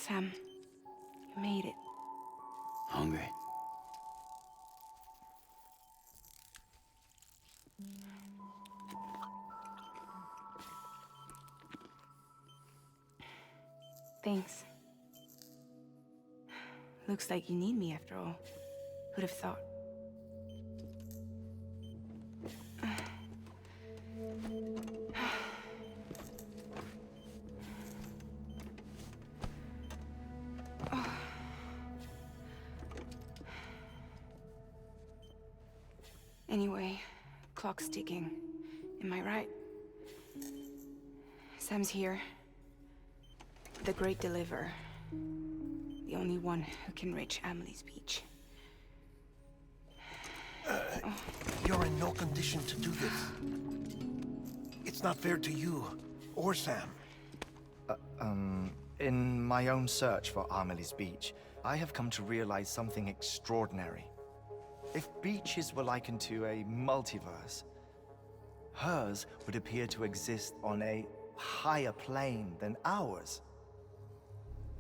[SPEAKER 3] Sam, you made it.
[SPEAKER 4] Hungry?
[SPEAKER 3] Thanks. Looks like you need me after all. Who'd have thought? Anyway, clock's ticking. Am I right? Sam's here. The Great Deliverer. The only one who can reach Amelie's Beach.
[SPEAKER 2] You're in no condition to do this. It's not fair to you, or Sam.
[SPEAKER 7] In my own search for Amelie's Beach, I have come to realize something extraordinary. If beaches were likened to a multiverse, hers would appear to exist on a higher plane than ours.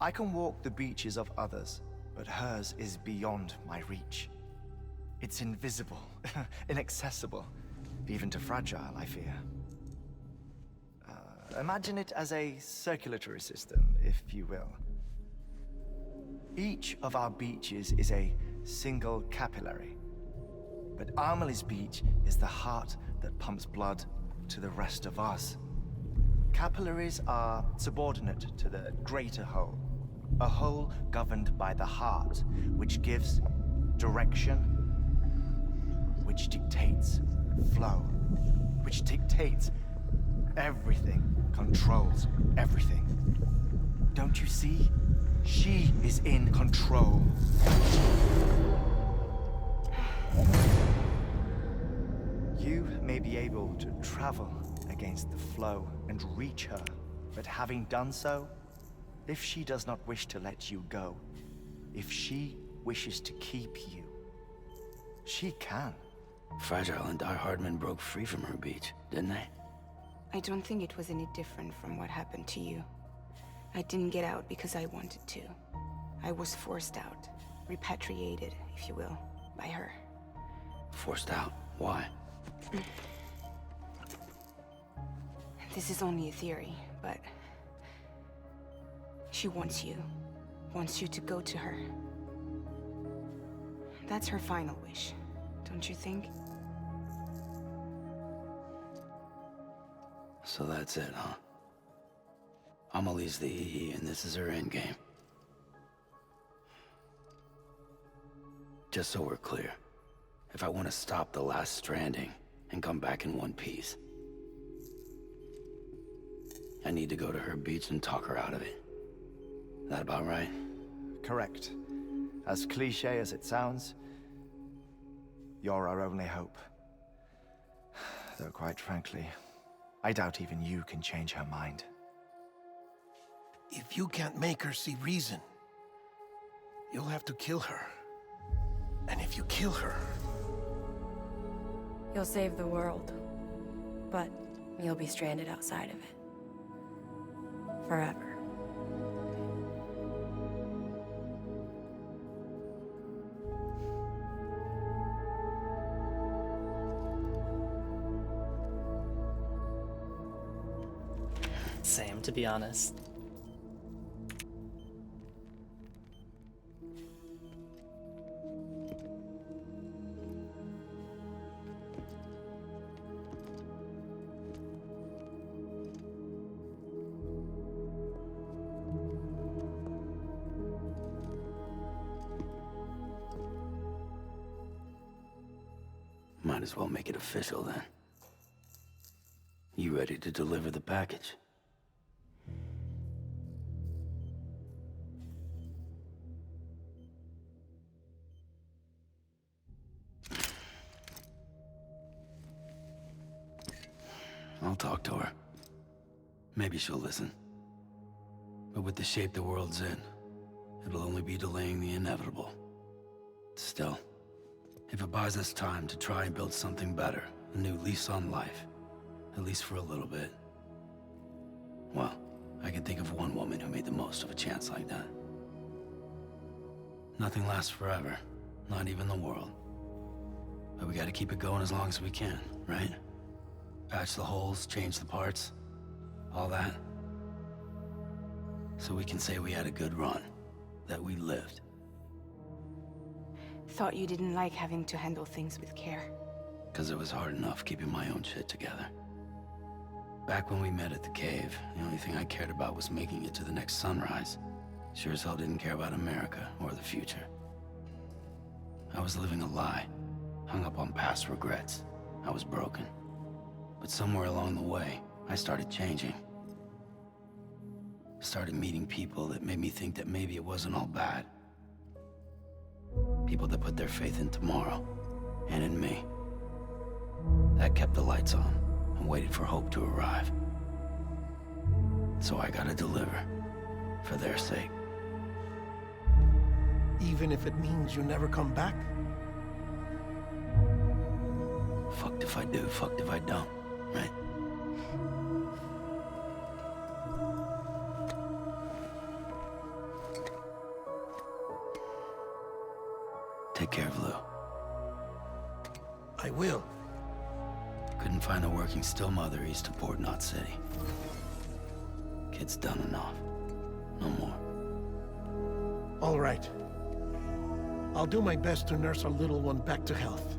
[SPEAKER 7] I can walk the beaches of others, but hers is beyond my reach. It's invisible, inaccessible, even to Fragile, I fear. Imagine it as a circulatory system, if you will. Each of our beaches is a single capillary. But Amelie's Beach is the heart that pumps blood to the rest of us. Capillaries are subordinate to the greater whole. A whole governed by the heart, which gives direction, which dictates flow, which dictates everything, controls everything. Don't you see? She is in control. You may be able to travel against the flow and reach her, but having done so, if she does not wish to let you go, if she wishes to keep you, she can.
[SPEAKER 4] Fragile and Die Hardman broke free from her beach, didn't they?
[SPEAKER 3] I don't think it was any different from what happened to you. I didn't get out because I wanted to. I was forced out, repatriated, if you will. by her.
[SPEAKER 4] Forced out. Why?
[SPEAKER 3] This is only a theory, but she wants you to go to her. That's her final wish, don't you think?
[SPEAKER 4] So that's it, huh? Amelie's the EE, and this is her endgame. Just so we're clear, if I want to stop the last Stranding and come back in one piece, I need to go to her beach and talk her out of it. That about right?
[SPEAKER 7] Correct. As cliche as it sounds, you're our only hope. Though quite frankly, I doubt even you can change her mind.
[SPEAKER 2] If you can't make her see reason, you'll have to kill her. And if you kill her...
[SPEAKER 8] You'll save the world, but you'll be stranded outside of it. Forever.
[SPEAKER 1] Same, to be honest.
[SPEAKER 4] Might as well make it official then. You ready to deliver the package? I'll talk to her. Maybe she'll listen. But with the shape the world's in, it'll only be delaying the inevitable. Still, if it buys us time to try and build something better, a new lease on life, at least for a little bit, well, I can think of one woman who made the most of a chance like that. Nothing lasts forever, not even the world. But we gotta keep it going as long as we can, right? Patch the holes, change the parts, all that. So we can say we had a good run, that we lived.
[SPEAKER 3] Thought you didn't like having to handle things with care.
[SPEAKER 4] 'Cause it was hard enough keeping my own shit together. Back when we met at the cave, the only thing I cared about was making it to the next sunrise. Sure as hell didn't care about America or the future. I was living a lie, hung up on past regrets. I was broken. But somewhere along the way, I started changing. Started meeting people that made me think that maybe it wasn't all bad. People that put their faith in tomorrow, and in me. That kept the lights on, and waited for hope to arrive. So I gotta deliver, for their sake.
[SPEAKER 2] Even if it means you never come back?
[SPEAKER 4] Fucked if I do, fucked if I don't, right? Take care of Lou.
[SPEAKER 2] I will.
[SPEAKER 4] Couldn't find a working still mother east of Port Knot City. Kid's done enough. No more.
[SPEAKER 2] All right. I'll do my best to nurse our little one back to health.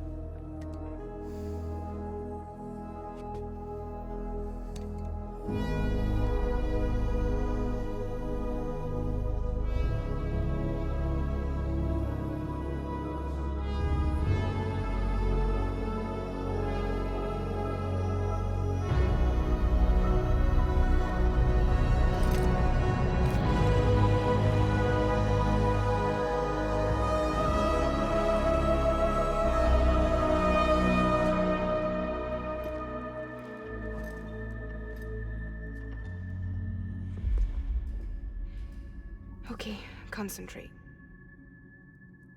[SPEAKER 3] Okay, concentrate.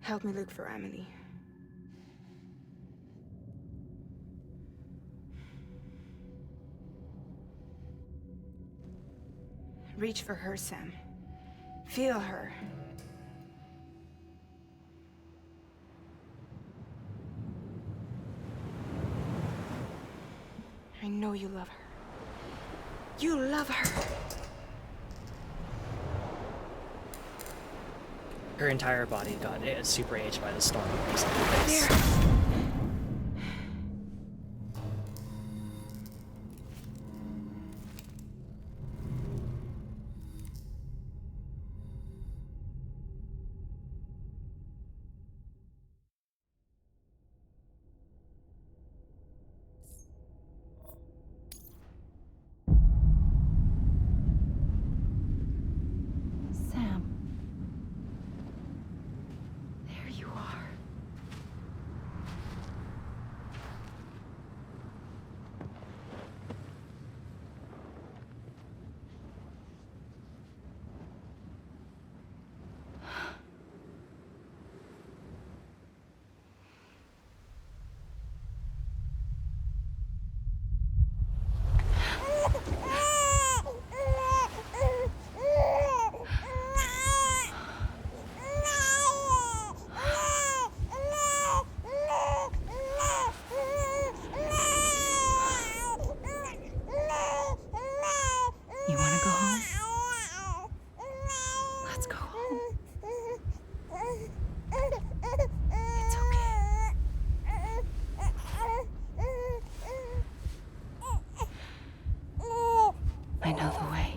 [SPEAKER 3] Help me look for Emily. Reach for her, Sam. Feel her. know you love her. You love her.
[SPEAKER 1] Her entire body got super aged by the storm.
[SPEAKER 3] There.
[SPEAKER 5] Sam. There you are. You want to go home? Let's go home. It's okay. I know the way.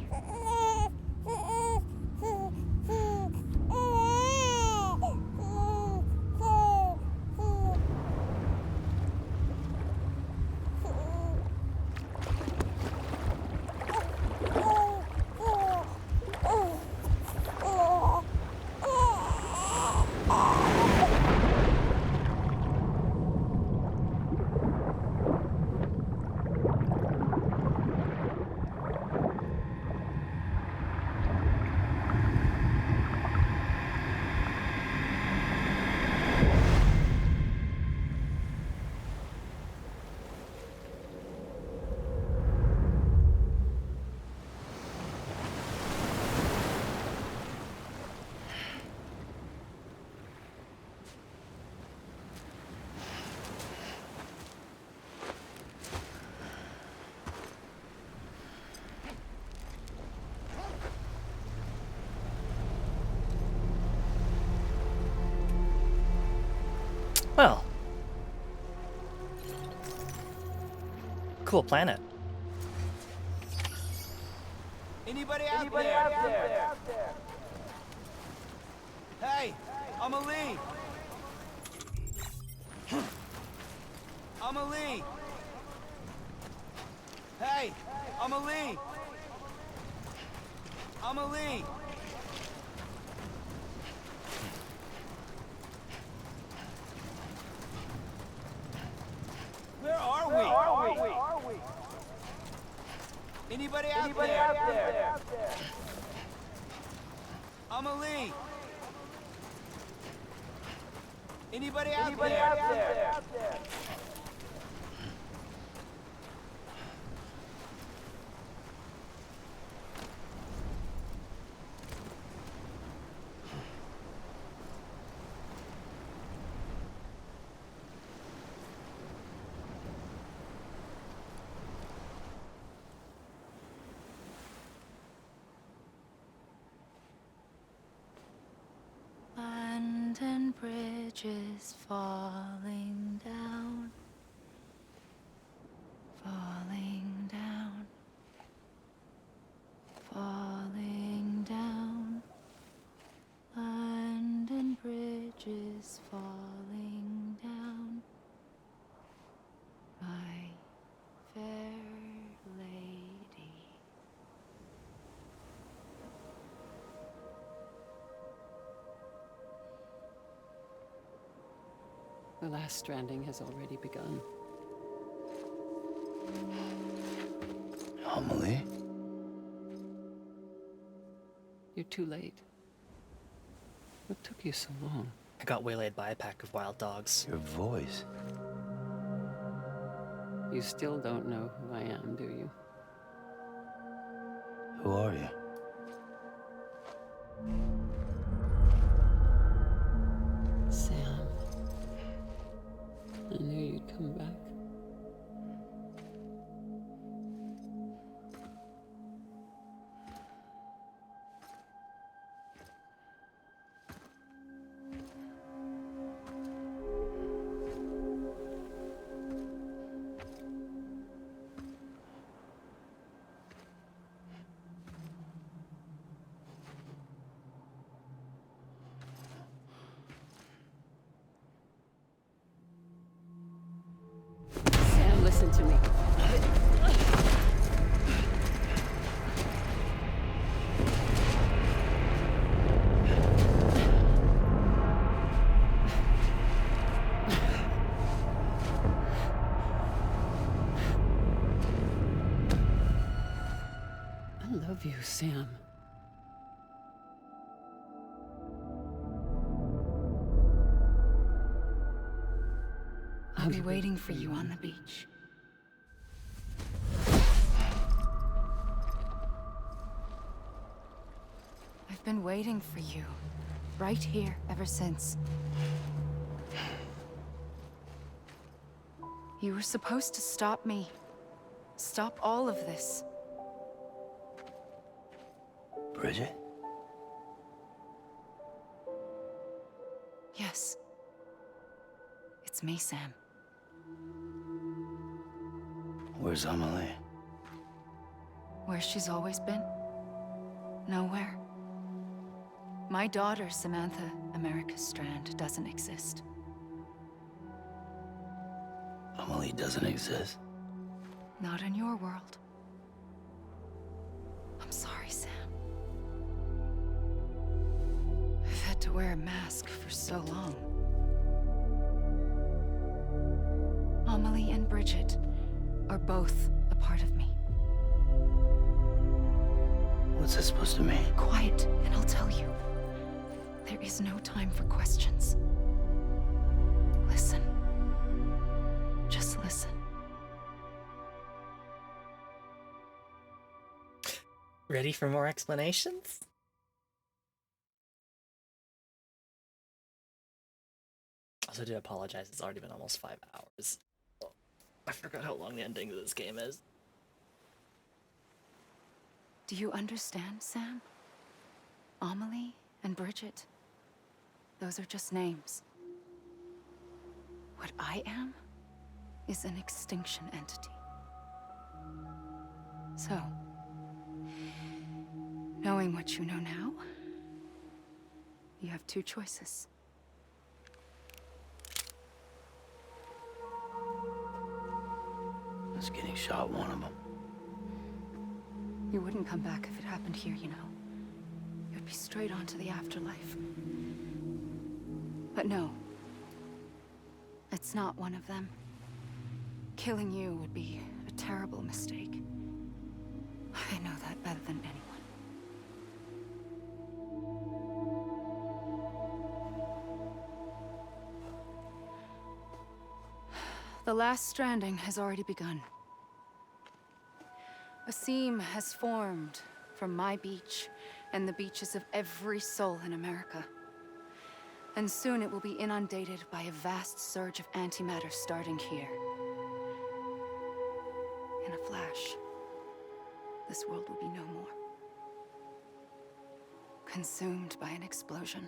[SPEAKER 1] Well. Cool planet.
[SPEAKER 10] Anybody out there? Hey, I'm Ali. I'm Ali. Hey, I'm Ali. I'm Ali. Where are we? Anybody out there? I'm Ali. Anybody out there?
[SPEAKER 5] London Bridge is falling down, falling down, falling down. London Bridge is falling down, my fair lady.
[SPEAKER 12] The last stranding has already begun.
[SPEAKER 4] Amelie?
[SPEAKER 12] You're too late. What took you so long?
[SPEAKER 1] I got waylaid by a pack of wild dogs.
[SPEAKER 4] Your voice.
[SPEAKER 12] You still don't know who I am, do you?
[SPEAKER 4] Who are you?
[SPEAKER 12] Sam. I knew you'd come back. listen to me. I love you, Sam.
[SPEAKER 5] I'll be waiting for you on the beach. I've been waiting for you, right here, ever since. You were supposed to stop me. Stop all of this.
[SPEAKER 4] Bridget?
[SPEAKER 5] Yes. It's me, Sam.
[SPEAKER 4] Where's Amelie?
[SPEAKER 5] Where she's always been. Nowhere. My daughter, Samantha America Strand, doesn't exist.
[SPEAKER 4] Amelie doesn't exist.
[SPEAKER 5] Not in your world. I'm sorry, Sam. I've had to wear a mask for so long. Amelie and Bridget are both a part of me.
[SPEAKER 4] What's that supposed to mean?
[SPEAKER 5] Quiet, and I'll tell you. There is no time for questions. Listen. Just listen.
[SPEAKER 1] Ready for more explanations? Also, do apologize. It's already been almost 5 hours. Oh, I forgot how long the ending of this game is.
[SPEAKER 5] Do you understand, Sam? Amelie and Bridget, those are just names. What I am is an extinction entity. So, knowing what you know now, you have two choices.
[SPEAKER 4] Is getting shot one of them?
[SPEAKER 5] You wouldn't come back if it happened here, you know. You'd be straight on to the afterlife. But no. It's not one of them. Killing you would be a terrible mistake. I know that better than anyone. The last stranding has already begun. A seam has formed from my beach and the beaches of every soul in America. And soon it will be inundated by a vast surge of antimatter starting here. In a flash, this world will be no more. Consumed by an explosion.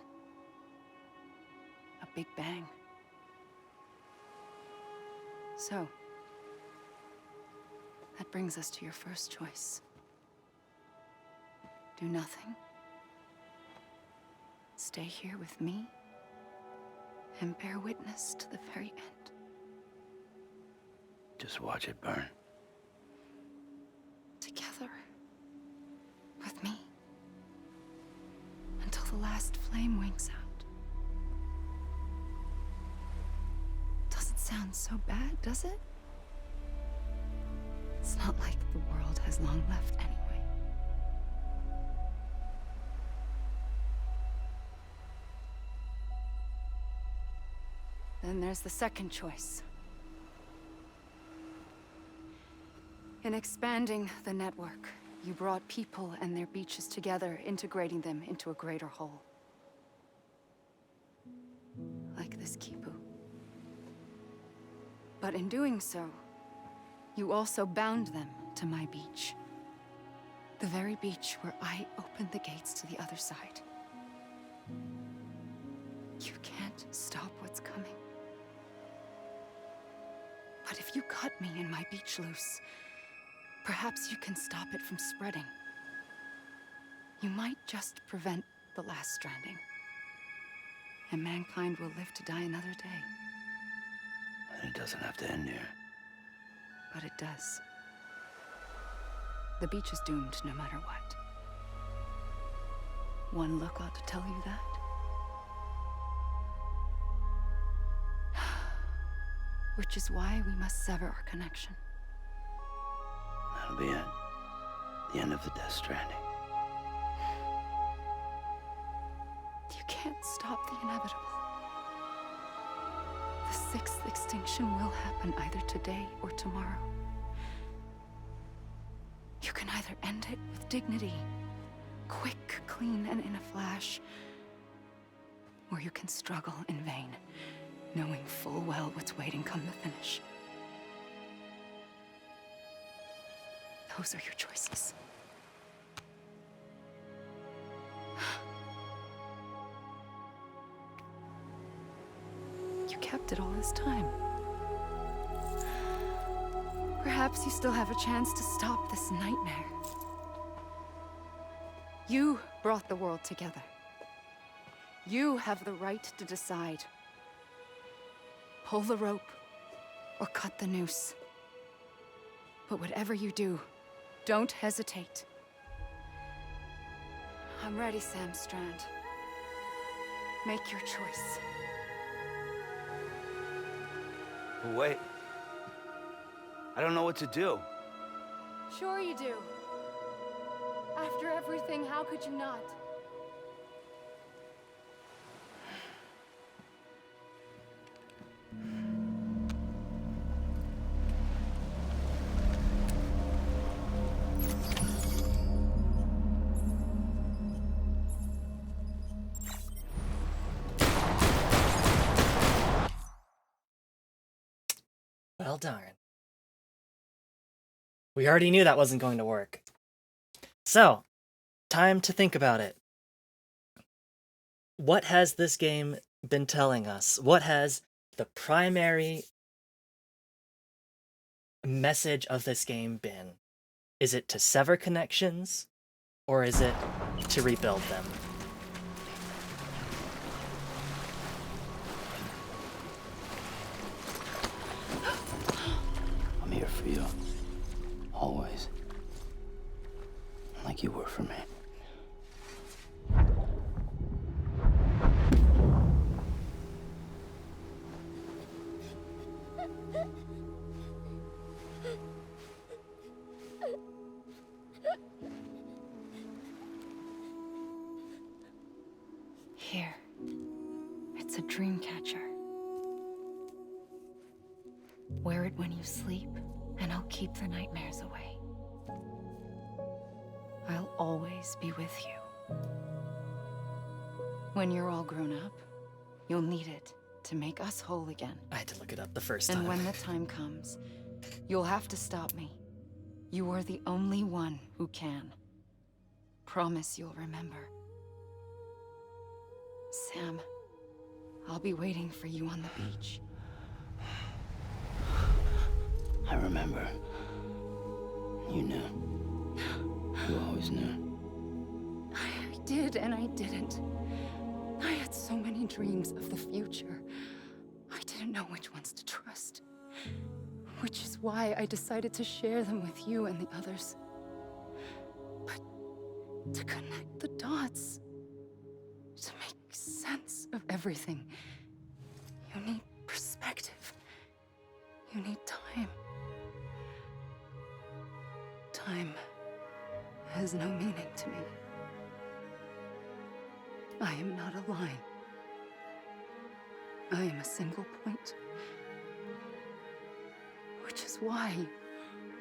[SPEAKER 5] A big bang. So, that brings us to your first choice. Do nothing. Stay here with me and bear witness to the very end.
[SPEAKER 4] Just watch it burn.
[SPEAKER 5] Together. With me. Until the last flame winks out. Doesn't sound so bad, does it? It's not like the world has long left anyway. Then there's the second choice. In expanding the network, you brought people and their beaches together, integrating them into a greater whole. Like this Kipu. But in doing so, you also bound them to my beach. The very beach where I opened the gates to the other side. You can't stop what's coming. But if you cut me and my beach loose, perhaps you can stop it from spreading. You might just prevent the last stranding. And mankind will live to die another day.
[SPEAKER 4] And it doesn't have to end here.
[SPEAKER 5] but it does. The beach is doomed no matter what. One look ought to tell you that. Which is why we must sever our connection.
[SPEAKER 4] That'll be it. The end of the Death Stranding.
[SPEAKER 5] You can't stop the inevitable. The 6th extinction will happen either today or tomorrow. You can either end it with dignity, quick, clean, and in a flash, or you can struggle in vain, knowing full well what's waiting come the finish. Those are your choices. You kept it all this time. Perhaps you still have a chance to stop this nightmare. You brought the world together. You have the right to decide. Pull the rope or cut the noose. But whatever you do, don't hesitate. I'm ready, Sam Strand. Make your choice.
[SPEAKER 4] But wait. I don't know what to do.
[SPEAKER 5] Sure you do. After everything, how could you not?
[SPEAKER 1] Well, darn. We already knew that wasn't going to work. So, time to think about it. What has this game been telling us? What has the primary message of this game been? Is it to sever connections, or is it to rebuild them?
[SPEAKER 4] I'm here for you. Always. Like you were for me.
[SPEAKER 5] Here. It's a dream catcher. Wear it when you sleep, and I'll keep the nightmares away. I'll always be with you. When you're all grown up, you'll need it to make us whole again.
[SPEAKER 1] I had to look it up the first time.
[SPEAKER 5] And when the time comes, you'll have to stop me. You are the only one who can. Promise you'll remember. Sam, I'll be waiting for you on the beach.
[SPEAKER 4] I remember. You knew. You always knew.
[SPEAKER 5] I did and I didn't. I had so many dreams of the future. I didn't know which ones to trust. Which is why I decided to share them with you and the others. But to connect the dots, to make sense of everything, you need perspective. You need time. Time has no meaning to me. I am not a line. I am a single point. Which is why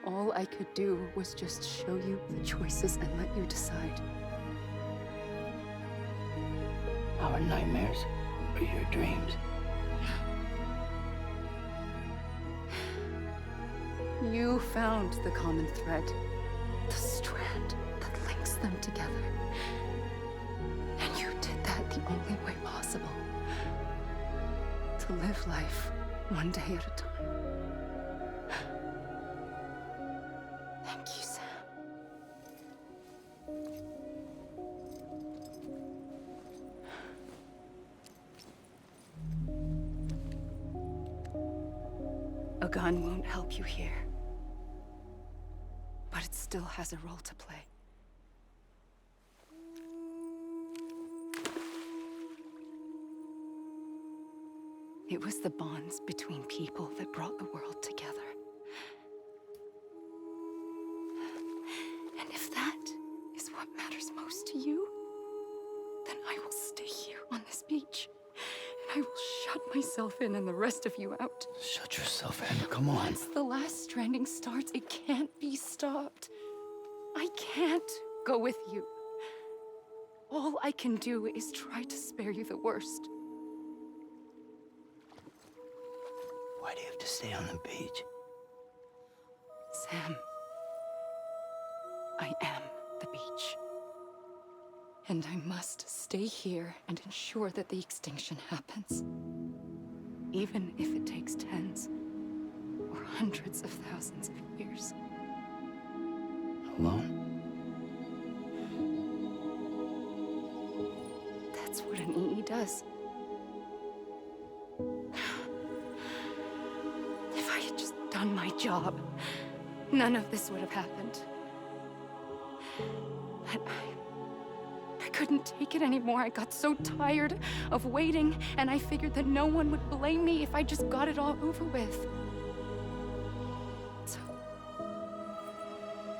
[SPEAKER 5] all I could do was just show you the choices and let you decide.
[SPEAKER 4] Our nightmares are your dreams.
[SPEAKER 5] You found the common thread, the strand that links them together. And you did that the only way possible. To live life one day at a time. Thank you, Sam. A gun won't help you here. still has a role to play. It was the bonds between people that brought the world together. And if that is what matters most to you, then I will stay here on this beach. And I will shut myself in and the rest of you out.
[SPEAKER 4] Shut yourself in, come on.
[SPEAKER 5] Once the last stranding starts, it can't be stopped. I can't go with you. All I can do is try to spare you the worst.
[SPEAKER 4] Why do you have to stay on the beach?
[SPEAKER 5] Sam, I am the beach. And I must stay here and ensure that the extinction happens. Even if it takes tens or hundreds of thousands of years.
[SPEAKER 4] Alone?
[SPEAKER 5] That's what an EE does. If I had just done my job, none of this would have happened. But I couldn't take it anymore. I got so tired of waiting, and I figured that no one would blame me if I just got it all over with. So,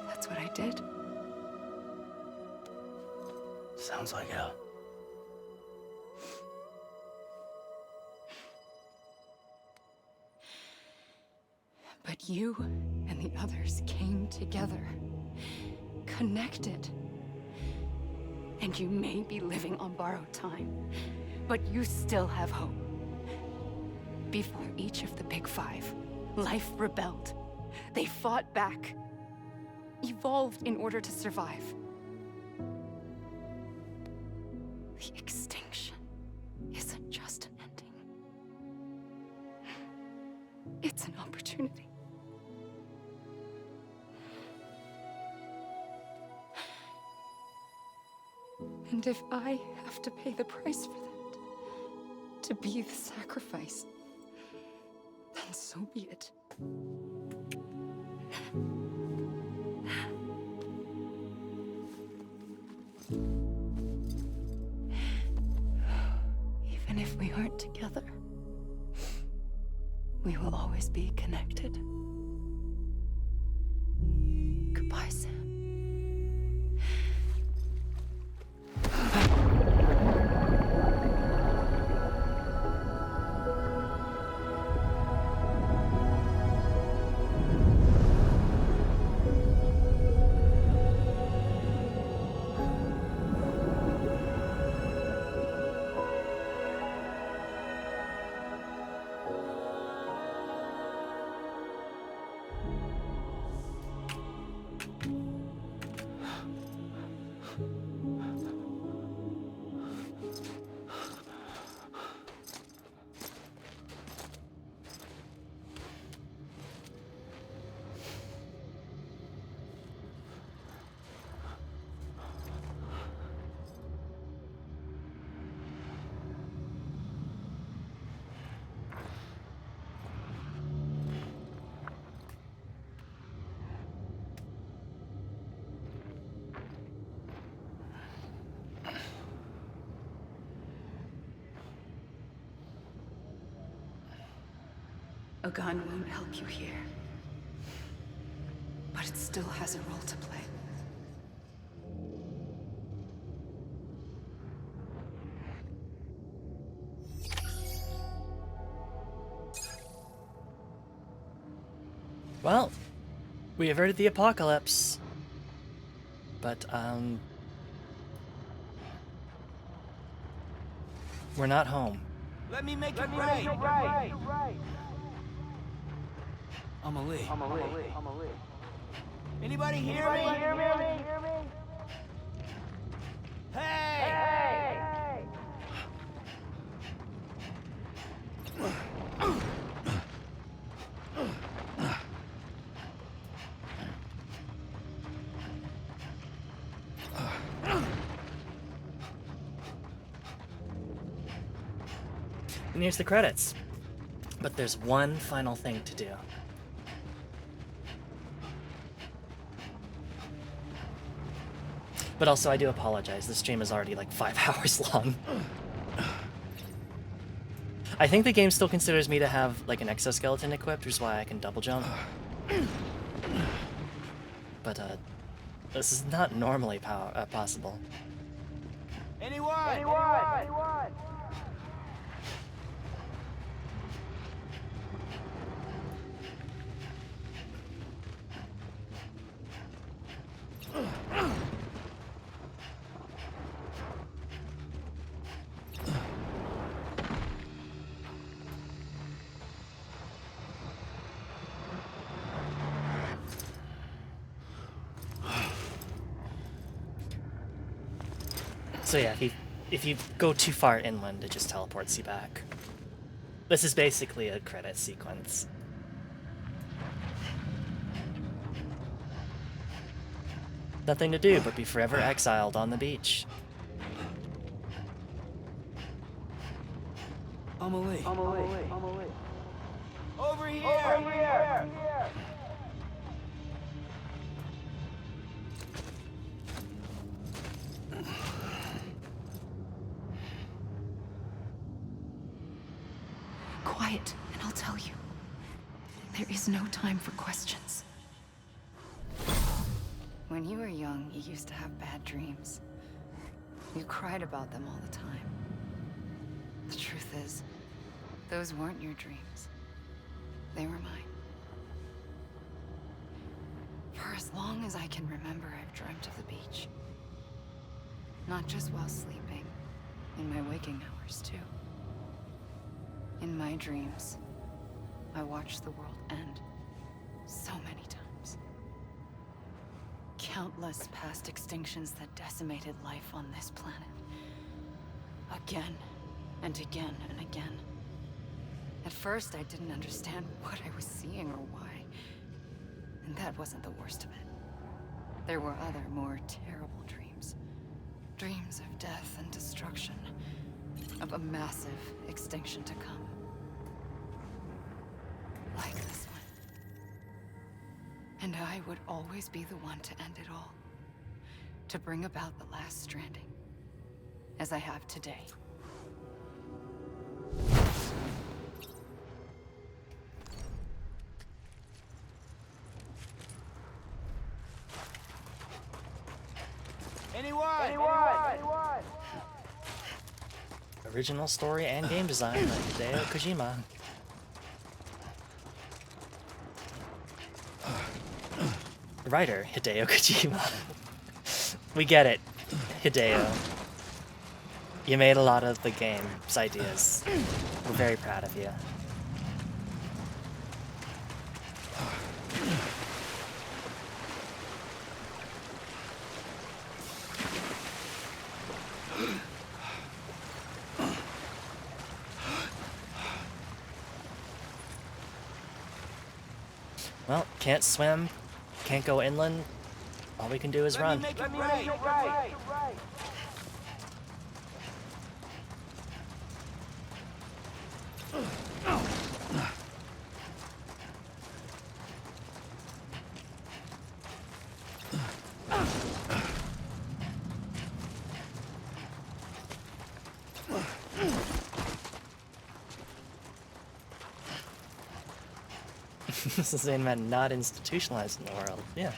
[SPEAKER 5] that's what I did.
[SPEAKER 4] Sounds like hell.
[SPEAKER 5] But you and the others came together, connected. And you may be living on borrowed time, but you still have hope. Before each of the Big Five, life rebelled. They fought back, evolved in order to survive. The extinction isn't just an ending. It's an opportunity. And if I have to pay the price for that, to be the sacrifice, then so be it. Even if we aren't together, we will always be connected. Goodbye, Sam. A gun won't help you here, but it still has a role to play.
[SPEAKER 1] Well, we averted the apocalypse. But, we're not home.
[SPEAKER 9] Let me make it right.
[SPEAKER 4] Amelie.
[SPEAKER 9] Anybody hear me? Hey!
[SPEAKER 1] And here's the credits. But there's one final thing to do. But also, I do apologize. The stream is already like 5 hours long. I think the game still considers me to have like an exoskeleton equipped, which is why I can double jump. But this is not normally possible.
[SPEAKER 9] Anyone?
[SPEAKER 1] So yeah, if you go too far inland, it just teleports you back. This is basically a credit sequence. Nothing to do but be forever exiled on the beach.
[SPEAKER 4] Amelie.
[SPEAKER 9] Over here!
[SPEAKER 5] Quiet, and I'll tell you. There is no time for questions. When you were young, you used to have bad dreams. You cried about them all the time. The truth is, those weren't your dreams. They were mine. For as long as I can remember, I've dreamt of the beach. Not just while sleeping, in my waking hours too. In my dreams, I watched the world end so many times. Countless past extinctions that decimated life on this planet. Again and again and again. At first, I didn't understand what I was seeing or why. And that wasn't the worst of it. There were other, more terrible dreams. Dreams of death and destruction. Of a massive extinction to come. Like this one. And I would always be the one to end it all. To bring about the last stranding. As I have today.
[SPEAKER 9] Anyone?
[SPEAKER 1] Original story and game design by Hideo Kojima. Writer, Hideo Kojima. We get it, Hideo. You made a lot of the game's ideas. We're very proud of you. Well, can't swim, can't go inland. All we can do is run.
[SPEAKER 9] Let me make it right.
[SPEAKER 1] This is saying man not institutionalized in the world. Yeah.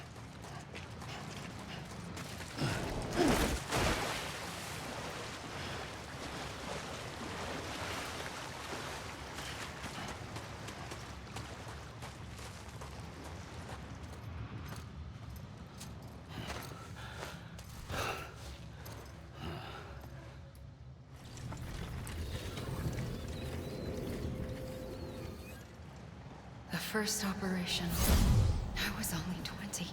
[SPEAKER 5] The first operation, I was only 20.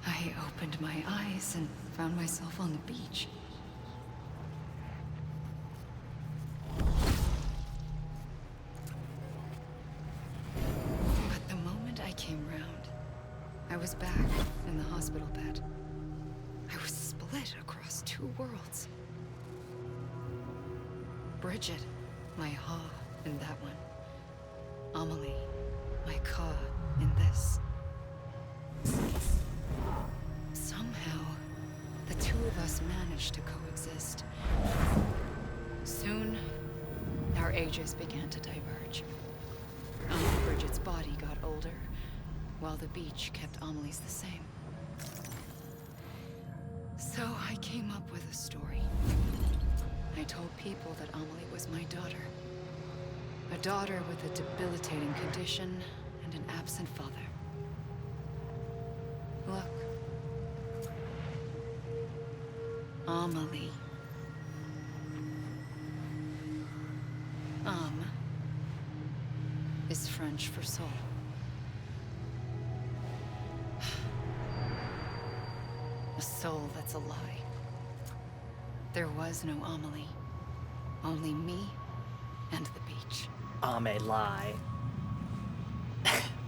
[SPEAKER 5] I opened my eyes and found myself on the beach. But the moment I came round, I was back in the hospital bed. I was split across two worlds. Bridget, my Ha in that one. Amelie, my Ka in this. managed to coexist. Soon, our ages began to diverge. Uncle Bridget's body got older, while the beach kept Amelie's the same. So I came up with a story. I told people that Amelie was my daughter. A daughter with a debilitating condition and an absent father. Look. Amelie. Is French for soul. A soul that's a lie. There was no Amelie. Only me and the beach.
[SPEAKER 1] Ame lie.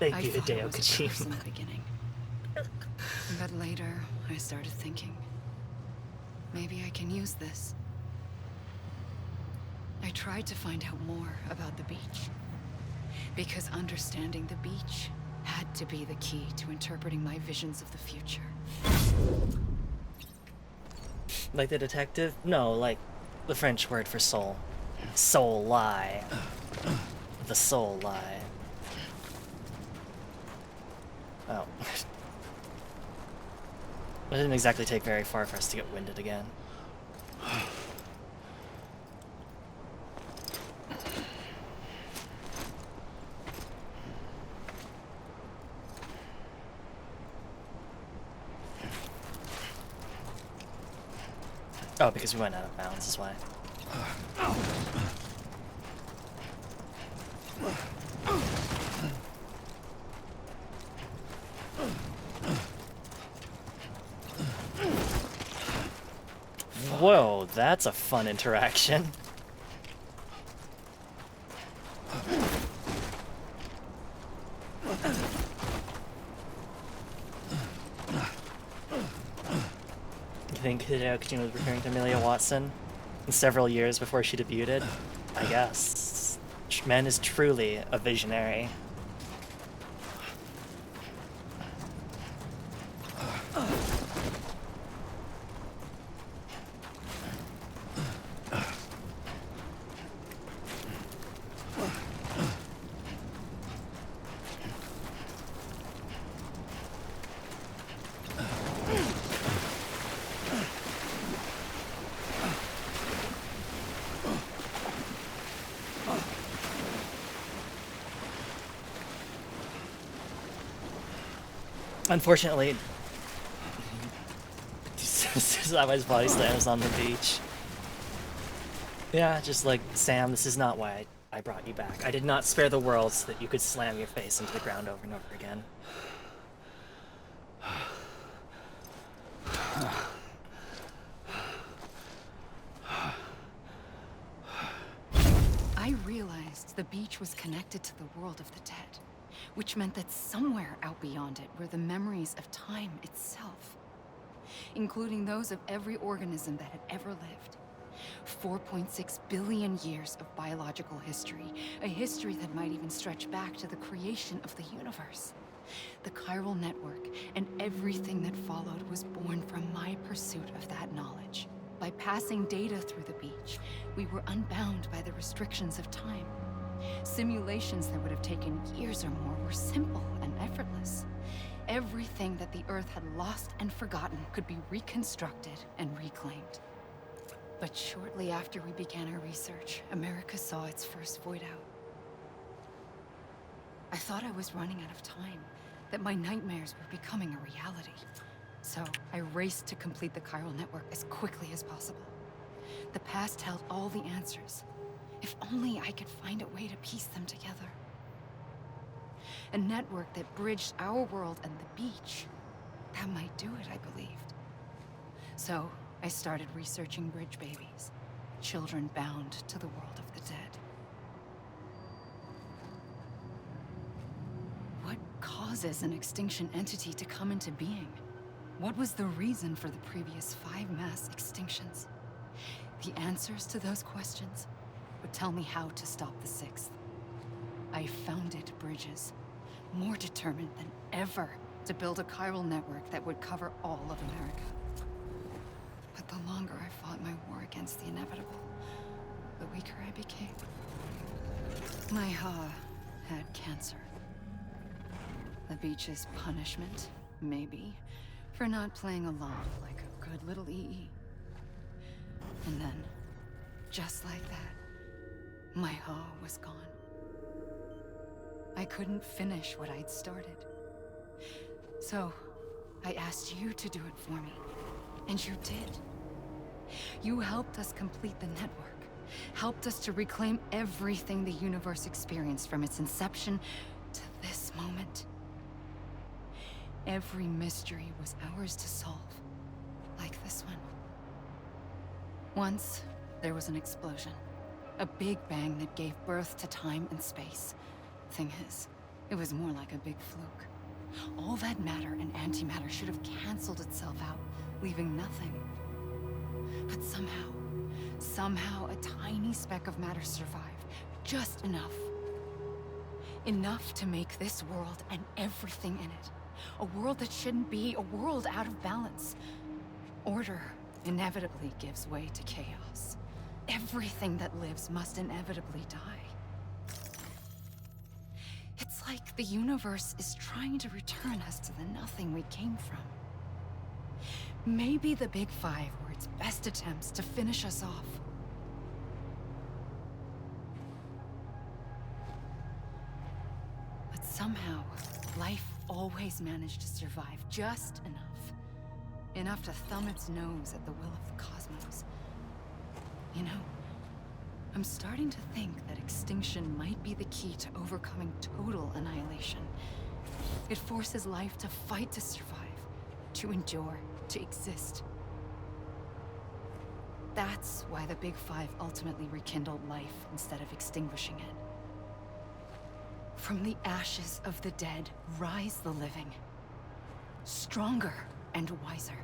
[SPEAKER 1] Thank you,
[SPEAKER 5] I thought it
[SPEAKER 1] Hideo
[SPEAKER 5] was a curse in
[SPEAKER 1] Kojima.
[SPEAKER 5] the beginning. But later, I started thinking, maybe I can use this. I tried to find out more about the beach. Because understanding the beach had to be the key to interpreting my visions of the future.
[SPEAKER 1] Like the detective? No, like the French word for soul. Soul lie. The soul lie. Oh. It didn't exactly take very far for us to get winded again. Oh, because we went out of bounds is why. Whoa, that's a fun interaction. You think Hideo Kojima was referring to Amelia Watson in several years before she debuted? I guess. Man is truly a visionary. Unfortunately, my body slams on the beach. Yeah, just like, Sam, this is not why I brought you back. I did not spare the world so that you could slam your face into the ground over and over again.
[SPEAKER 5] I realized the beach was connected to the world of the dead, which meant that somewhere out beyond it were the memories of time itself, including those of every organism that had ever lived. 4.6 billion years of biological history, a history that might even stretch back to the creation of the universe. The chiral network and everything that followed was born from my pursuit of that knowledge. By passing data through the beach, we were unbound by the restrictions of time. Simulations that would have taken years or more were simple and effortless. Everything that the Earth had lost and forgotten could be reconstructed and reclaimed. But shortly after we began our research, America saw its first void out. I thought I was running out of time, that my nightmares were becoming a reality. So I raced to complete the chiral network as quickly as possible. The past held all the answers. If only I could find a way to piece them together. A network that bridged our world and the beach. That might do it, I believed. So I started researching bridge babies, children bound to the world of the dead. What causes an extinction entity to come into being? What was the reason for the previous 5 mass extinctions? The answers to those questions would tell me how to stop the 6th. I founded bridges, more determined than ever to build a chiral network that would cover all of America. But the longer I fought my war against the inevitable, the weaker I became. My Ha had cancer. The beach's punishment, maybe, for not playing along like a good little EE. And then, just like that, my Ha was gone. I couldn't finish what I'd started. So, I asked you to do it for me. And you did. You helped us complete the network. Helped us to reclaim everything the universe experienced from its inception to this moment. Every mystery was ours to solve. Like this one. Once, there was an explosion. A big bang that gave birth to time and space. Thing is, it was more like a big fluke. All that matter and antimatter should have canceled itself out, leaving nothing. But somehow a tiny speck of matter survived. Just enough. Enough to make this world and everything in it. A world that shouldn't be, a world out of balance. Order inevitably gives way to chaos. Everything that lives must inevitably die. It's like the universe is trying to return us to the nothing we came from. Maybe the Big Five were its best attempts to finish us off. But somehow, life always managed to survive just enough. Enough to thumb its nose at the will of the cosmos. You know, I'm starting to think that extinction might be the key to overcoming total annihilation. It forces life to fight to survive, to endure, to exist. That's why the Big Five ultimately rekindled life instead of extinguishing it. From the ashes of the dead rise the living. Stronger and wiser.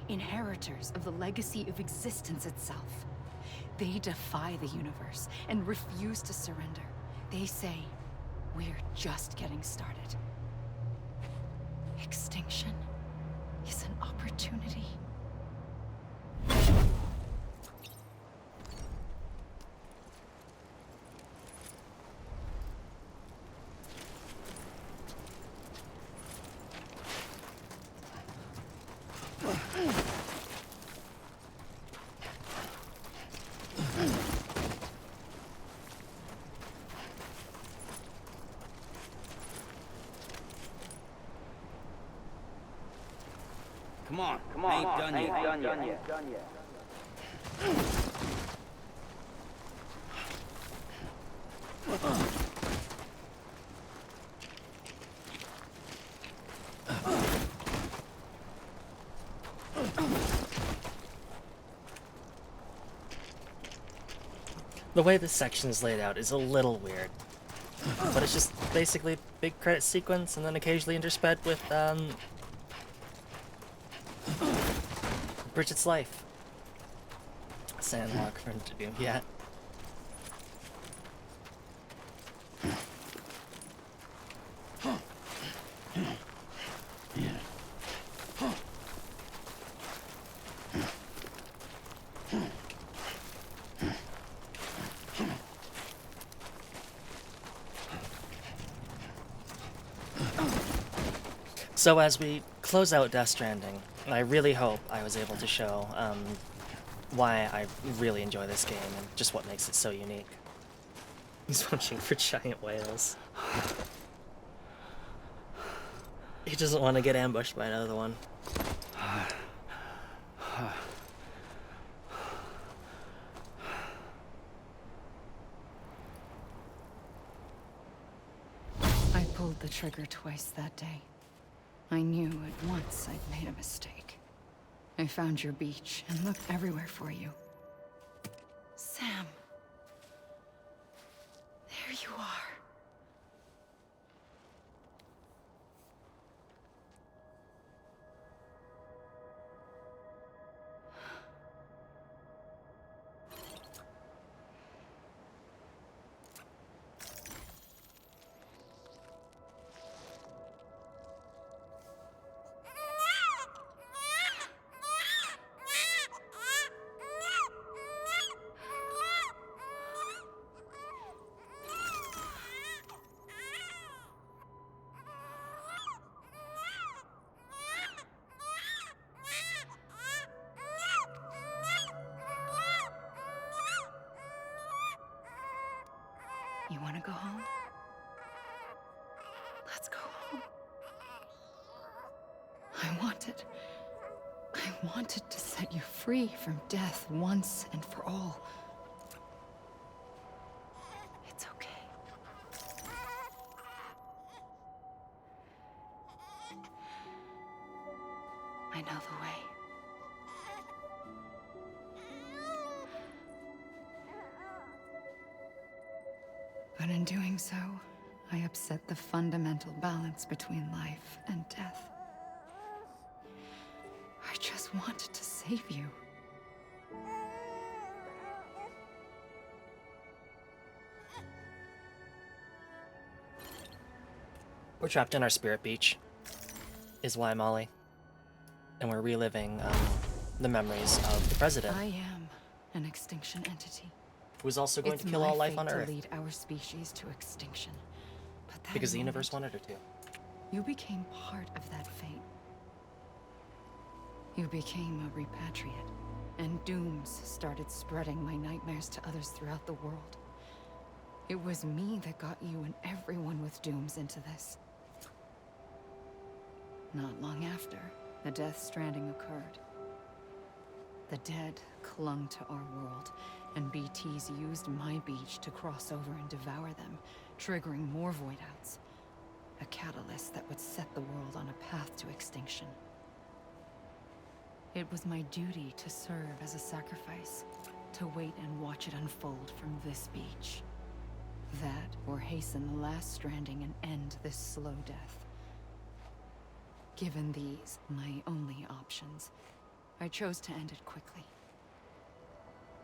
[SPEAKER 5] Inheritors of the legacy of existence itself. They defy the universe and refuse to surrender. They say, we're just getting started. Extinction is an opportunity.
[SPEAKER 13] Come on, I ain't done yet.
[SPEAKER 1] The way this section is laid out is a little weird, but it's just basically a big credit sequence and then occasionally intersped with, Bridget's life. Sandwalk for him to do, yeah. So as we close out Death Stranding, I really hope I was able to show why I really enjoy this game and just what makes it so unique. He's watching for giant whales. He doesn't want to get ambushed by another one.
[SPEAKER 5] I pulled the trigger twice that day. I knew at once I'd made a mistake. I found your beach and looked everywhere for you. Sam. There you are. You want to go home? Let's go home. I wanted to set you free from death once and for all. It's okay. I know the way. But in doing so, I upset the fundamental balance between life and death. I just wanted to save you.
[SPEAKER 1] We're trapped in our spirit beach, is why, Molly. And we're reliving the memories of the president,
[SPEAKER 5] I am an extinction entity.
[SPEAKER 1] who's also going
[SPEAKER 5] It's
[SPEAKER 1] to kill
[SPEAKER 5] my
[SPEAKER 1] all life
[SPEAKER 5] fate
[SPEAKER 1] on Earth,
[SPEAKER 5] to lead our species to extinction. But that
[SPEAKER 1] because the universe
[SPEAKER 5] moment,
[SPEAKER 1] wanted her to.
[SPEAKER 5] you became part of that fate. You became a repatriate, and dooms started spreading my nightmares to others throughout the world. It was me that got you and everyone with dooms into this. Not long after, the Death Stranding occurred. The dead clung to our world, and BTs used my beach to cross over and devour them, triggering more voidouts. A catalyst that would set the world on a path to extinction. It was my duty to serve as a sacrifice, to wait and watch it unfold from this beach. That, or hasten the last stranding and end this slow death. Given these, my only options, I chose to end it quickly.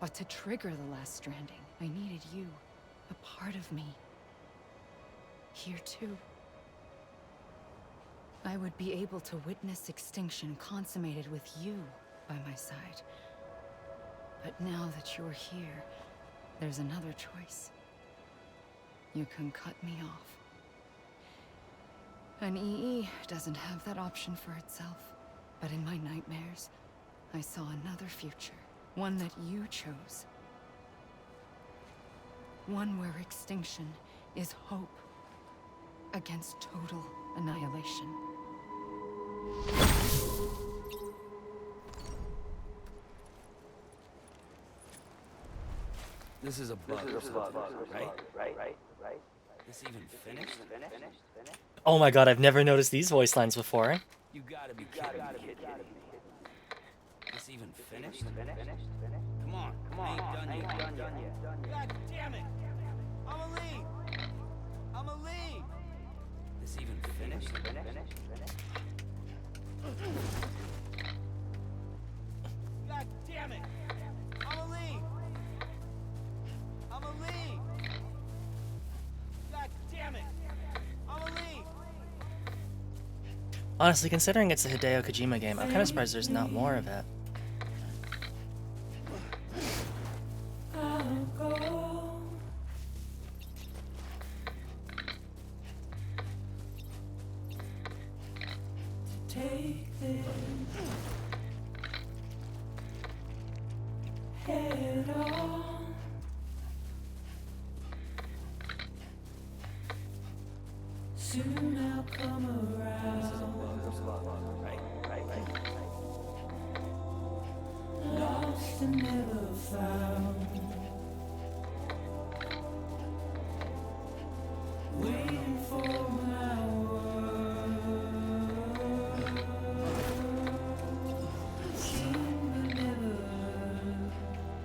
[SPEAKER 5] But to trigger the last stranding, I needed you, a part of me. Here too. I would be able to witness extinction consummated with you by my side. But now that you're here, there's another choice. You can cut me off. An EE doesn't have that option for itself. But in my nightmares, I saw another future. One that you chose. One where extinction is hope against total annihilation.
[SPEAKER 13] This is a bug, right? This even finished?
[SPEAKER 1] Oh my god, I've never noticed these voice lines before.
[SPEAKER 13] You gotta be kidding me. This even finished? Come on, I ain't done yet.
[SPEAKER 9] God damn it! I'm a lead!
[SPEAKER 13] This even finished?
[SPEAKER 9] God damn it! I'm a lead! God damn it! I'm a lead!
[SPEAKER 1] Honestly, considering it's a Hideo Kojima game, I'm kind of surprised there's not more of it.
[SPEAKER 14] Take this head on. Soon I'll come around. Lost and never found. Waiting for my word. Seem to never.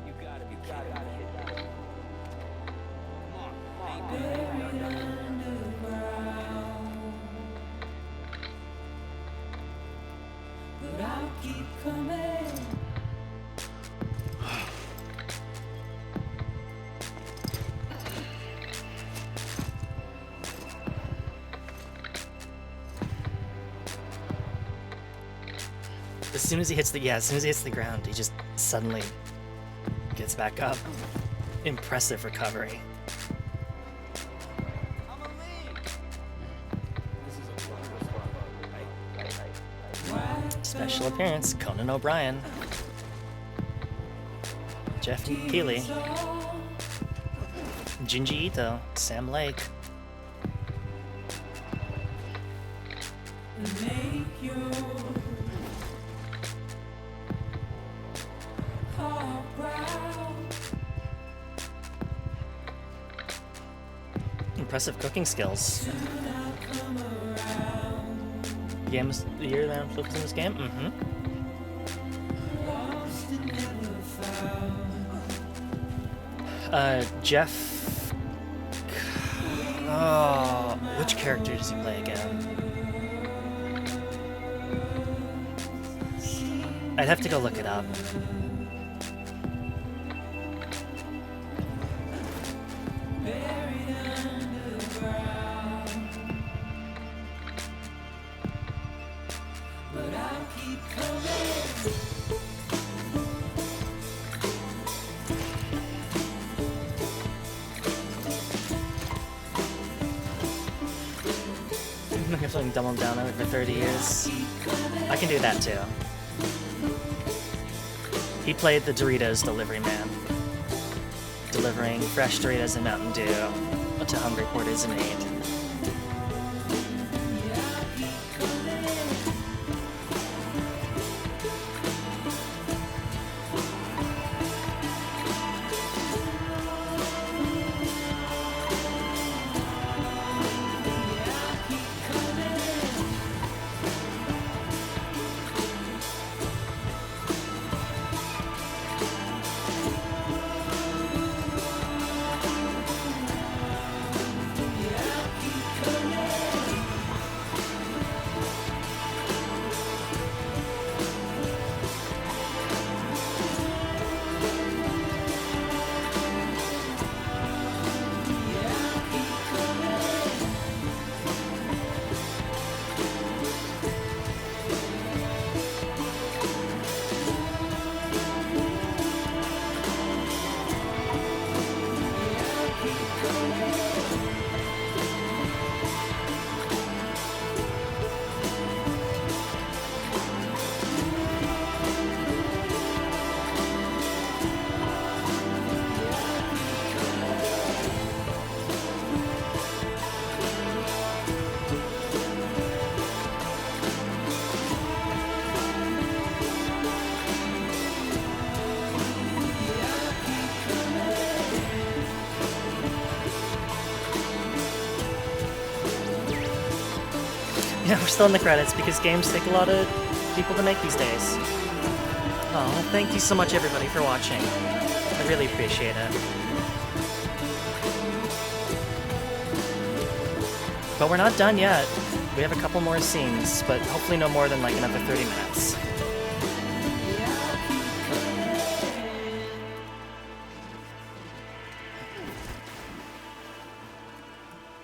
[SPEAKER 13] You gotta be kidding me. Come on, I ain't done
[SPEAKER 14] Buried
[SPEAKER 13] yet.
[SPEAKER 14] underground. But I'll keep coming.
[SPEAKER 1] As soon as he hits the ground, he just suddenly gets back up. Impressive recovery. Special appearance, Conan O'Brien. Jeff Keighley. Junji Ito, Sam Lake.
[SPEAKER 14] Make your heart proud.
[SPEAKER 1] Impressive cooking skills.
[SPEAKER 14] Soon I'll come around.
[SPEAKER 1] Game of the year that I'm focusing on this game? Mm-hmm.
[SPEAKER 14] Lost and never found.
[SPEAKER 1] Jeff. Oh, which character does he play again? I'd have to go look it up.
[SPEAKER 14] Buried underground. But I'll keep coming.
[SPEAKER 1] I'm looking for Dumb 'Em Down over 30 years. I can do that too. He played the Doritos delivery man, delivering fresh Doritos and Mountain Dew to hungry porters in need. Yeah, we're still in the credits because games take a lot of people to make these days. Oh, thank you so much everybody for watching. I really appreciate it. But we're not done yet. We have a couple more scenes, but hopefully no more than like another 30 minutes.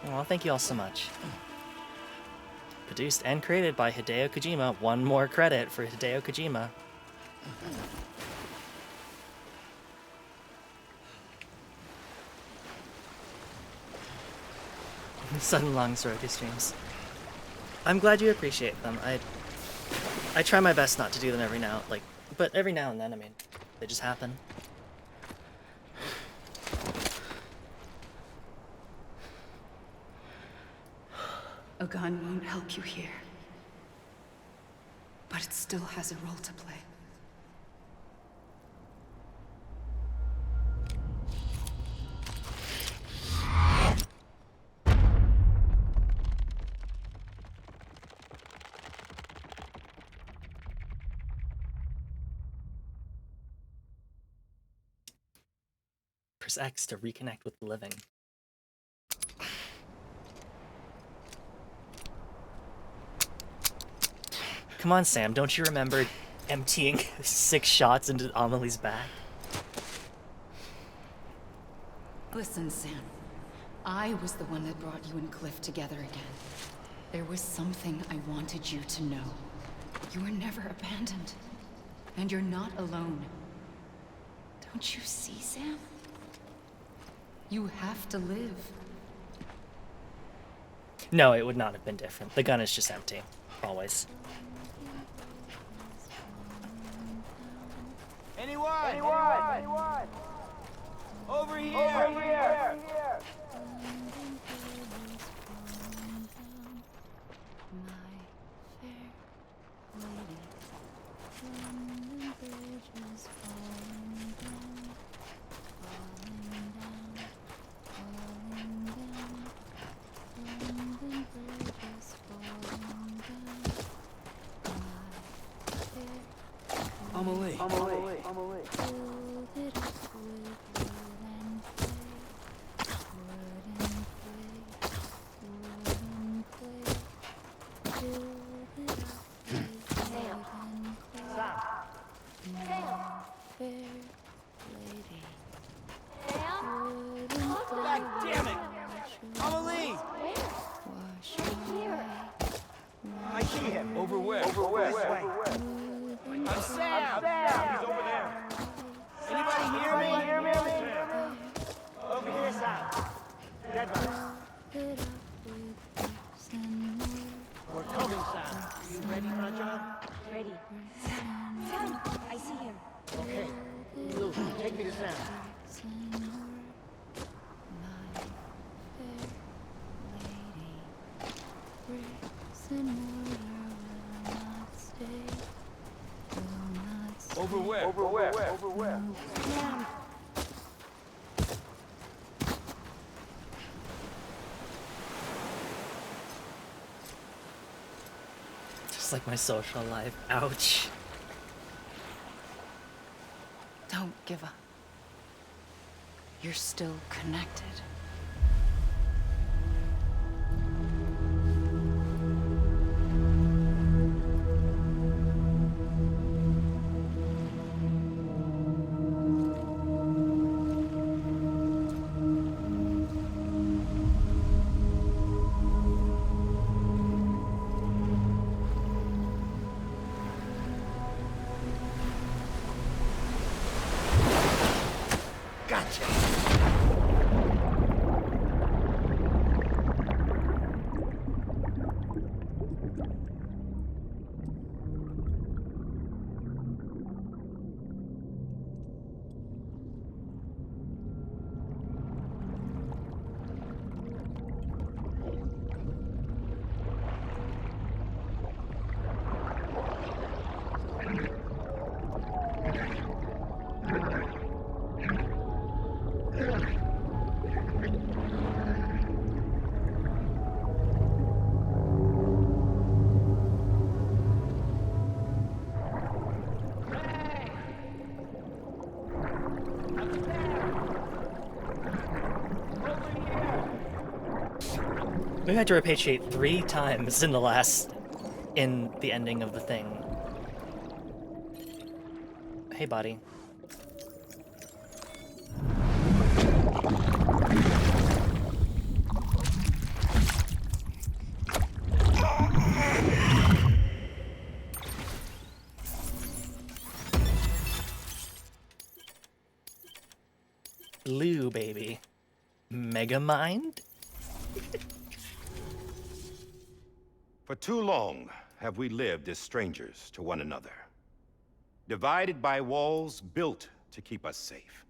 [SPEAKER 1] Well, thank you all so much. Produced and created by Hideo Kojima. One more credit for Hideo Kojima. Sudden long Soroka streams. I'm glad you appreciate them. I try my best not to do them every now, but every now and then, I mean, they just happen.
[SPEAKER 5] A gun won't help you here. But it still has a role to play.
[SPEAKER 1] Press X to reconnect with the living. Come on, Sam, don't you remember emptying 6 shots into Amelie's back?
[SPEAKER 5] Listen, Sam. I was the one that brought you and Cliff together again. There was something I wanted you to know. You were never abandoned. And you're not alone. Don't you see, Sam? You have to live.
[SPEAKER 1] No, it would not have been different. The gun is just empty. Always.
[SPEAKER 9] Anyone? Over here! Over here!
[SPEAKER 13] Amelie.
[SPEAKER 9] God damn it! Amelie!
[SPEAKER 7] I see him.
[SPEAKER 11] Over where?
[SPEAKER 7] This way.
[SPEAKER 9] I'm Sam!
[SPEAKER 11] He's over there.
[SPEAKER 9] Anybody hear me?
[SPEAKER 7] Over here, Sam. Dead one.
[SPEAKER 9] We're coming, Sam. You ready, Rajan?
[SPEAKER 15] Ready. Sam, I see him.
[SPEAKER 9] Okay. Lou, take me to Sam.
[SPEAKER 11] Over where? Over where?
[SPEAKER 15] Sam.
[SPEAKER 1] Just like my social life. Ouch.
[SPEAKER 5] Don't give up. You're still connected.
[SPEAKER 1] We had to repatriate 3 times in the ending of the thing. Hey, buddy. Blue, baby. Megamind?
[SPEAKER 6] For too long have we lived as strangers to one another, divided by walls built to keep us safe.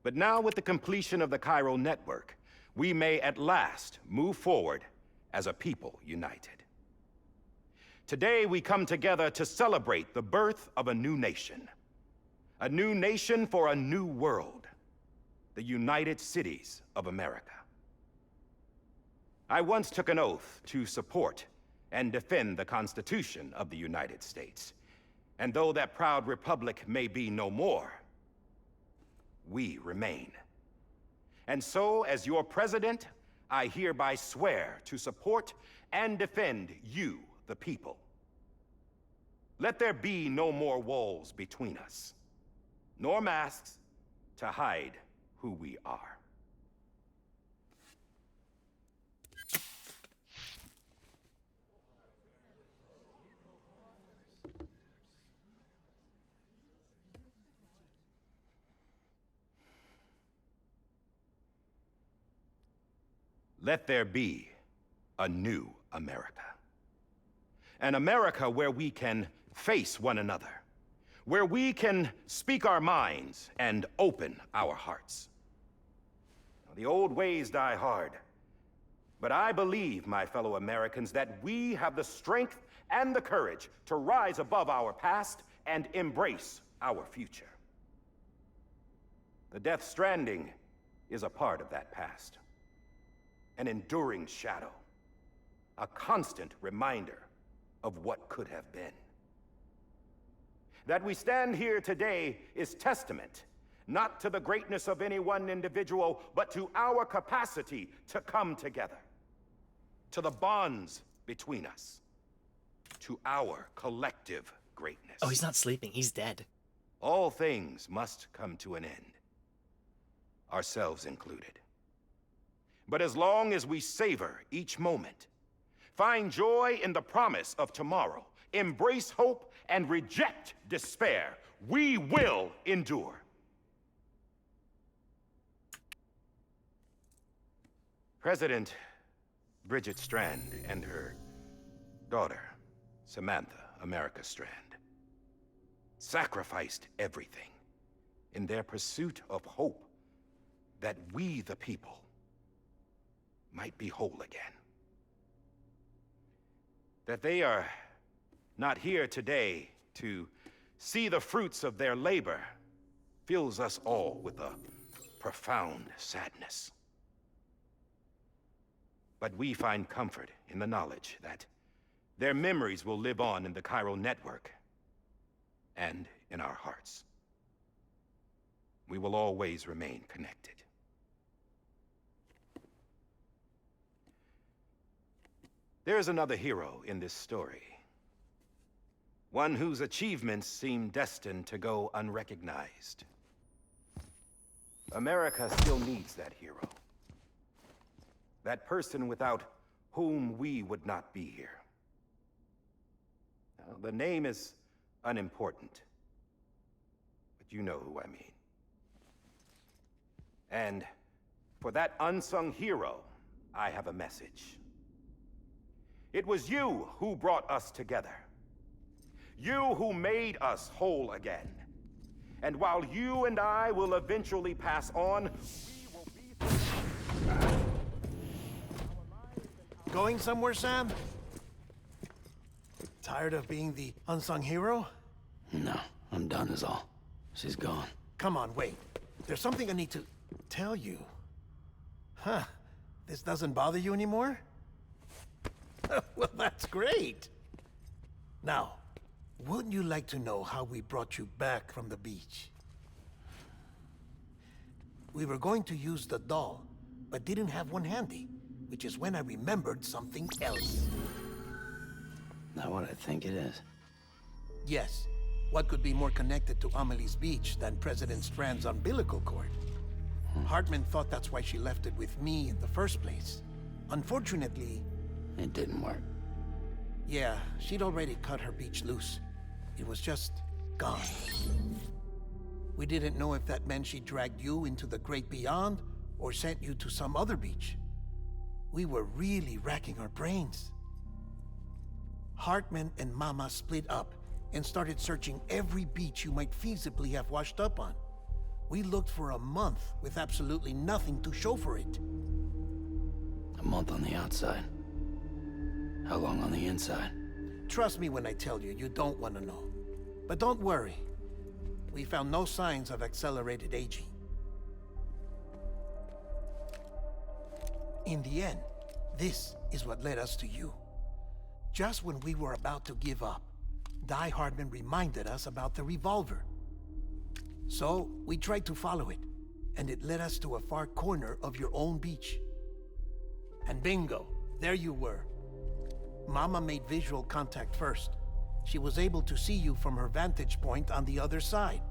[SPEAKER 6] But now, with the completion of the chiral network, we may at last move forward as a people united. Today, we come together to celebrate the birth of a new nation for a new world, the United Cities of America. I once took an oath to support and defend the Constitution of the United States. And though that proud republic may be no more, we remain. And so, as your president, I hereby swear to support and defend you, the people. Let there be no more walls between us, nor masks to hide who we are. Let there be a new America. An America where we can face one another, where we can speak our minds and open our hearts. The old ways die hard, But I believe, my fellow Americans, that we have the strength and the courage to rise above our past and embrace our future. The Death Stranding is a part of that past. An enduring shadow. A constant reminder of what could have been. That we stand here today is testament, not to the greatness of any one individual, but to our capacity to come together. To the bonds between us. To our collective greatness.
[SPEAKER 1] Oh, he's not sleeping. He's dead.
[SPEAKER 6] All things must come to an end. Ourselves included. But as long as we savor each moment, find joy in the promise of tomorrow, embrace hope, and reject despair, we will endure. President Bridget Strand and her daughter, Samantha America Strand, sacrificed everything in their pursuit of hope that we, the people, might be whole again. That they are not here today to see the fruits of their labor fills us all with a profound sadness. But we find comfort in the knowledge that their memories will live on in the chiral network and in our hearts. We will always remain connected. There's another hero in this story. One whose achievements seem destined to go unrecognized. America still needs that hero. That person without whom we would not be here. Now, the name is unimportant, but you know who I mean. And for that unsung hero, I have a message. It was you who brought us together. You who made us whole again. And while you and I will eventually pass on, we will be...
[SPEAKER 2] Going somewhere, Sam? Tired of being the unsung hero?
[SPEAKER 4] No, I'm done is all. She's gone.
[SPEAKER 2] Come on, wait. There's something I need to tell you. Huh. This doesn't bother you anymore? Well, that's great. Now, wouldn't you like to know how we brought you back from the beach? We were going to use the doll, but didn't have one handy, which is when I remembered something else.
[SPEAKER 4] Not what I think it is.
[SPEAKER 2] Yes. What could be more connected to Amelie's beach than President Strand's umbilical cord? Hartman thought that's why she left it with me in the first place. Unfortunately...
[SPEAKER 4] It didn't work.
[SPEAKER 2] Yeah, she'd already cut her beach loose. It was just gone. We didn't know if that meant she dragged you into the great beyond or sent you to some other beach. We were really racking our brains. Hartman and Mama split up and started searching every beach you might feasibly have washed up on. We looked for a month with absolutely nothing to show for it.
[SPEAKER 4] A month on the outside. How long on the inside?
[SPEAKER 2] Trust me when I tell you, you don't want to know. But don't worry. We found no signs of accelerated aging. In the end, this is what led us to you. Just when we were about to give up, Die Hardman reminded us about the revolver. So, we tried to follow it, and it led us to a far corner of your own beach. And bingo, there you were. Mama made visual contact first. She was able to see you from her vantage point on the other side.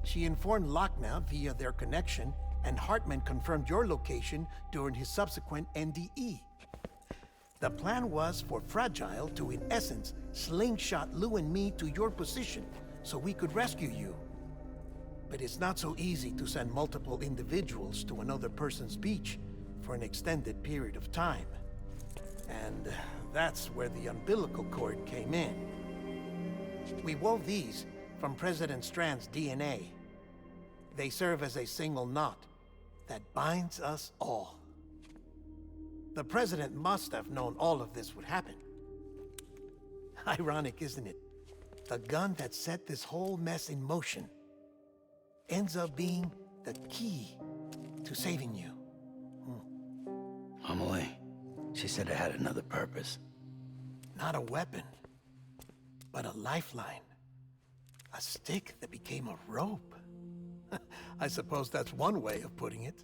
[SPEAKER 2] She informed Lochna via their connection, and Hartman confirmed your location during his subsequent NDE. The plan was for Fragile to, in essence, slingshot Lou and me to your position so we could rescue you. But it's not so easy to send multiple individuals to another person's beach for an extended period of time. And that's where the umbilical cord came in. We wove these from President Strand's DNA. They serve as a single knot that binds us all. The president must have known all of this would happen. Ironic, isn't it? The gun that set this whole mess in motion ends up being the key to saving you.
[SPEAKER 4] Amelie, she said it had another purpose.
[SPEAKER 2] Not a weapon, but a lifeline. A stick that became a rope. I suppose that's one way of putting it.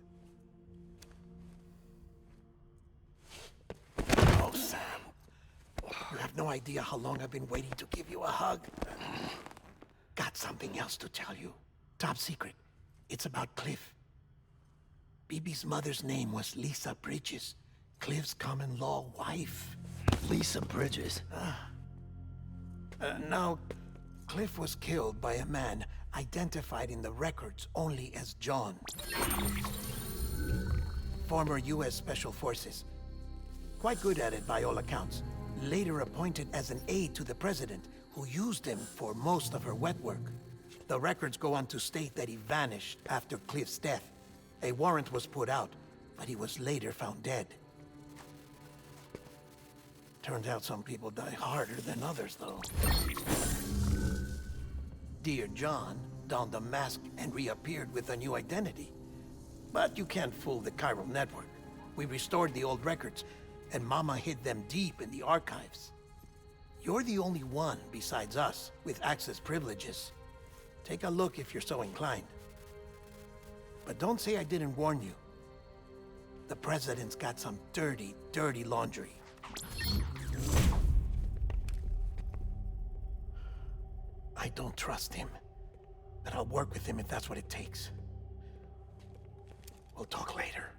[SPEAKER 2] Oh, Sam. You have no idea how long I've been waiting to give you a hug. Got something else to tell you. Top secret. It's about Cliff. BB's mother's name was Lisa Bridges, Cliff's common-law wife.
[SPEAKER 4] Lisa Bridges?
[SPEAKER 2] Now, Cliff was killed by a man identified in the records only as John. Former U.S. Special Forces. Quite good at it by all accounts. Later appointed as an aide to the president, who used him for most of her wet work. The records go on to state that he vanished after Cliff's death. A warrant was put out, but he was later found dead. Turns out some people die harder than others, though. Dear John donned a mask and reappeared with a new identity. But you can't fool the chiral network. We restored the old records, and Mama hid them deep in the archives. You're the only one besides us with access privileges. Take a look if you're so inclined. But don't say I didn't warn you. The president's got some dirty, dirty laundry. I don't trust him, but I'll work with him if that's what it takes. We'll talk later.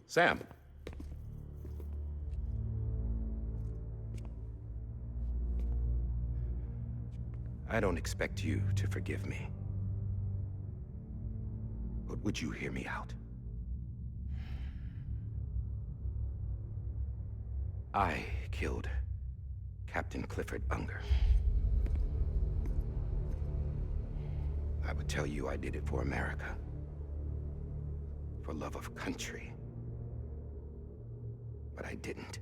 [SPEAKER 6] Sam. I don't expect you to forgive me. But would you hear me out? I killed Captain Clifford Unger. I would tell you I did it for America. For love of country. But I didn't.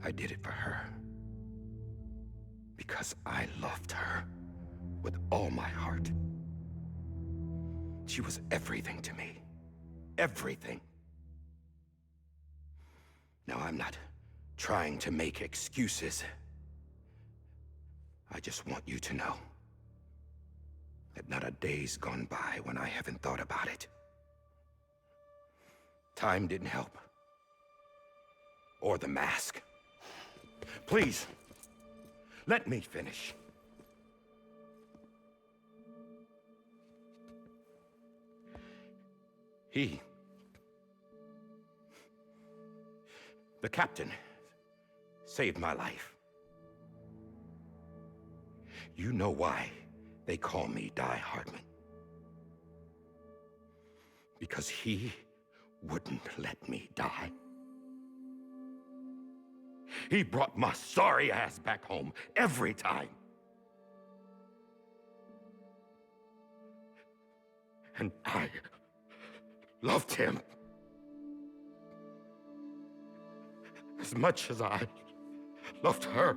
[SPEAKER 6] I did it for her. Because I loved her with all my heart. She was everything to me. Everything. Now, I'm not trying to make excuses. I just want you to know that not a day's gone by when I haven't thought about it. Time didn't help. Or the mask. Please, let me finish. The captain, saved my life. You know why they call me Die Hardman. Because he wouldn't let me die. He brought my sorry ass back home every time. And I loved him as much as I loved her.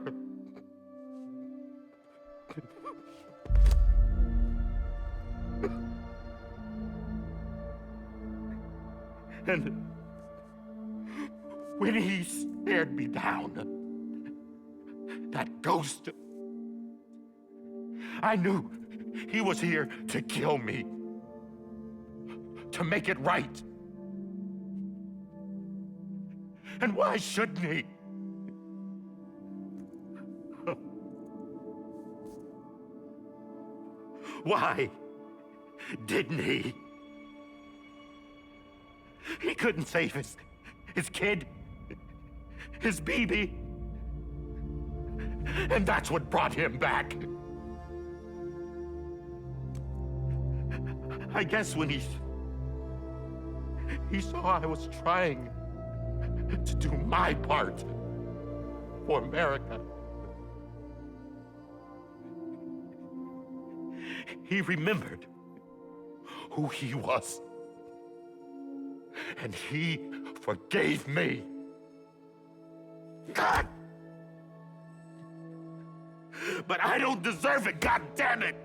[SPEAKER 6] And when he stared me down, that ghost, I knew he was here to kill me, to make it right. And why shouldn't he? Why didn't he? He couldn't save his kid, his baby. And that's what brought him back. I guess when he saw I was trying to do my part for America. He remembered who he was. And he forgave me. God! But I don't deserve it, God damn it!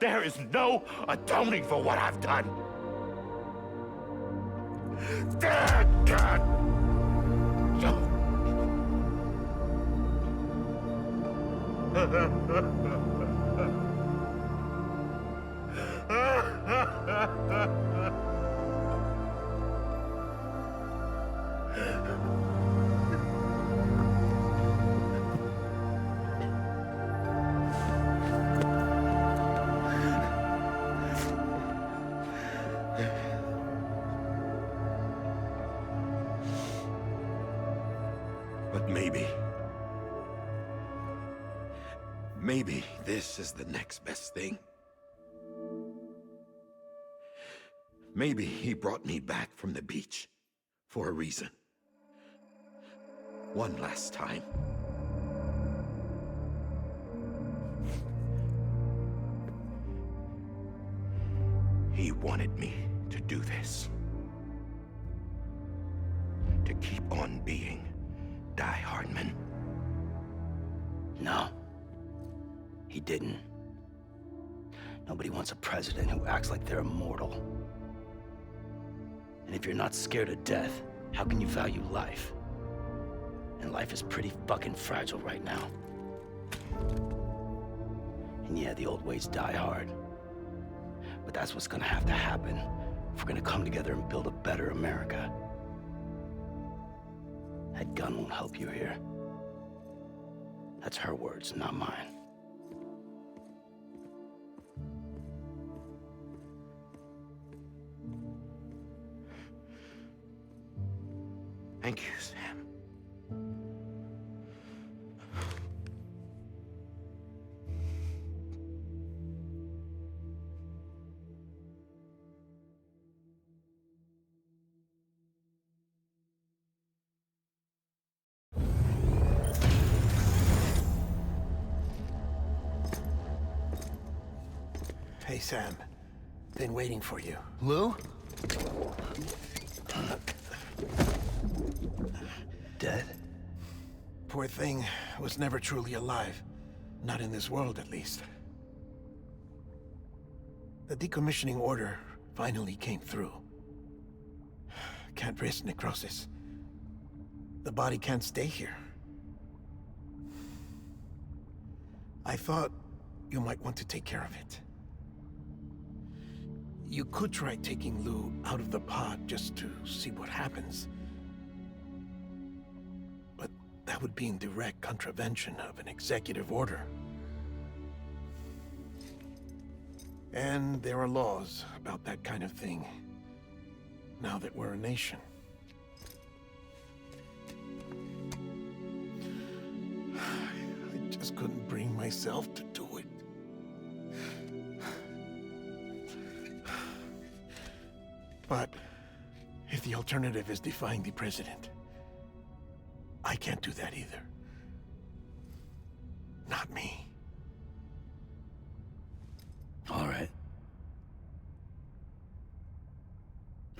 [SPEAKER 6] There is no atoning for what I've done. God! But maybe this is the next best thing. Maybe he brought me back from the beach for a reason. One last time. He wanted me to do this. To keep on being Die Hardman.
[SPEAKER 4] No. He didn't. Nobody wants a president who acts like they're immortal. And if you're not scared of death, how can you value life? And life is pretty fucking fragile right now. And yeah, the old ways die hard. But that's what's gonna have to happen if we're gonna come together and build a better America. That gun won't help you here. That's her words, not mine.
[SPEAKER 6] Thank you, Sam.
[SPEAKER 2] Hey, Sam. Been waiting for you.
[SPEAKER 16] Lou?
[SPEAKER 4] Dead?
[SPEAKER 2] Poor thing was never truly alive. Not in this world, at least. The decommissioning order finally came through. Can't risk necrosis. The body can't stay here. I thought you might want to take care of it. You could try taking Lou out of the pod just to see what happens. But that would be in direct contravention of an executive order. And there are laws about that kind of thing, now that we're a nation. I just couldn't bring myself to do it. But if the alternative is defying the president, I can't do that either. Not me.
[SPEAKER 4] All right.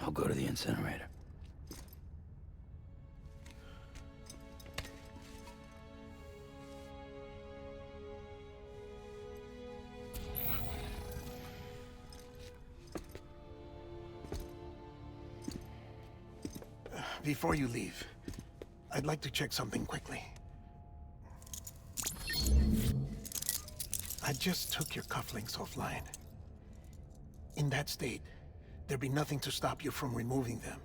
[SPEAKER 4] I'll go to the incinerator.
[SPEAKER 2] Before you leave, I'd like to check something quickly. I just took your cufflinks offline. In that state, there'd be nothing to stop you from removing them.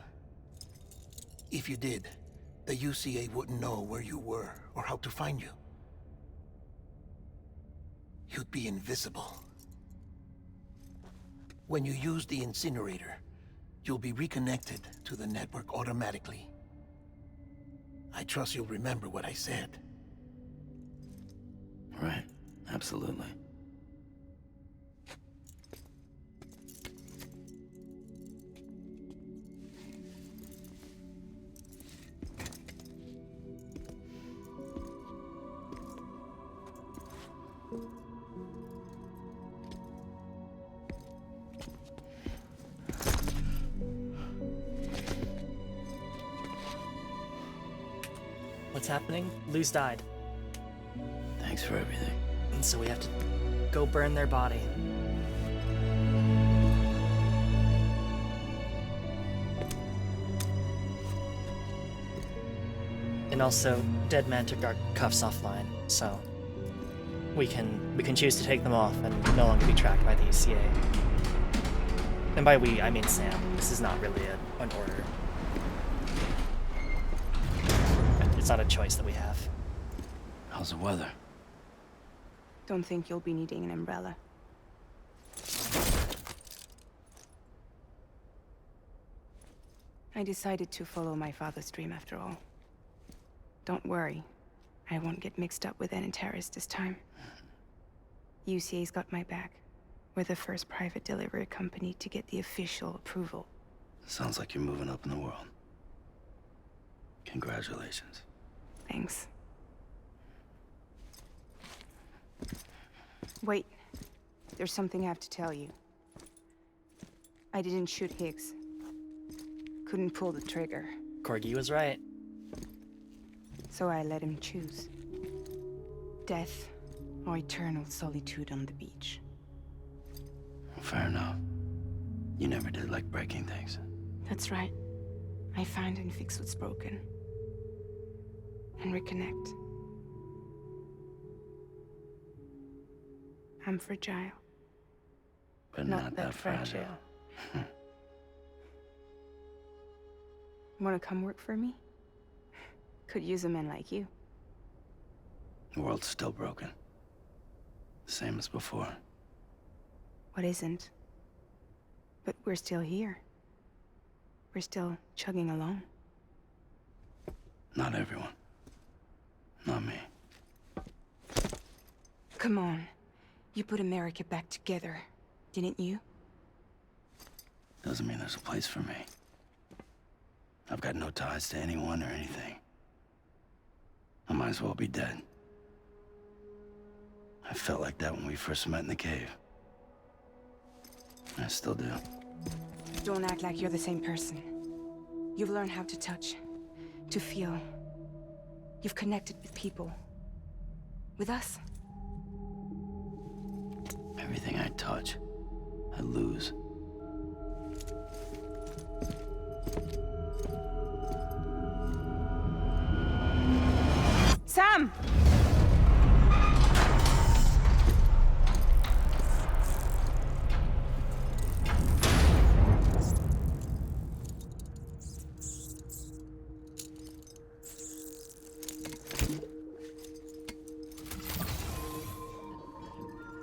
[SPEAKER 2] If you did, the UCA wouldn't know where you were or how to find you. You'd be invisible. When you use the incinerator, you'll be reconnected to the network automatically. I trust you'll remember what I said.
[SPEAKER 4] Right, absolutely.
[SPEAKER 1] What's happening? Lou's died.
[SPEAKER 4] Thanks for everything.
[SPEAKER 1] And so we have to go burn their body. And also, Dead Man took our cuffs offline, so we can choose to take them off and no longer be tracked by the UCA. And by we, I mean Sam. This is not really an order. It's not a choice that we have.
[SPEAKER 4] How's the weather?
[SPEAKER 3] Don't think you'll be needing an umbrella. I decided to follow my father's dream after all. Don't worry. I won't get mixed up with any terrorists this time. UCA's got my back. We're the first private delivery company to get the official approval.
[SPEAKER 4] Sounds like you're moving up in the world. Congratulations.
[SPEAKER 3] Thanks. Wait. There's something I have to tell you. I didn't shoot Higgs. Couldn't pull the trigger.
[SPEAKER 1] Corgi was right.
[SPEAKER 3] So I let him choose. Death or eternal solitude on the beach.
[SPEAKER 4] Fair enough. You never did like breaking things.
[SPEAKER 3] That's right. I find and fix what's broken. And reconnect. I'm fragile.
[SPEAKER 4] But not that fragile.
[SPEAKER 3] Wanna come work for me? Could use a man like you.
[SPEAKER 4] The world's still broken. Same as before.
[SPEAKER 3] What isn't? But we're still here. We're still chugging along.
[SPEAKER 4] Not everyone. Not me.
[SPEAKER 3] Come on. You put America back together, didn't you?
[SPEAKER 4] Doesn't mean there's a place for me. I've got no ties to anyone or anything. I might as well be dead. I felt like that when we first met in the cave. I still do.
[SPEAKER 3] Don't act like you're the same person. You've learned how to touch, to feel. You've connected with people. With us.
[SPEAKER 4] Everything I touch, I lose.
[SPEAKER 3] Sam!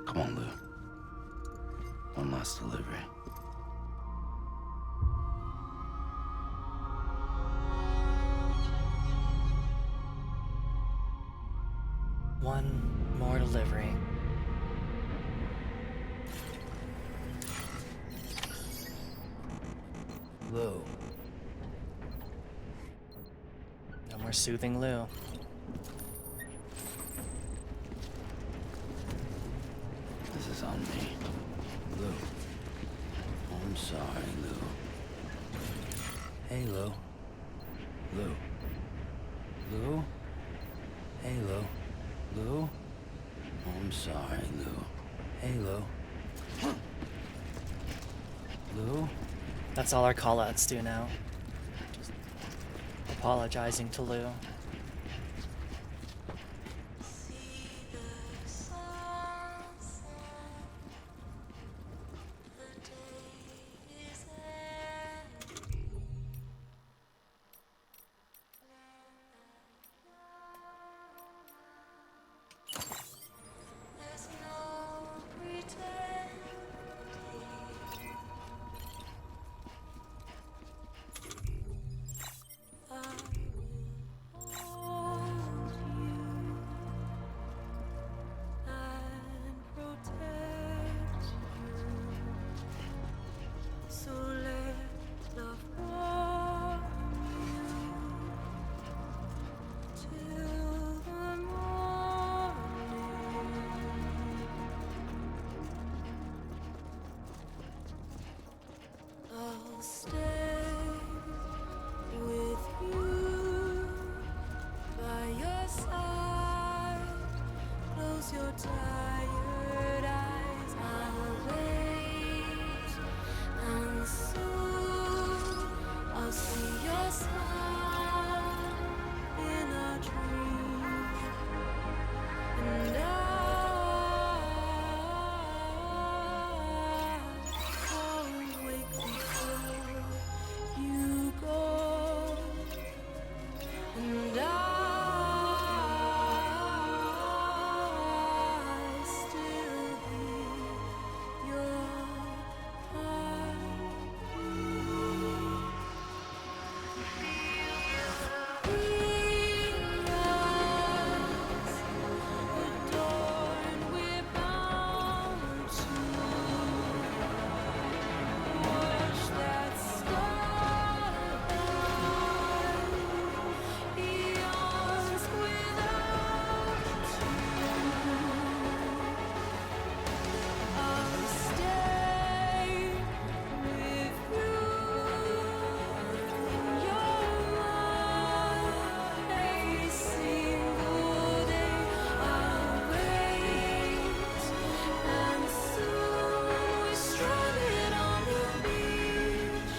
[SPEAKER 4] Come on, Lou. One last delivery.
[SPEAKER 1] One more delivery.
[SPEAKER 4] Lou.
[SPEAKER 1] No more soothing Lou.
[SPEAKER 4] This is on me. Lou. I'm sorry, Lou. Hey, Lou. Lou. Lou? Hey, Lou. Lou? I'm sorry, Lou. Hey, Lou. Lou?
[SPEAKER 1] That's all our callouts do now. Just apologizing to Lou.
[SPEAKER 14] close your tired eyes. I'll wait, and soon I'll see your smile in a dream, and I won't wake before you go, and I still hear your heartbeat. Adorned, we're bound to watch that starlight eons without you. I'll stay with you in your mind every single day. I'll wait, and soon we're stranded on the beach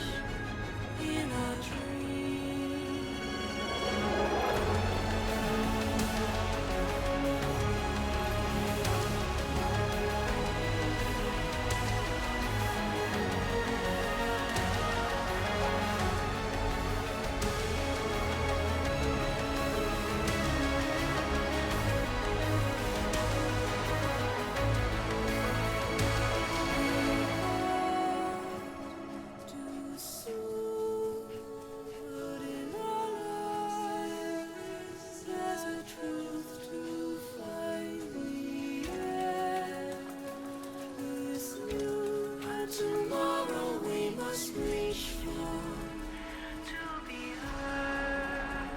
[SPEAKER 14] in a dream. Too soon, but in our lives there's a truth to find. The end is new, and tomorrow we must reach for to be heard.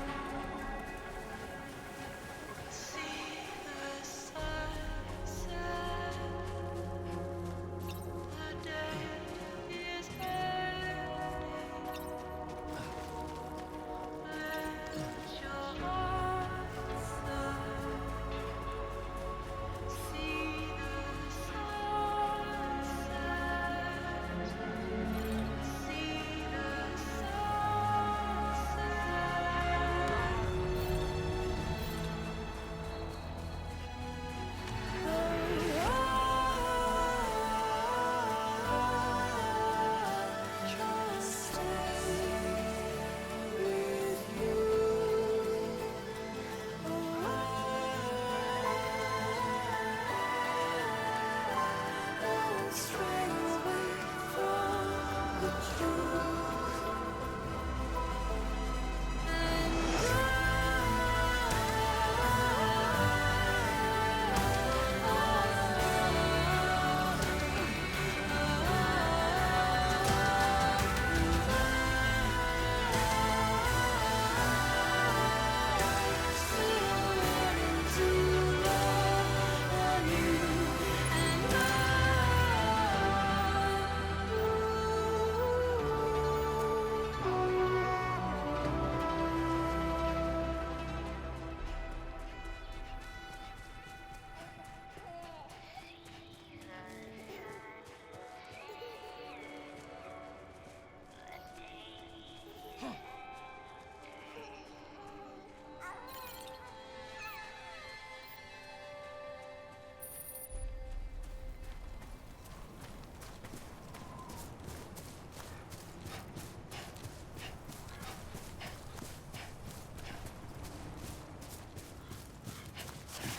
[SPEAKER 14] See the sunset. The day is ending. Let your heart start. See the sunset. See the sunset. Just stay with you. Don't stray away from the truth.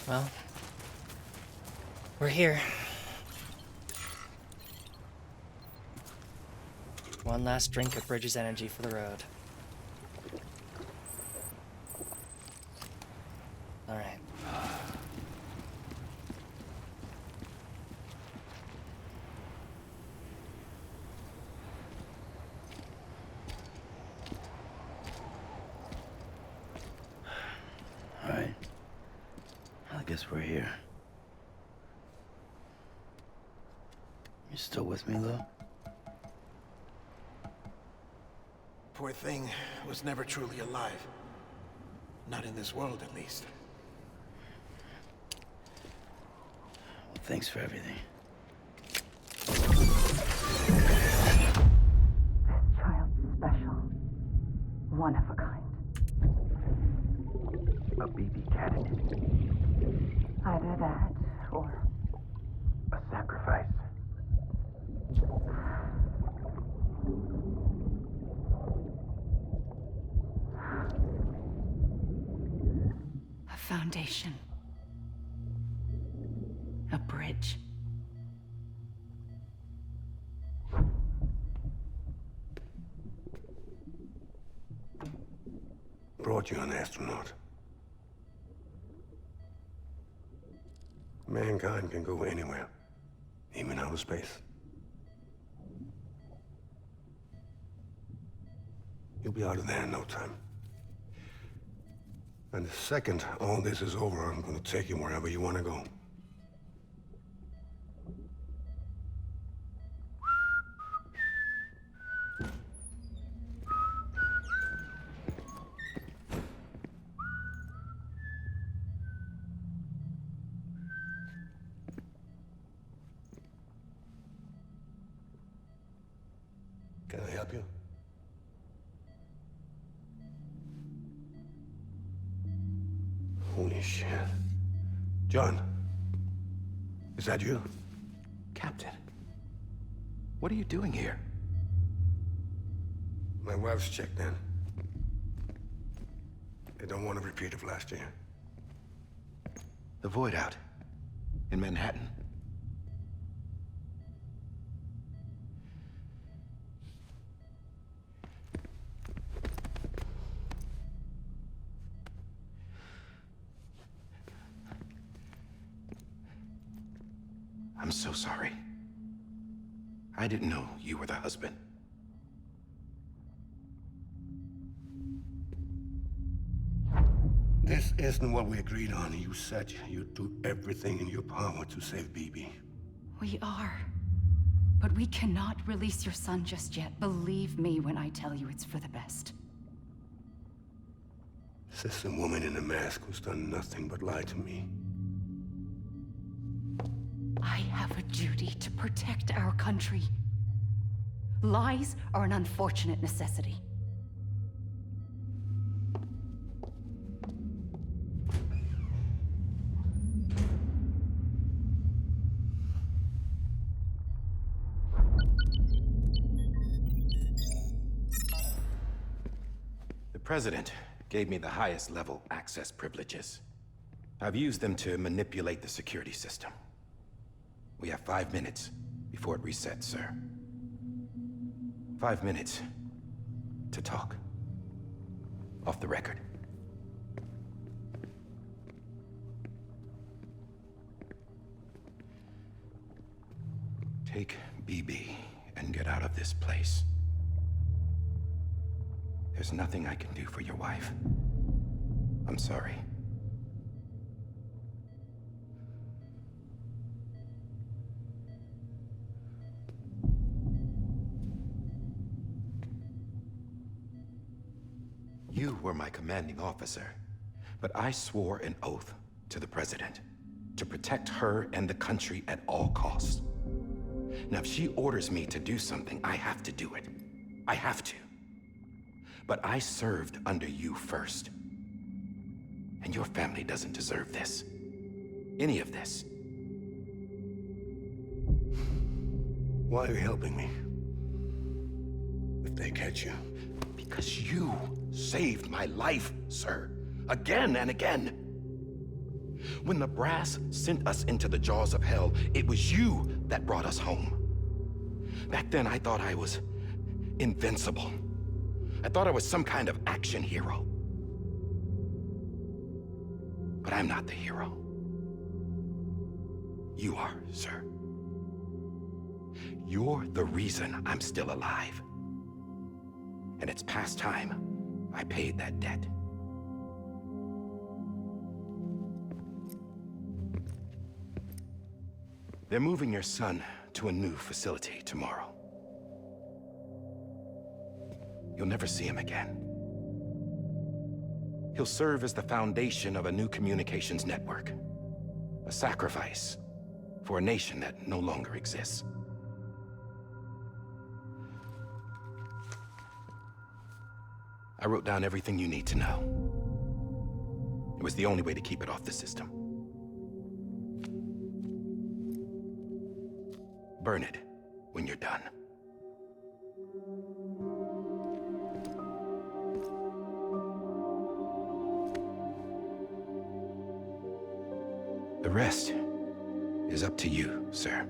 [SPEAKER 1] Well, we're here. One last drink of Bridges energy for the road. All right.
[SPEAKER 4] All right. I guess we're here. You still with me, Lou?
[SPEAKER 2] Poor thing was never truly alive. Not in this world, at least.
[SPEAKER 4] Thanks for everything.
[SPEAKER 16] Child's special. One of a kind.
[SPEAKER 6] A BB candidate.
[SPEAKER 16] Either that, or
[SPEAKER 6] A sacrifice.
[SPEAKER 5] A foundation. A bridge.
[SPEAKER 17] Brought you an astronaut. Mankind can go anywhere, even outer space. You'll be out of there in no time. And the second all this is over, I'm gonna take you wherever you want to go. Can I help you? Holy shit. John, is that you?
[SPEAKER 6] Captain, what are you doing here?
[SPEAKER 17] My wife's checked in. They don't want a repeat of last year.
[SPEAKER 6] The Void Out in Manhattan. I'm so sorry. I didn't know you were the husband.
[SPEAKER 17] This isn't what we agreed on. You said you'd do everything in your power to save BB.
[SPEAKER 5] We are. But we cannot release your son just yet. Believe me when I tell you it's for the best.
[SPEAKER 17] This is a woman in a mask who's done nothing but lie to me.
[SPEAKER 5] I have a duty to protect our country. Lies are an unfortunate necessity.
[SPEAKER 6] The President gave me the highest level access privileges. I've used them to manipulate the security system. We have 5 minutes before it resets, sir. 5 minutes to talk. Off the record. Take BB and get out of this place. There's nothing I can do for your wife. I'm sorry. You were my commanding officer, but I swore an oath to the President to protect her and the country at all costs. Now, if she orders me to do something, I have to do it. I have to. But I served under you first. And your family doesn't deserve this. Any of this.
[SPEAKER 17] Why are you helping me? If they catch you.
[SPEAKER 6] Because you saved my life, sir. Again and again. When the brass sent us into the jaws of hell, it was you that brought us home. Back then, I thought I was invincible. I thought I was some kind of action hero. But I'm not the hero. You are, sir. You're the reason I'm still alive. And it's past time I paid that debt. They're moving your son to a new facility tomorrow. You'll never see him again. He'll serve as the foundation of a new communications network. A sacrifice for a nation that no longer exists. I wrote down everything you need to know. It was the only way to keep it off the system. Burn it when you're done. The rest is up to you, sir.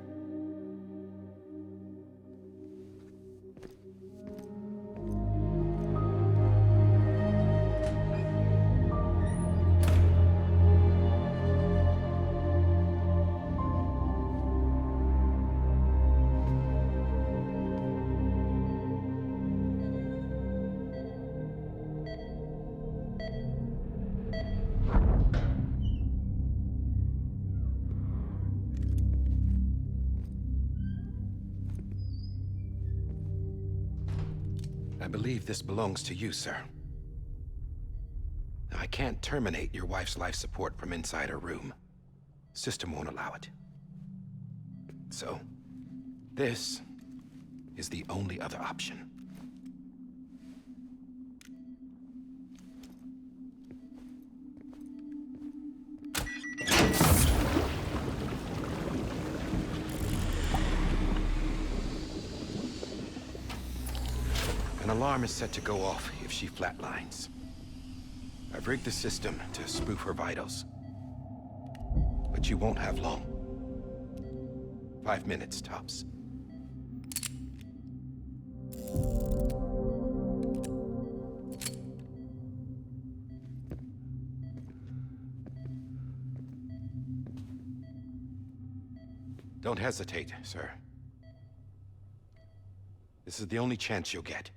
[SPEAKER 6] I believe this belongs to you, sir. I can't terminate your wife's life support from inside her room. System won't allow it. So, this is the only other option. An alarm is set to go off if she flatlines. I've rigged the system to spoof her vitals. But you won't have long. 5 minutes, tops. Don't hesitate, sir. This is the only chance you'll get.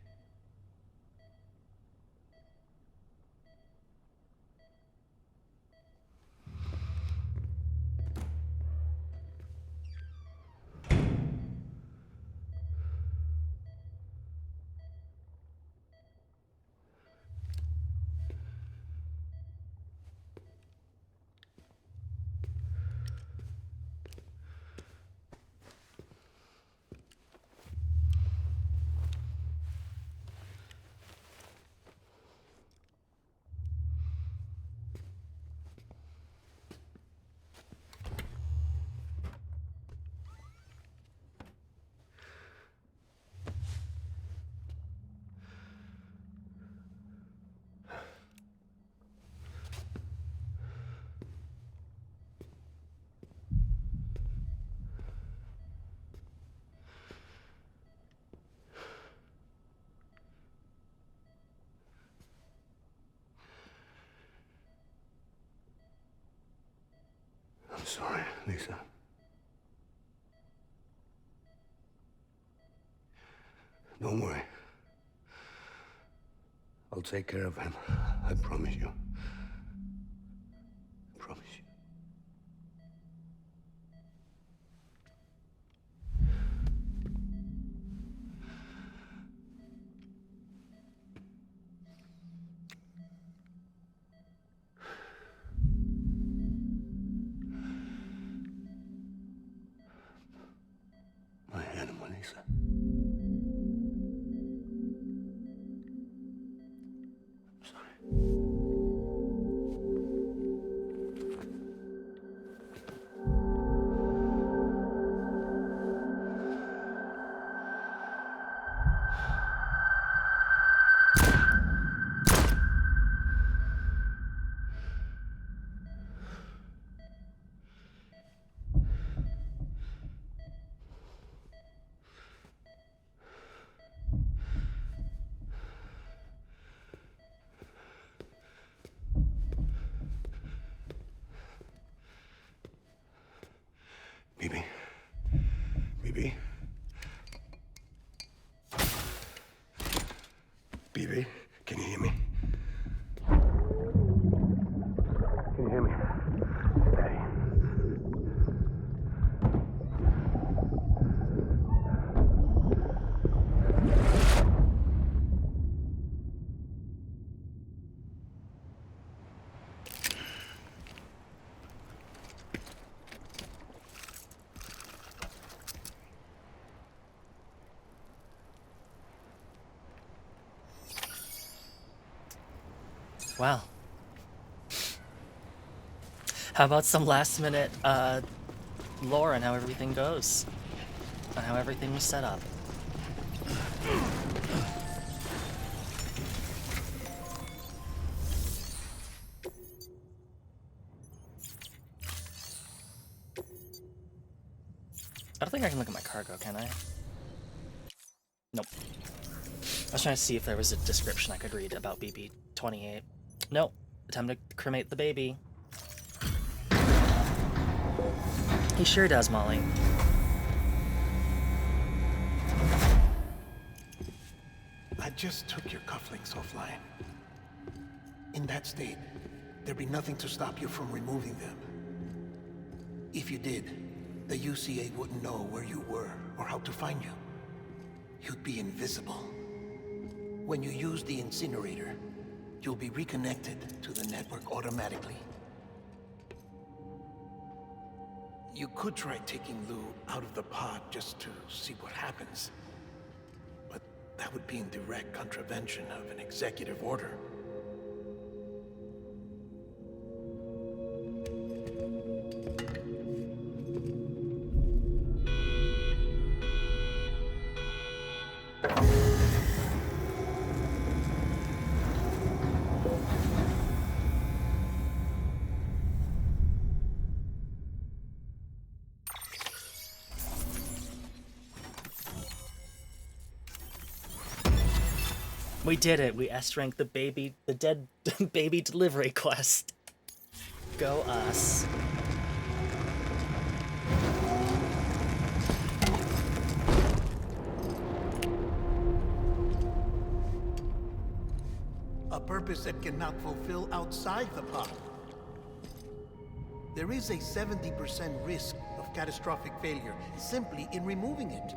[SPEAKER 17] I'm sorry, Lisa. Don't worry. I'll take care of him. I promise you. I promise you. My animal, Lisa. I'm sorry. Bibi. Bibi. Bibi, can you hear me? Can you hear me? Steady.
[SPEAKER 1] Wow. How about some last minute lore and how everything goes? And how everything was set up. I don't think I can look at my cargo, can I? Nope. I was trying to see if there was a description I could read about BB-28. Nope. Time to cremate the baby. He sure does, Molly.
[SPEAKER 2] I just took your cufflinks offline. In that state, there'd be nothing to stop you from removing them. If you did, the UCA wouldn't know where you were or how to find you. You'd be invisible. When you use the incinerator, you'll be reconnected to the network automatically. You could try taking Lou out of the pod just to see what happens. But that would be in direct contravention of an executive order.
[SPEAKER 1] We did it. We S-ranked the dead baby delivery quest. Go us.
[SPEAKER 2] A purpose that cannot fulfill outside the pod. There is a 70% risk of catastrophic failure simply in removing it.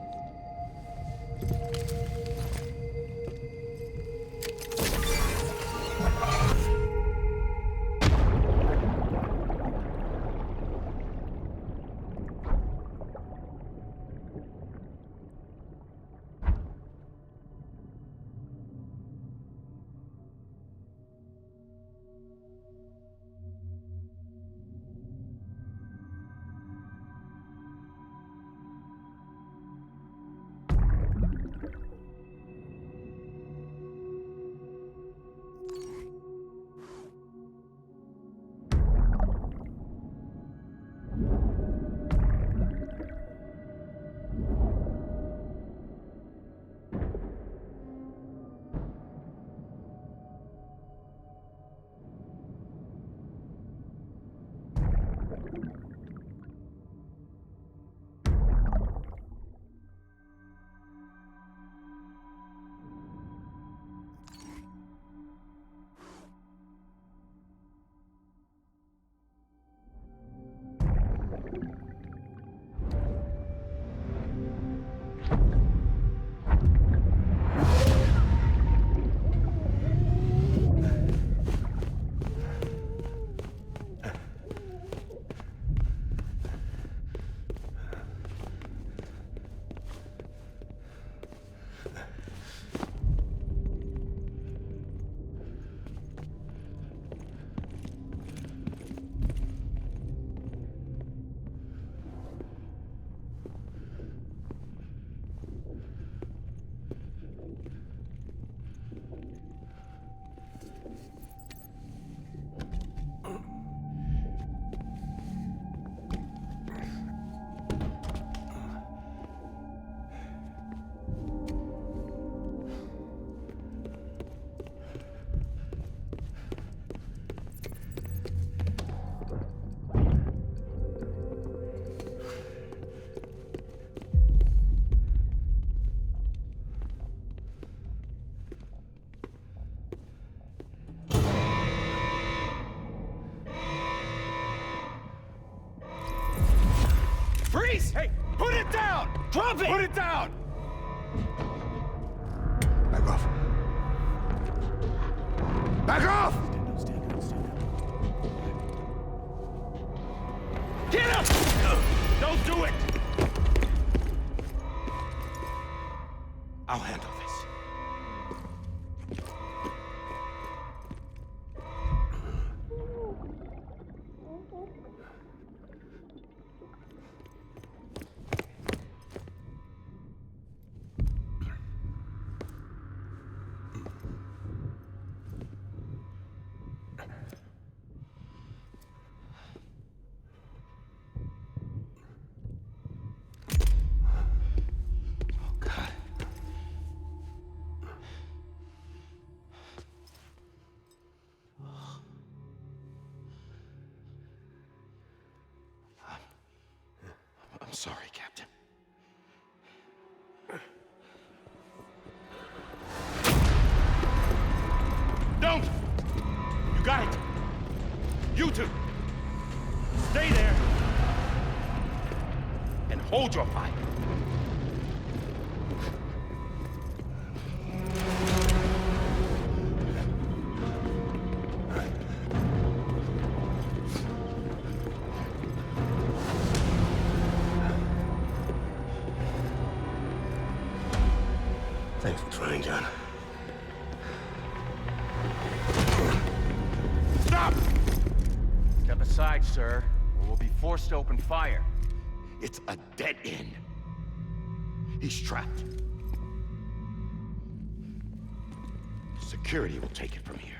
[SPEAKER 9] Freeze! Hey, put it down! Drop it! Put it down!
[SPEAKER 17] Back off. Back off!
[SPEAKER 9] Get up! Don't do it! I'll handle this. I'm sorry, Captain. Don't! You got it! You two! Stay there! And hold your fire.
[SPEAKER 17] Thanks for trying, John.
[SPEAKER 9] Stop!
[SPEAKER 10] Step aside, sir, or we'll be forced to open fire.
[SPEAKER 9] It's a dead end. He's trapped. Security will take it from here.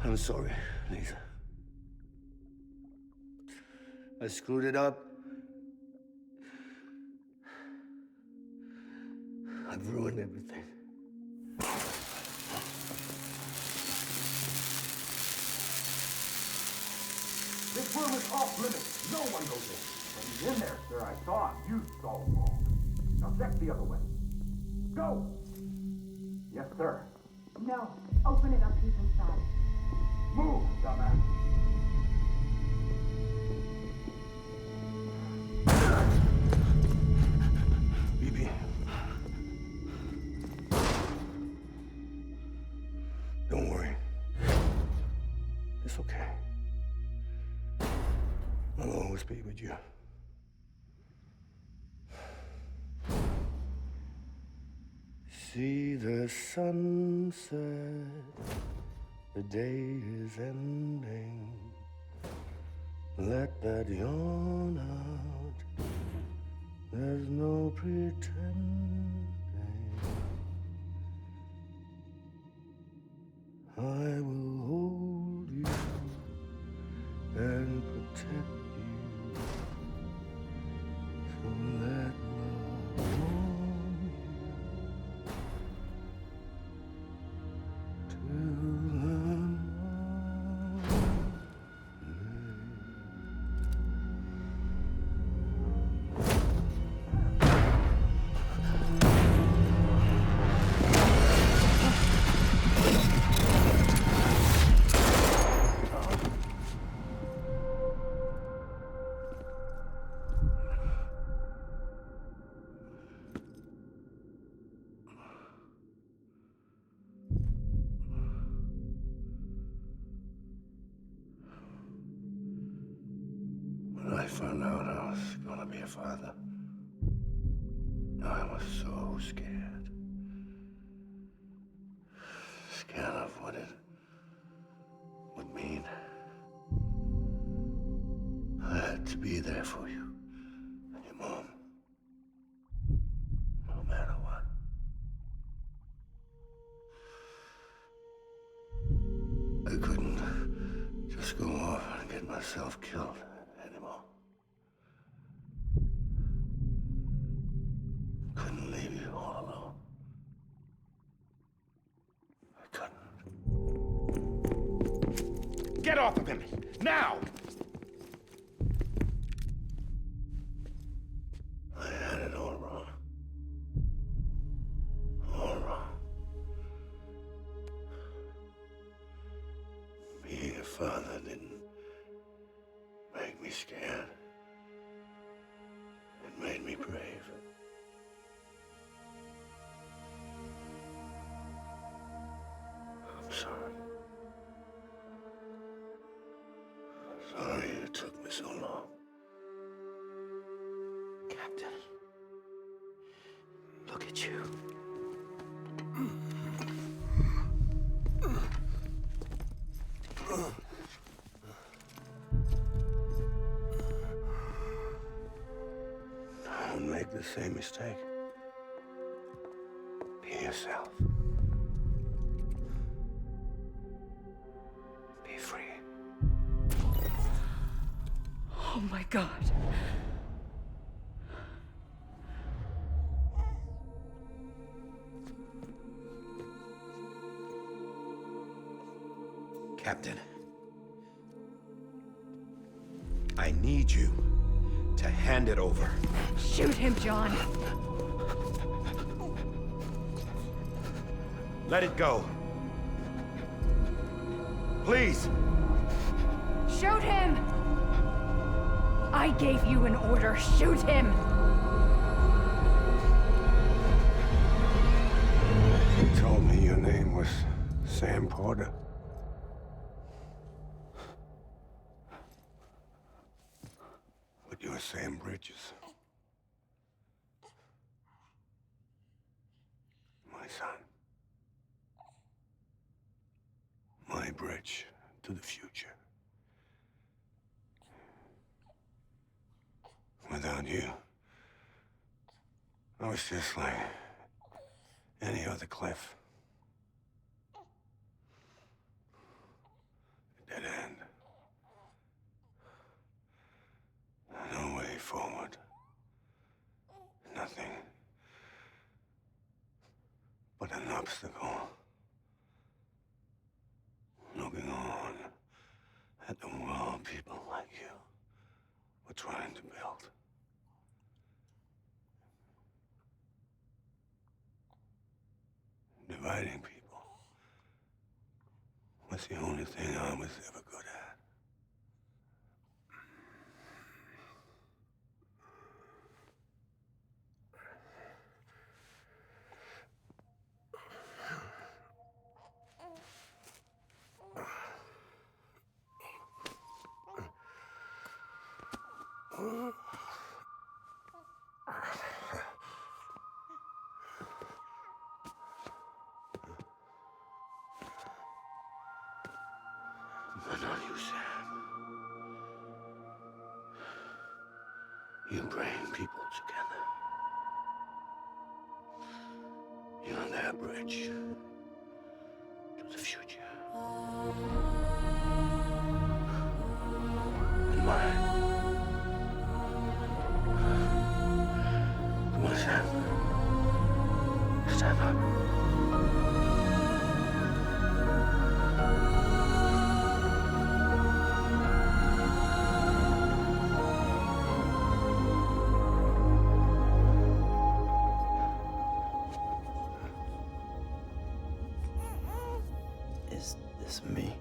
[SPEAKER 17] I'm sorry, Lisa. I screwed it up. I've ruined everything.
[SPEAKER 6] This room is off limits. No one goes in. When he's in there, sir, I saw him. You saw him all. Now check the other way. Go! Yes, sir.
[SPEAKER 16] No. Open it up. He's inside.
[SPEAKER 6] Move, dumbass.
[SPEAKER 17] BB. Don't worry. It's okay. I'll always be with you. See the sunset, the day is ending. Let that yawn out, there's no pretending. I will hold you and protect you. So let love warm you till the morning. out I was gonna be a father. I was so scared. Scared of what it would mean. I had to be there for you and your mom. No matter what. I couldn't just go off and get myself killed anymore. Couldn't leave you all alone. I couldn't.
[SPEAKER 9] Get off of him! Now!
[SPEAKER 17] I had it all wrong. All wrong. Being a father didn't make me scared. It made me brave. I'm sorry. Sorry it took me so long.
[SPEAKER 4] Captain. Look at you.
[SPEAKER 17] Don't make the same mistake. Be yourself. Be free.
[SPEAKER 5] Oh my God.
[SPEAKER 9] Captain, I need you to hand it over.
[SPEAKER 5] Shoot him, John.
[SPEAKER 9] Let it go. Please.
[SPEAKER 5] Shoot him! I gave you an order. Shoot him!
[SPEAKER 17] You told me your name was Sam Porter. But you're Sam Bridges. My son. My bridge to the future. Without you, I was just like any other Cliff. A dead end. No way forward. Nothing but an obstacle. Looking on at the world people like you were trying to build. Dividing people was the only thing I was ever good at. But not you, Sam. You bring people together. You're their bridge to the future. And mine. Come on, Sam. Stand up.
[SPEAKER 4] Is this me?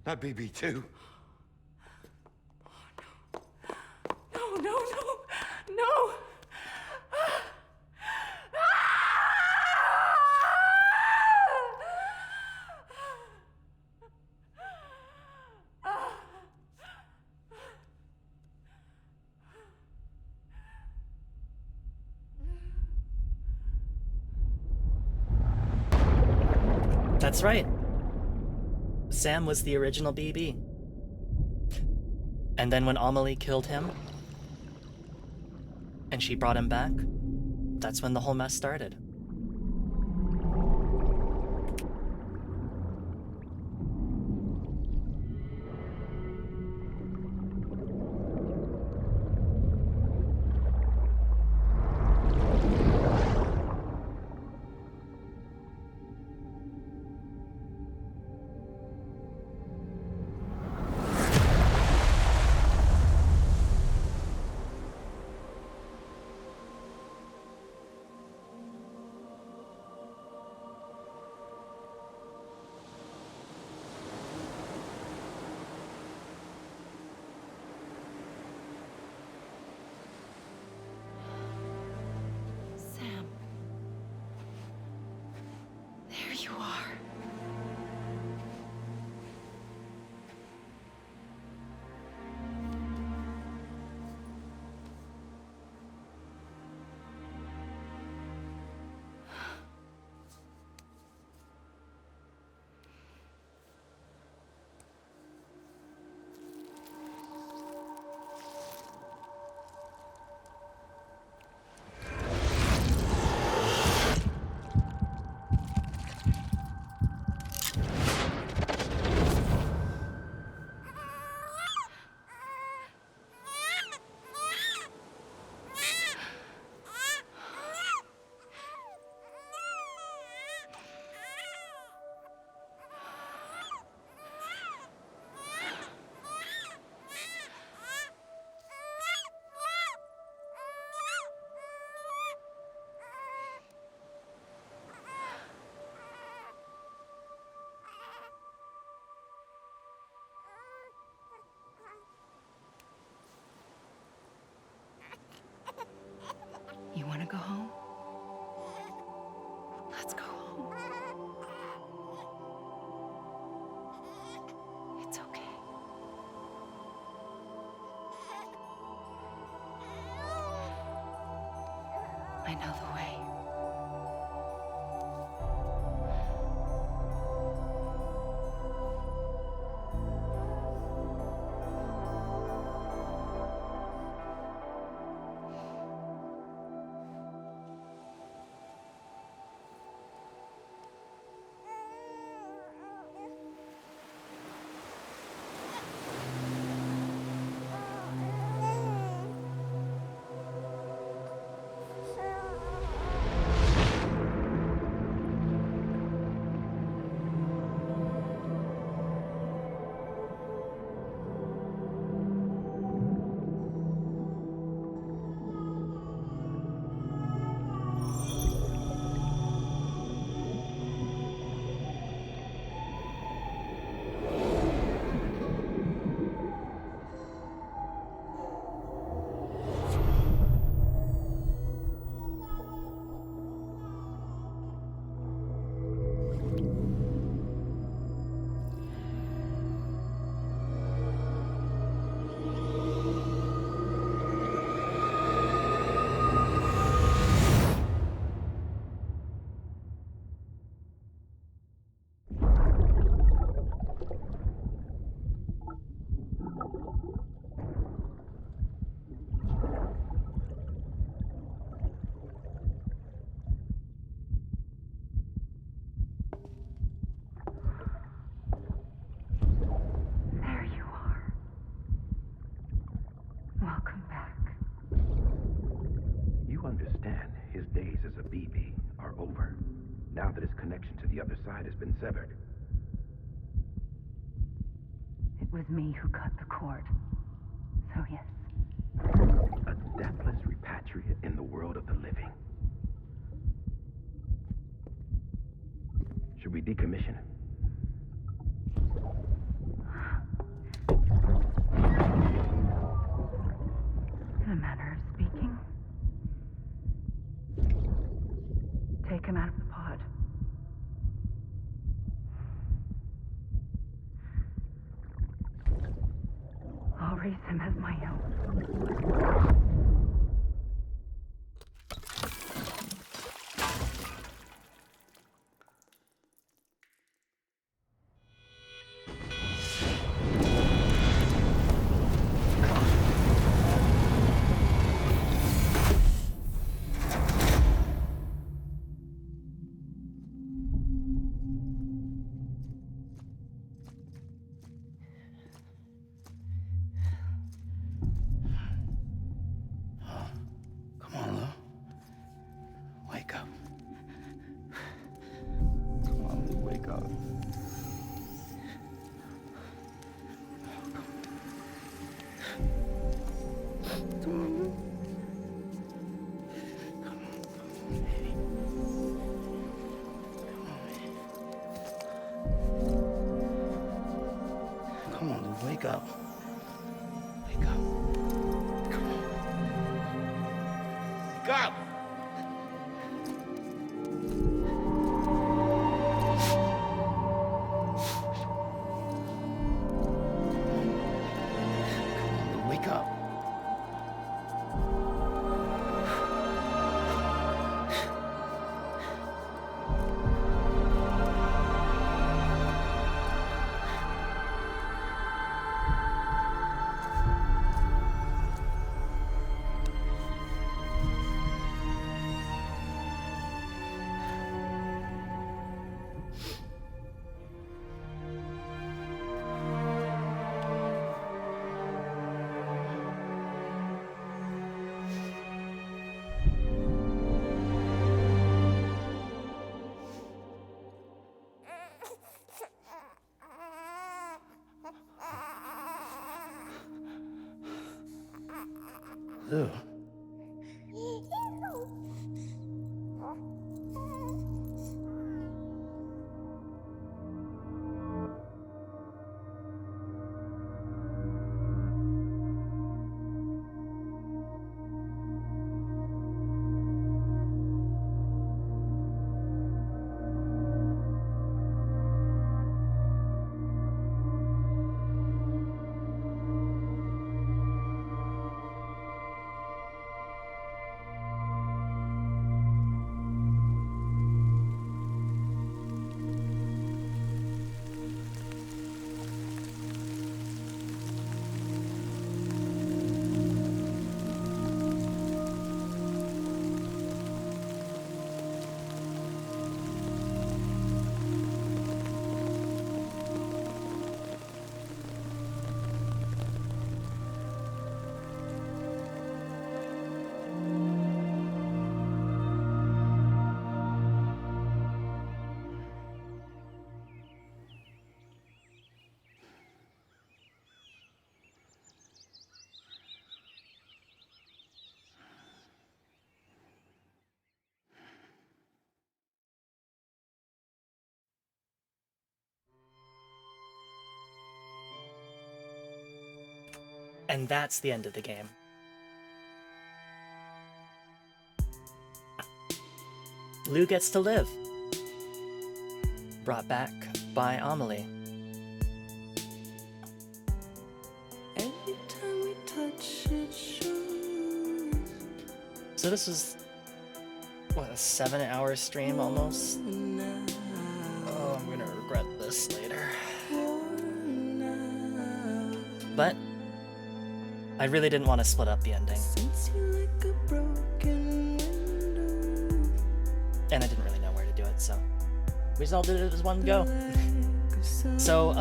[SPEAKER 17] Not BB2.
[SPEAKER 14] No, no, no, no!
[SPEAKER 1] That's right. Sam was the original BB. And then when Amelie killed him, and she brought him back, that's when the whole mess started.
[SPEAKER 5] Sam. There you are. You want to go home? Let's go home. It's okay. I know the way. There you are. Welcome back.
[SPEAKER 6] You understand his days as a BB are over, now that his connection to the other side has been severed.
[SPEAKER 5] It was me who cut the cord. So yes.
[SPEAKER 6] A deathless repatriate in the world of the living. Should we decommission him?
[SPEAKER 16] manner of speaking. Take him out of the pod. I'll raise him as my own.
[SPEAKER 4] Come on, Lou. Wake up.
[SPEAKER 7] Come on, Lou, wake up. Come on, Lou.
[SPEAKER 4] Come on, Lou, wake up. Wake up. Come on. Wake up! Come on, Lou, wake up. Lou.
[SPEAKER 1] And that's the end of the game. Lou gets to live. Brought back by Amelie.
[SPEAKER 11] Every time we touch it shows.
[SPEAKER 1] So this is, what, a 7-hour stream almost? Oh, I'm gonna regret this later. But I really didn't want to split up the ending. And I didn't really know where to do it, so we just all did it as one go. So,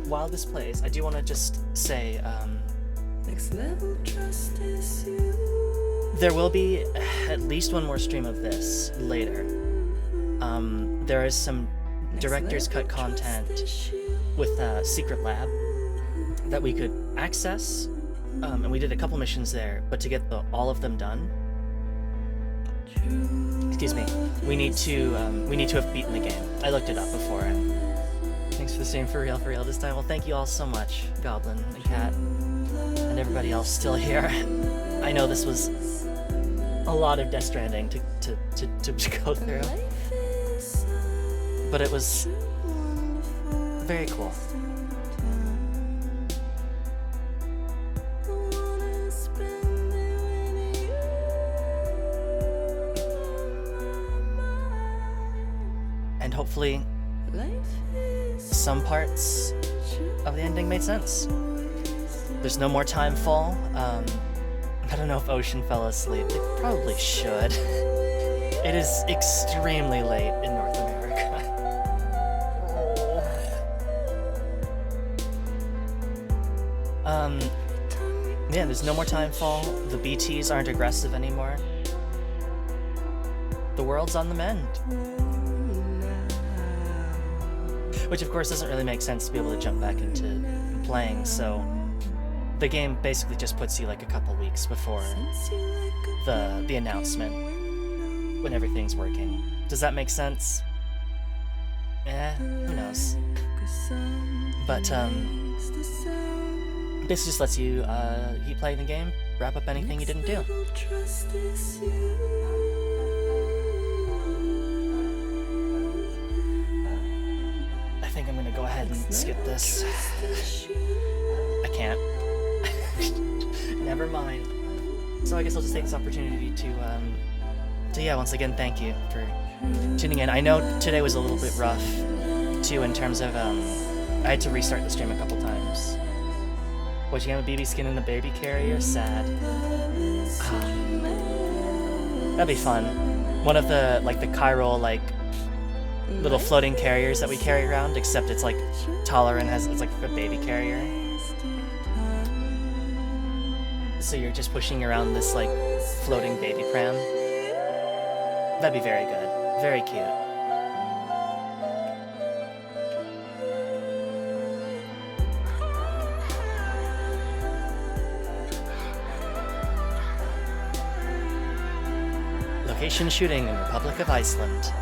[SPEAKER 1] while this plays, I do want to just say, there will be at least one more stream of this later. There is some director's cut content with Secret Lab that we could access, and we did a couple missions there, but to get all of them done, excuse me, we need to have beaten the game. I looked it up before, and thanks for the stream for real this time. Well, thank you all so much, Goblin and Cat, and everybody else still here. I know this was a lot of Death Stranding to go through, but it was very cool. And hopefully some parts of the ending made sense. There's no more time fall. I don't know if Ocean fell asleep. They probably should. It is extremely late in North America. Yeah, there's no more time fall. The BTs aren't aggressive anymore. The world's on the mend. Which of course doesn't really make sense to be able to jump back into playing, so the game basically just puts you like a couple weeks before the announcement when everything's working. Does that make sense? Who knows? But this just lets you keep playing the game, wrap up anything you didn't do. I think I'm gonna go ahead and skip this. I can't. Never mind. So I guess I'll just take this opportunity to yeah, once again, thank you for tuning in. I know today was a little bit rough, too, in terms of, I had to restart the stream a couple times. What, you have a BB skin in the baby carrier? Sad. That'd be fun. One of the, like, the chiral, like, little floating carriers that we carry around, except it's, like, taller and it's, like, a baby carrier. So you're just pushing around this, like, floating baby pram. That'd be very good. Very cute. Location shooting in Republic of Iceland.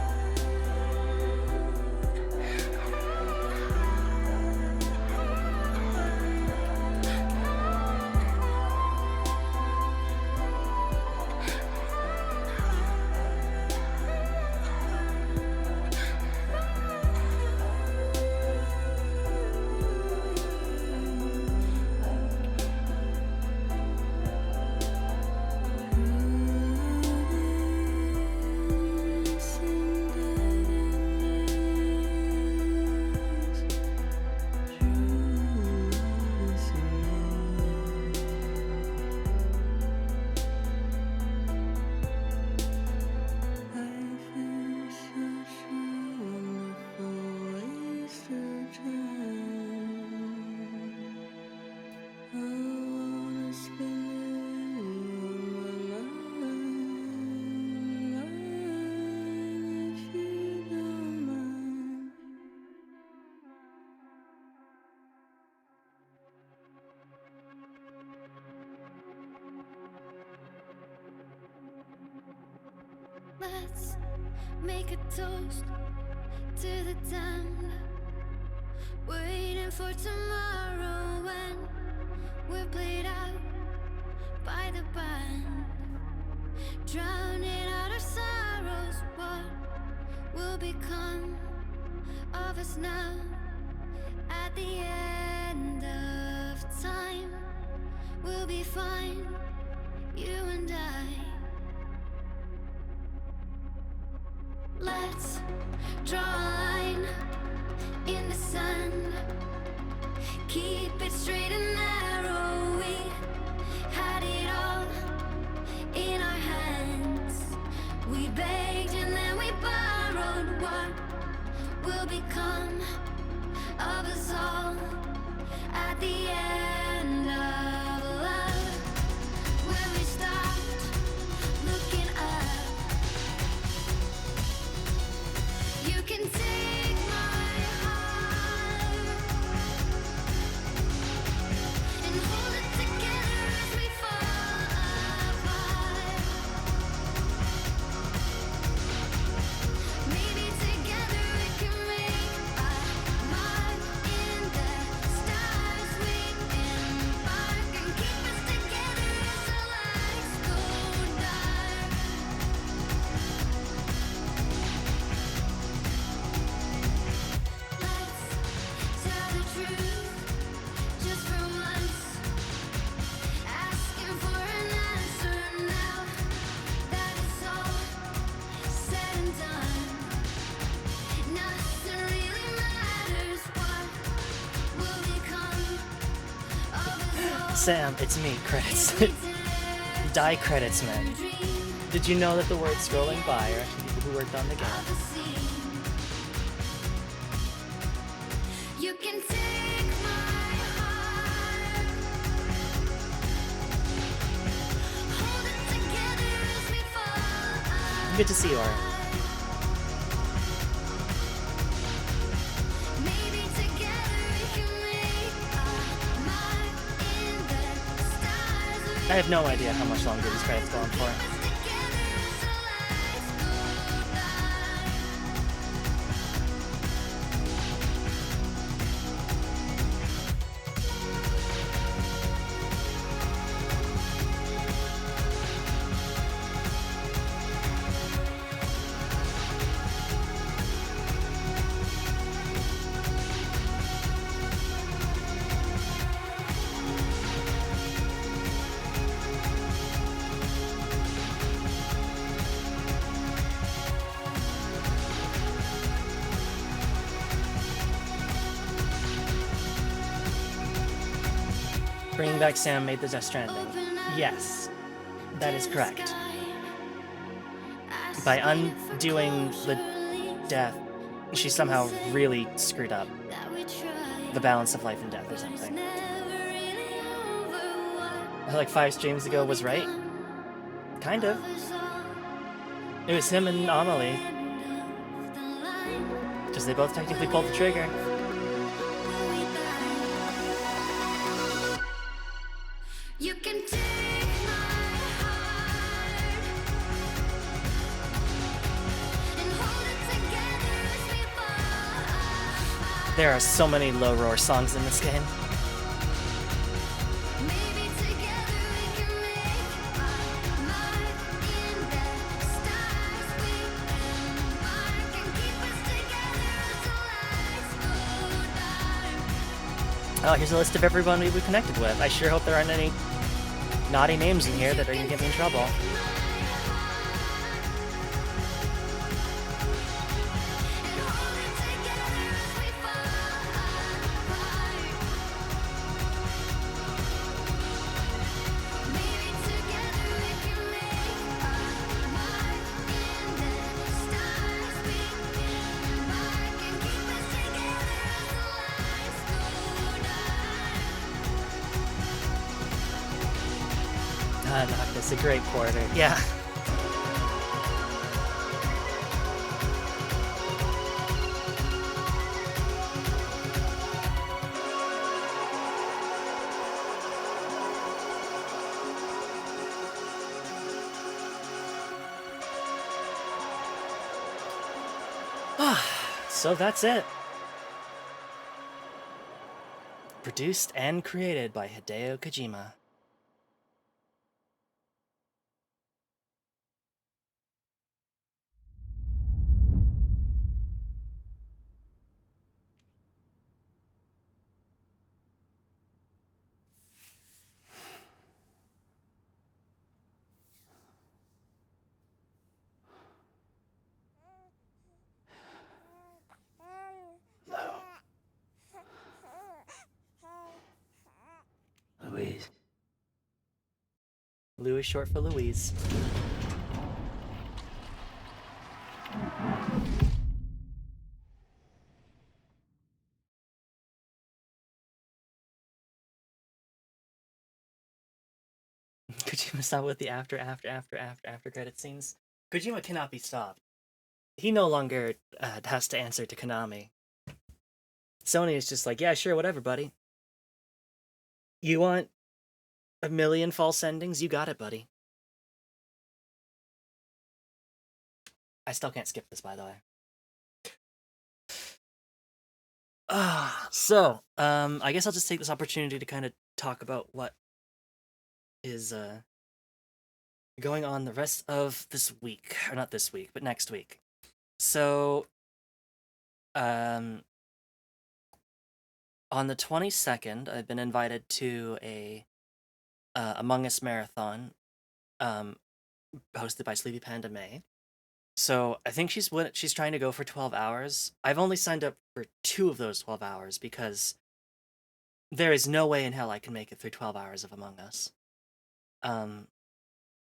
[SPEAKER 18] Let's make a toast to the damned, waiting for tomorrow when we're played out by the band, drowning out our sorrows. What will become of us now at the end of time? We'll be fine, you and I. Let's draw a line in the sand, keep it straight and narrow. We had it all in our hands. We begged and then we borrowed. What will become of us all at the end of love? When we stopped looking up, you can take my heart and hold it together as we fall apart. Maybe together we can make a mark in the stars we embark.
[SPEAKER 1] Sam, it's me, credits. Die credits, man. Did you know that the words scrolling by are actually people who worked on the game?
[SPEAKER 18] You can take my heart, hold it together as we fall.
[SPEAKER 1] Good to see you, Art.
[SPEAKER 18] Maybe together we can make a mark in the stars.
[SPEAKER 1] I have no idea how much longer these credits go on for. Bringing back Sam made the Death Stranding. Yes, that is correct. By undoing the death, she somehow really screwed up the balance of life and death or something. Like 5 streams ago was right? Kind of. It was him and Amelie. Just they both technically pulled the trigger.
[SPEAKER 18] You can take my heart and hold it together as we fall.
[SPEAKER 1] There are so many low roar songs in this game.
[SPEAKER 18] Maybe together we can make a mark in the stars. We embark and keep us together until lights go dark.
[SPEAKER 1] Oh, here's a list of everyone we connected with. I sure hope there aren't any naughty names in here that are gonna get me in trouble. Noctis, a great porter. Yeah. So that's it. Produced and created by Hideo Kojima.
[SPEAKER 4] Louise.
[SPEAKER 1] Lou is short for Louise. Kojima stop with the after credit scenes. Kojima cannot be stopped. He no longer has to answer to Konami. Sony is just like, yeah, sure, whatever, buddy. You want 1 million false endings? You got it, buddy. I still can't skip this, by the way. So, I guess I'll just take this opportunity to kind of talk about what is going on the rest of this week. Or not this week, but next week. So, on the 22nd, I've been invited to a Among Us marathon, hosted by Sleepy Panda May. So I think she's trying to go for 12 hours. I've only signed up for 2 of those 12 hours because there is no way in hell I can make it through 12 hours of Among Us.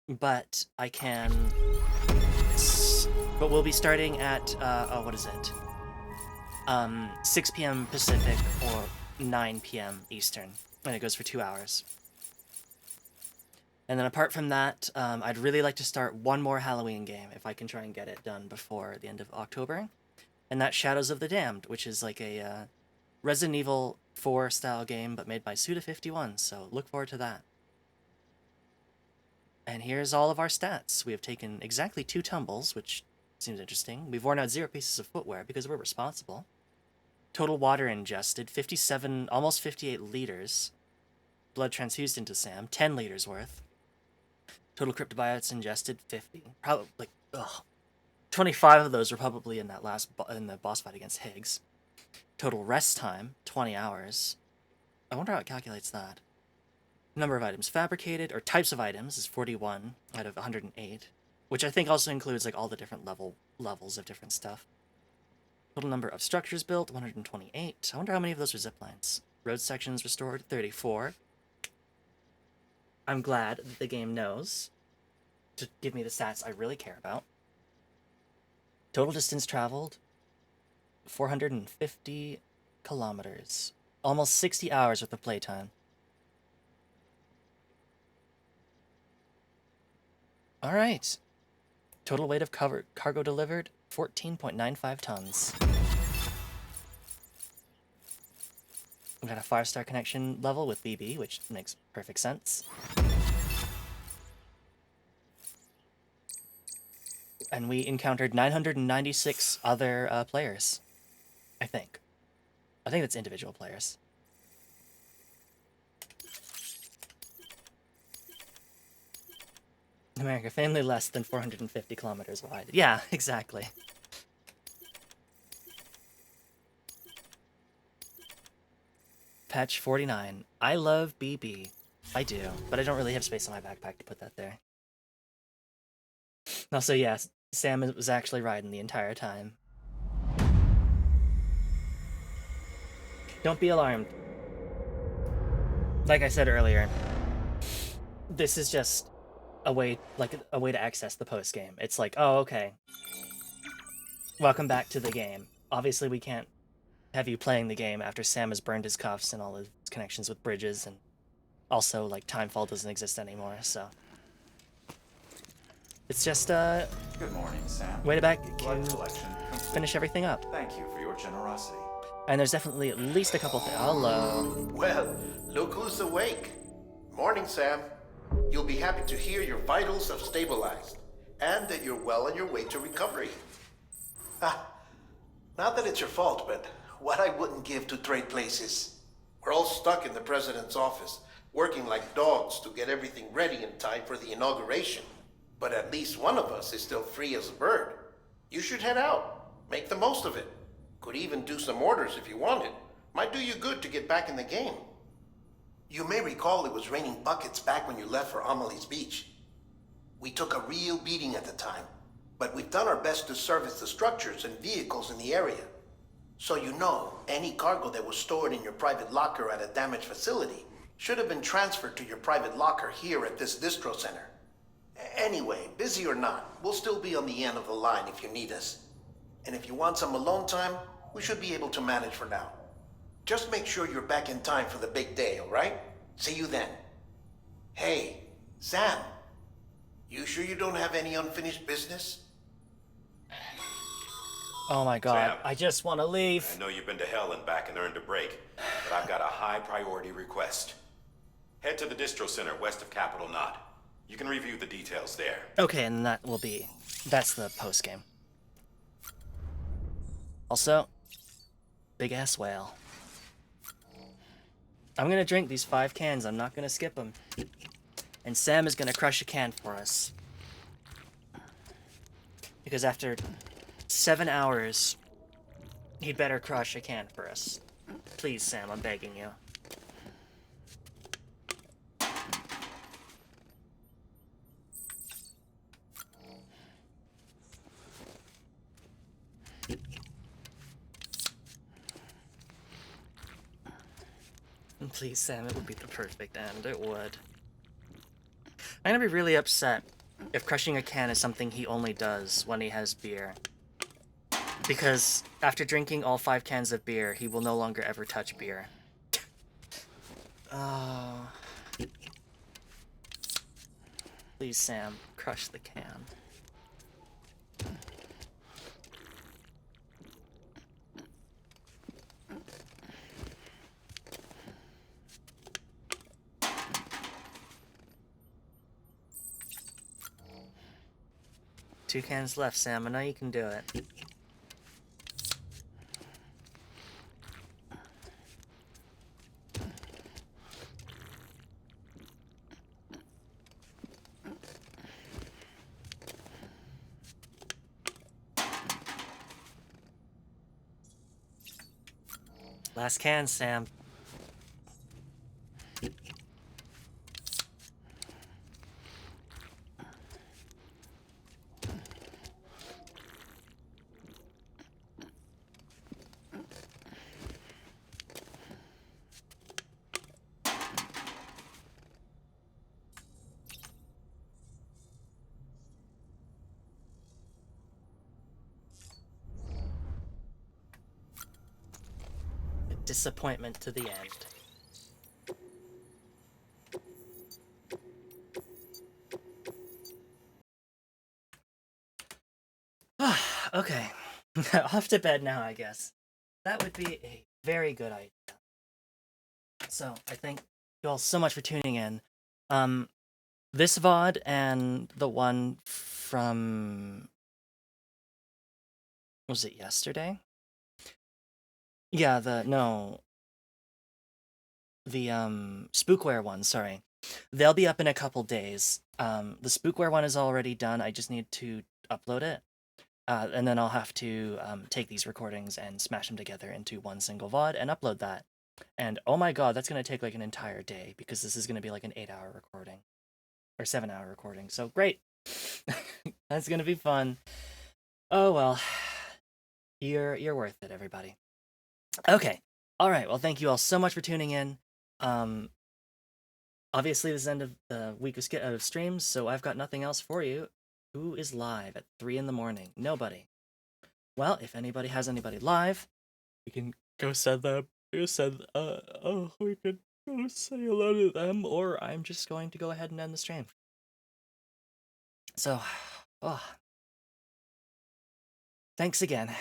[SPEAKER 1] But I can... But we'll be starting at, what is it? 6 p.m. Pacific or 9 p.m. Eastern, and it goes for 2 hours. And then apart from that, I'd really like to start one more Halloween game, if I can try and get it done before the end of October. And that's Shadows of the Damned, which is like a Resident Evil 4 style game, but made by Suda51, so look forward to that. And here's all of our stats. We have taken exactly 2 tumbles, which seems interesting. We've worn out 0 pieces of footwear because we're responsible. Total water ingested, 57, almost 58 liters. Blood transfused into Sam, 10 liters worth. Total cryptobiotes ingested, 50. Probably, like, 25 of those were probably in that in the boss fight against Higgs. Total rest time, 20 hours. I wonder how it calculates that. Number of items fabricated, or types of items, is 41 out of 108, which I think also includes like all the different levels of different stuff. Total number of structures built, 128. I wonder how many of those are zip lines. Road sections restored, 34. I'm glad that the game knows to give me the stats I really care about. Total distance traveled, 450 kilometers. Almost 60 hours worth of playtime. Alright. Total weight of cargo delivered, 14.95 tons. We got a 5-star connection level with BB, which makes perfect sense. And we encountered 996 other players, I think. I think that's individual players. America, family less than 450 kilometers wide. Yeah, exactly. Patch 49. I love BB. I do, but I don't really have space on my backpack to put that there. Also, yes, Sam was actually riding the entire time. Don't be alarmed. Like I said earlier, this is just a way to access the post game. It's like, oh, okay. Welcome back to the game. Obviously, we can't have you playing the game after Sam has burned his cuffs and all his connections with bridges, and also, like, Timefall doesn't exist anymore, so... It's just,
[SPEAKER 10] Good morning, Sam.
[SPEAKER 1] way to
[SPEAKER 10] Blood collection complete.
[SPEAKER 1] finish everything up.
[SPEAKER 10] Thank you for your generosity.
[SPEAKER 1] And there's definitely at least a couple things. Hello.
[SPEAKER 2] Well, look who's awake. Morning, Sam. You'll be happy to hear your vitals have stabilized, and that you're well on your way to recovery. Not that it's your fault, but what I wouldn't give to trade places. We're all stuck in the president's office, working like dogs to get everything ready in time for the inauguration. But at least one of us is still free as a bird. You should head out. Make the most of it. Could even do some orders if you wanted. Might do you good to get back in the game. You may recall it was raining buckets back when you left for Amelie's Beach. We took a real beating at the time, but we've done our best to service the structures and vehicles in the area. So you know, any cargo that was stored in your private locker at a damaged facility should have been transferred to your private locker here at this distro center. Anyway, busy or not, we'll still be on the end of the line if you need us. And if you want some alone time, we should be able to manage for now. Just make sure you're back in time for the big day, all right? See you then. Hey, Sam, you sure you don't have any unfinished business?
[SPEAKER 1] Oh my god,
[SPEAKER 19] Sam.
[SPEAKER 1] I just want to leave.
[SPEAKER 19] I know you've been to hell and back and earned a break, but I've got a high priority request. Head to the distro center west of Capitol Knot. You can review the details there.
[SPEAKER 1] Okay, and that's the post game. Also, big ass whale. I'm gonna drink these 5 cans, I'm not gonna skip them. And Sam is gonna crush a can for us. Because after 7 hours, he'd better crush a can for us. Please, Sam, I'm begging you. Please, Sam, it would be the perfect end. It would. I'm gonna be really upset if crushing a can is something he only does when he has beer. Because after drinking all 5 cans of beer, he will no longer ever touch beer. Oh. Please, Sam, crush the can. Two cans left, Sam. I know you can do it. Last can, Sam. A disappointment to the end. Okay. Off to bed now, I guess. That would be a very good idea. So, I thank you all so much for tuning in. This VOD and the one from... Was it yesterday? Yeah, the Spookware one, sorry. They'll be up in a couple days. The Spookware one is already done. I just need to upload it. And then I'll have to take these recordings and smash them together into one single VOD and upload that. And oh my god, that's going to take like an entire day because this is going to be like an 8-hour recording. Or 7-hour recording. So great. That's going to be fun. Oh well. You're worth it, everybody. Okay. All right. Well, thank you all so much for tuning in. Obviously, this is the end of the week of streams, so I've got nothing else for you. Who is live at 3 in the morning? Nobody. Well, if anybody has anybody live, we can go send them. We could go say hello to them, or I'm just going to go ahead and end the stream. So, thanks again.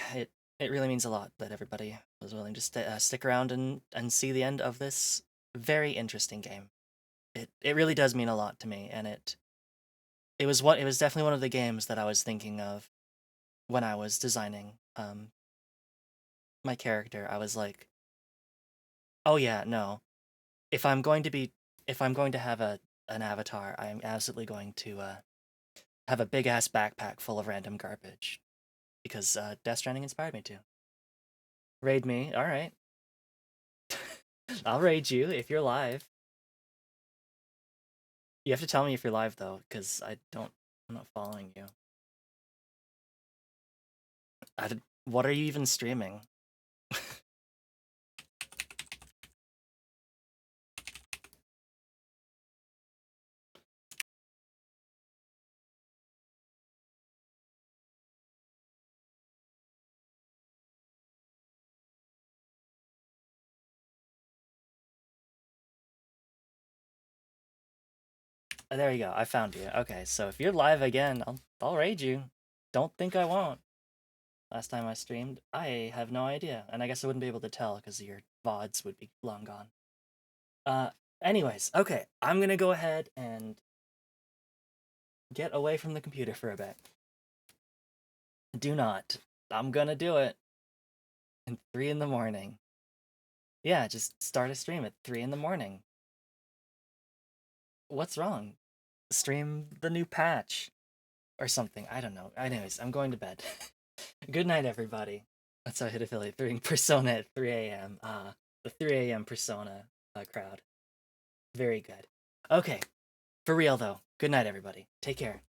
[SPEAKER 1] It really means a lot that everybody was willing to stick around and see the end of this very interesting game. It really does mean a lot to me, and it was definitely one of the games that I was thinking of when I was designing my character. I was like, oh yeah, no. If I'm going to have an avatar, I'm absolutely going to have a big ass backpack full of random garbage. Because Death Stranding inspired me to. Raid me, alright. I'll raid you if you're live. You have to tell me if you're live though, because I'm not following you. What are you even streaming? There you go, I found you. Okay, so if you're live again, I'll raid you. Don't think I won't. Last time I streamed, I have no idea. And I guess I wouldn't be able to tell because your VODs would be long gone. Anyways, okay, I'm gonna go ahead and get away from the computer for a bit. Do not. I'm gonna do it. At 3 in the morning. Yeah, just start a stream at 3 in the morning. What's wrong? Stream the new patch. Or something, I don't know. Anyways, I'm going to bed. Good night, everybody. That's how I hit affiliate 3 Persona at 3 a.m. The 3 a.m. Persona crowd. Very good. Okay, for real though, good night, everybody. Take care.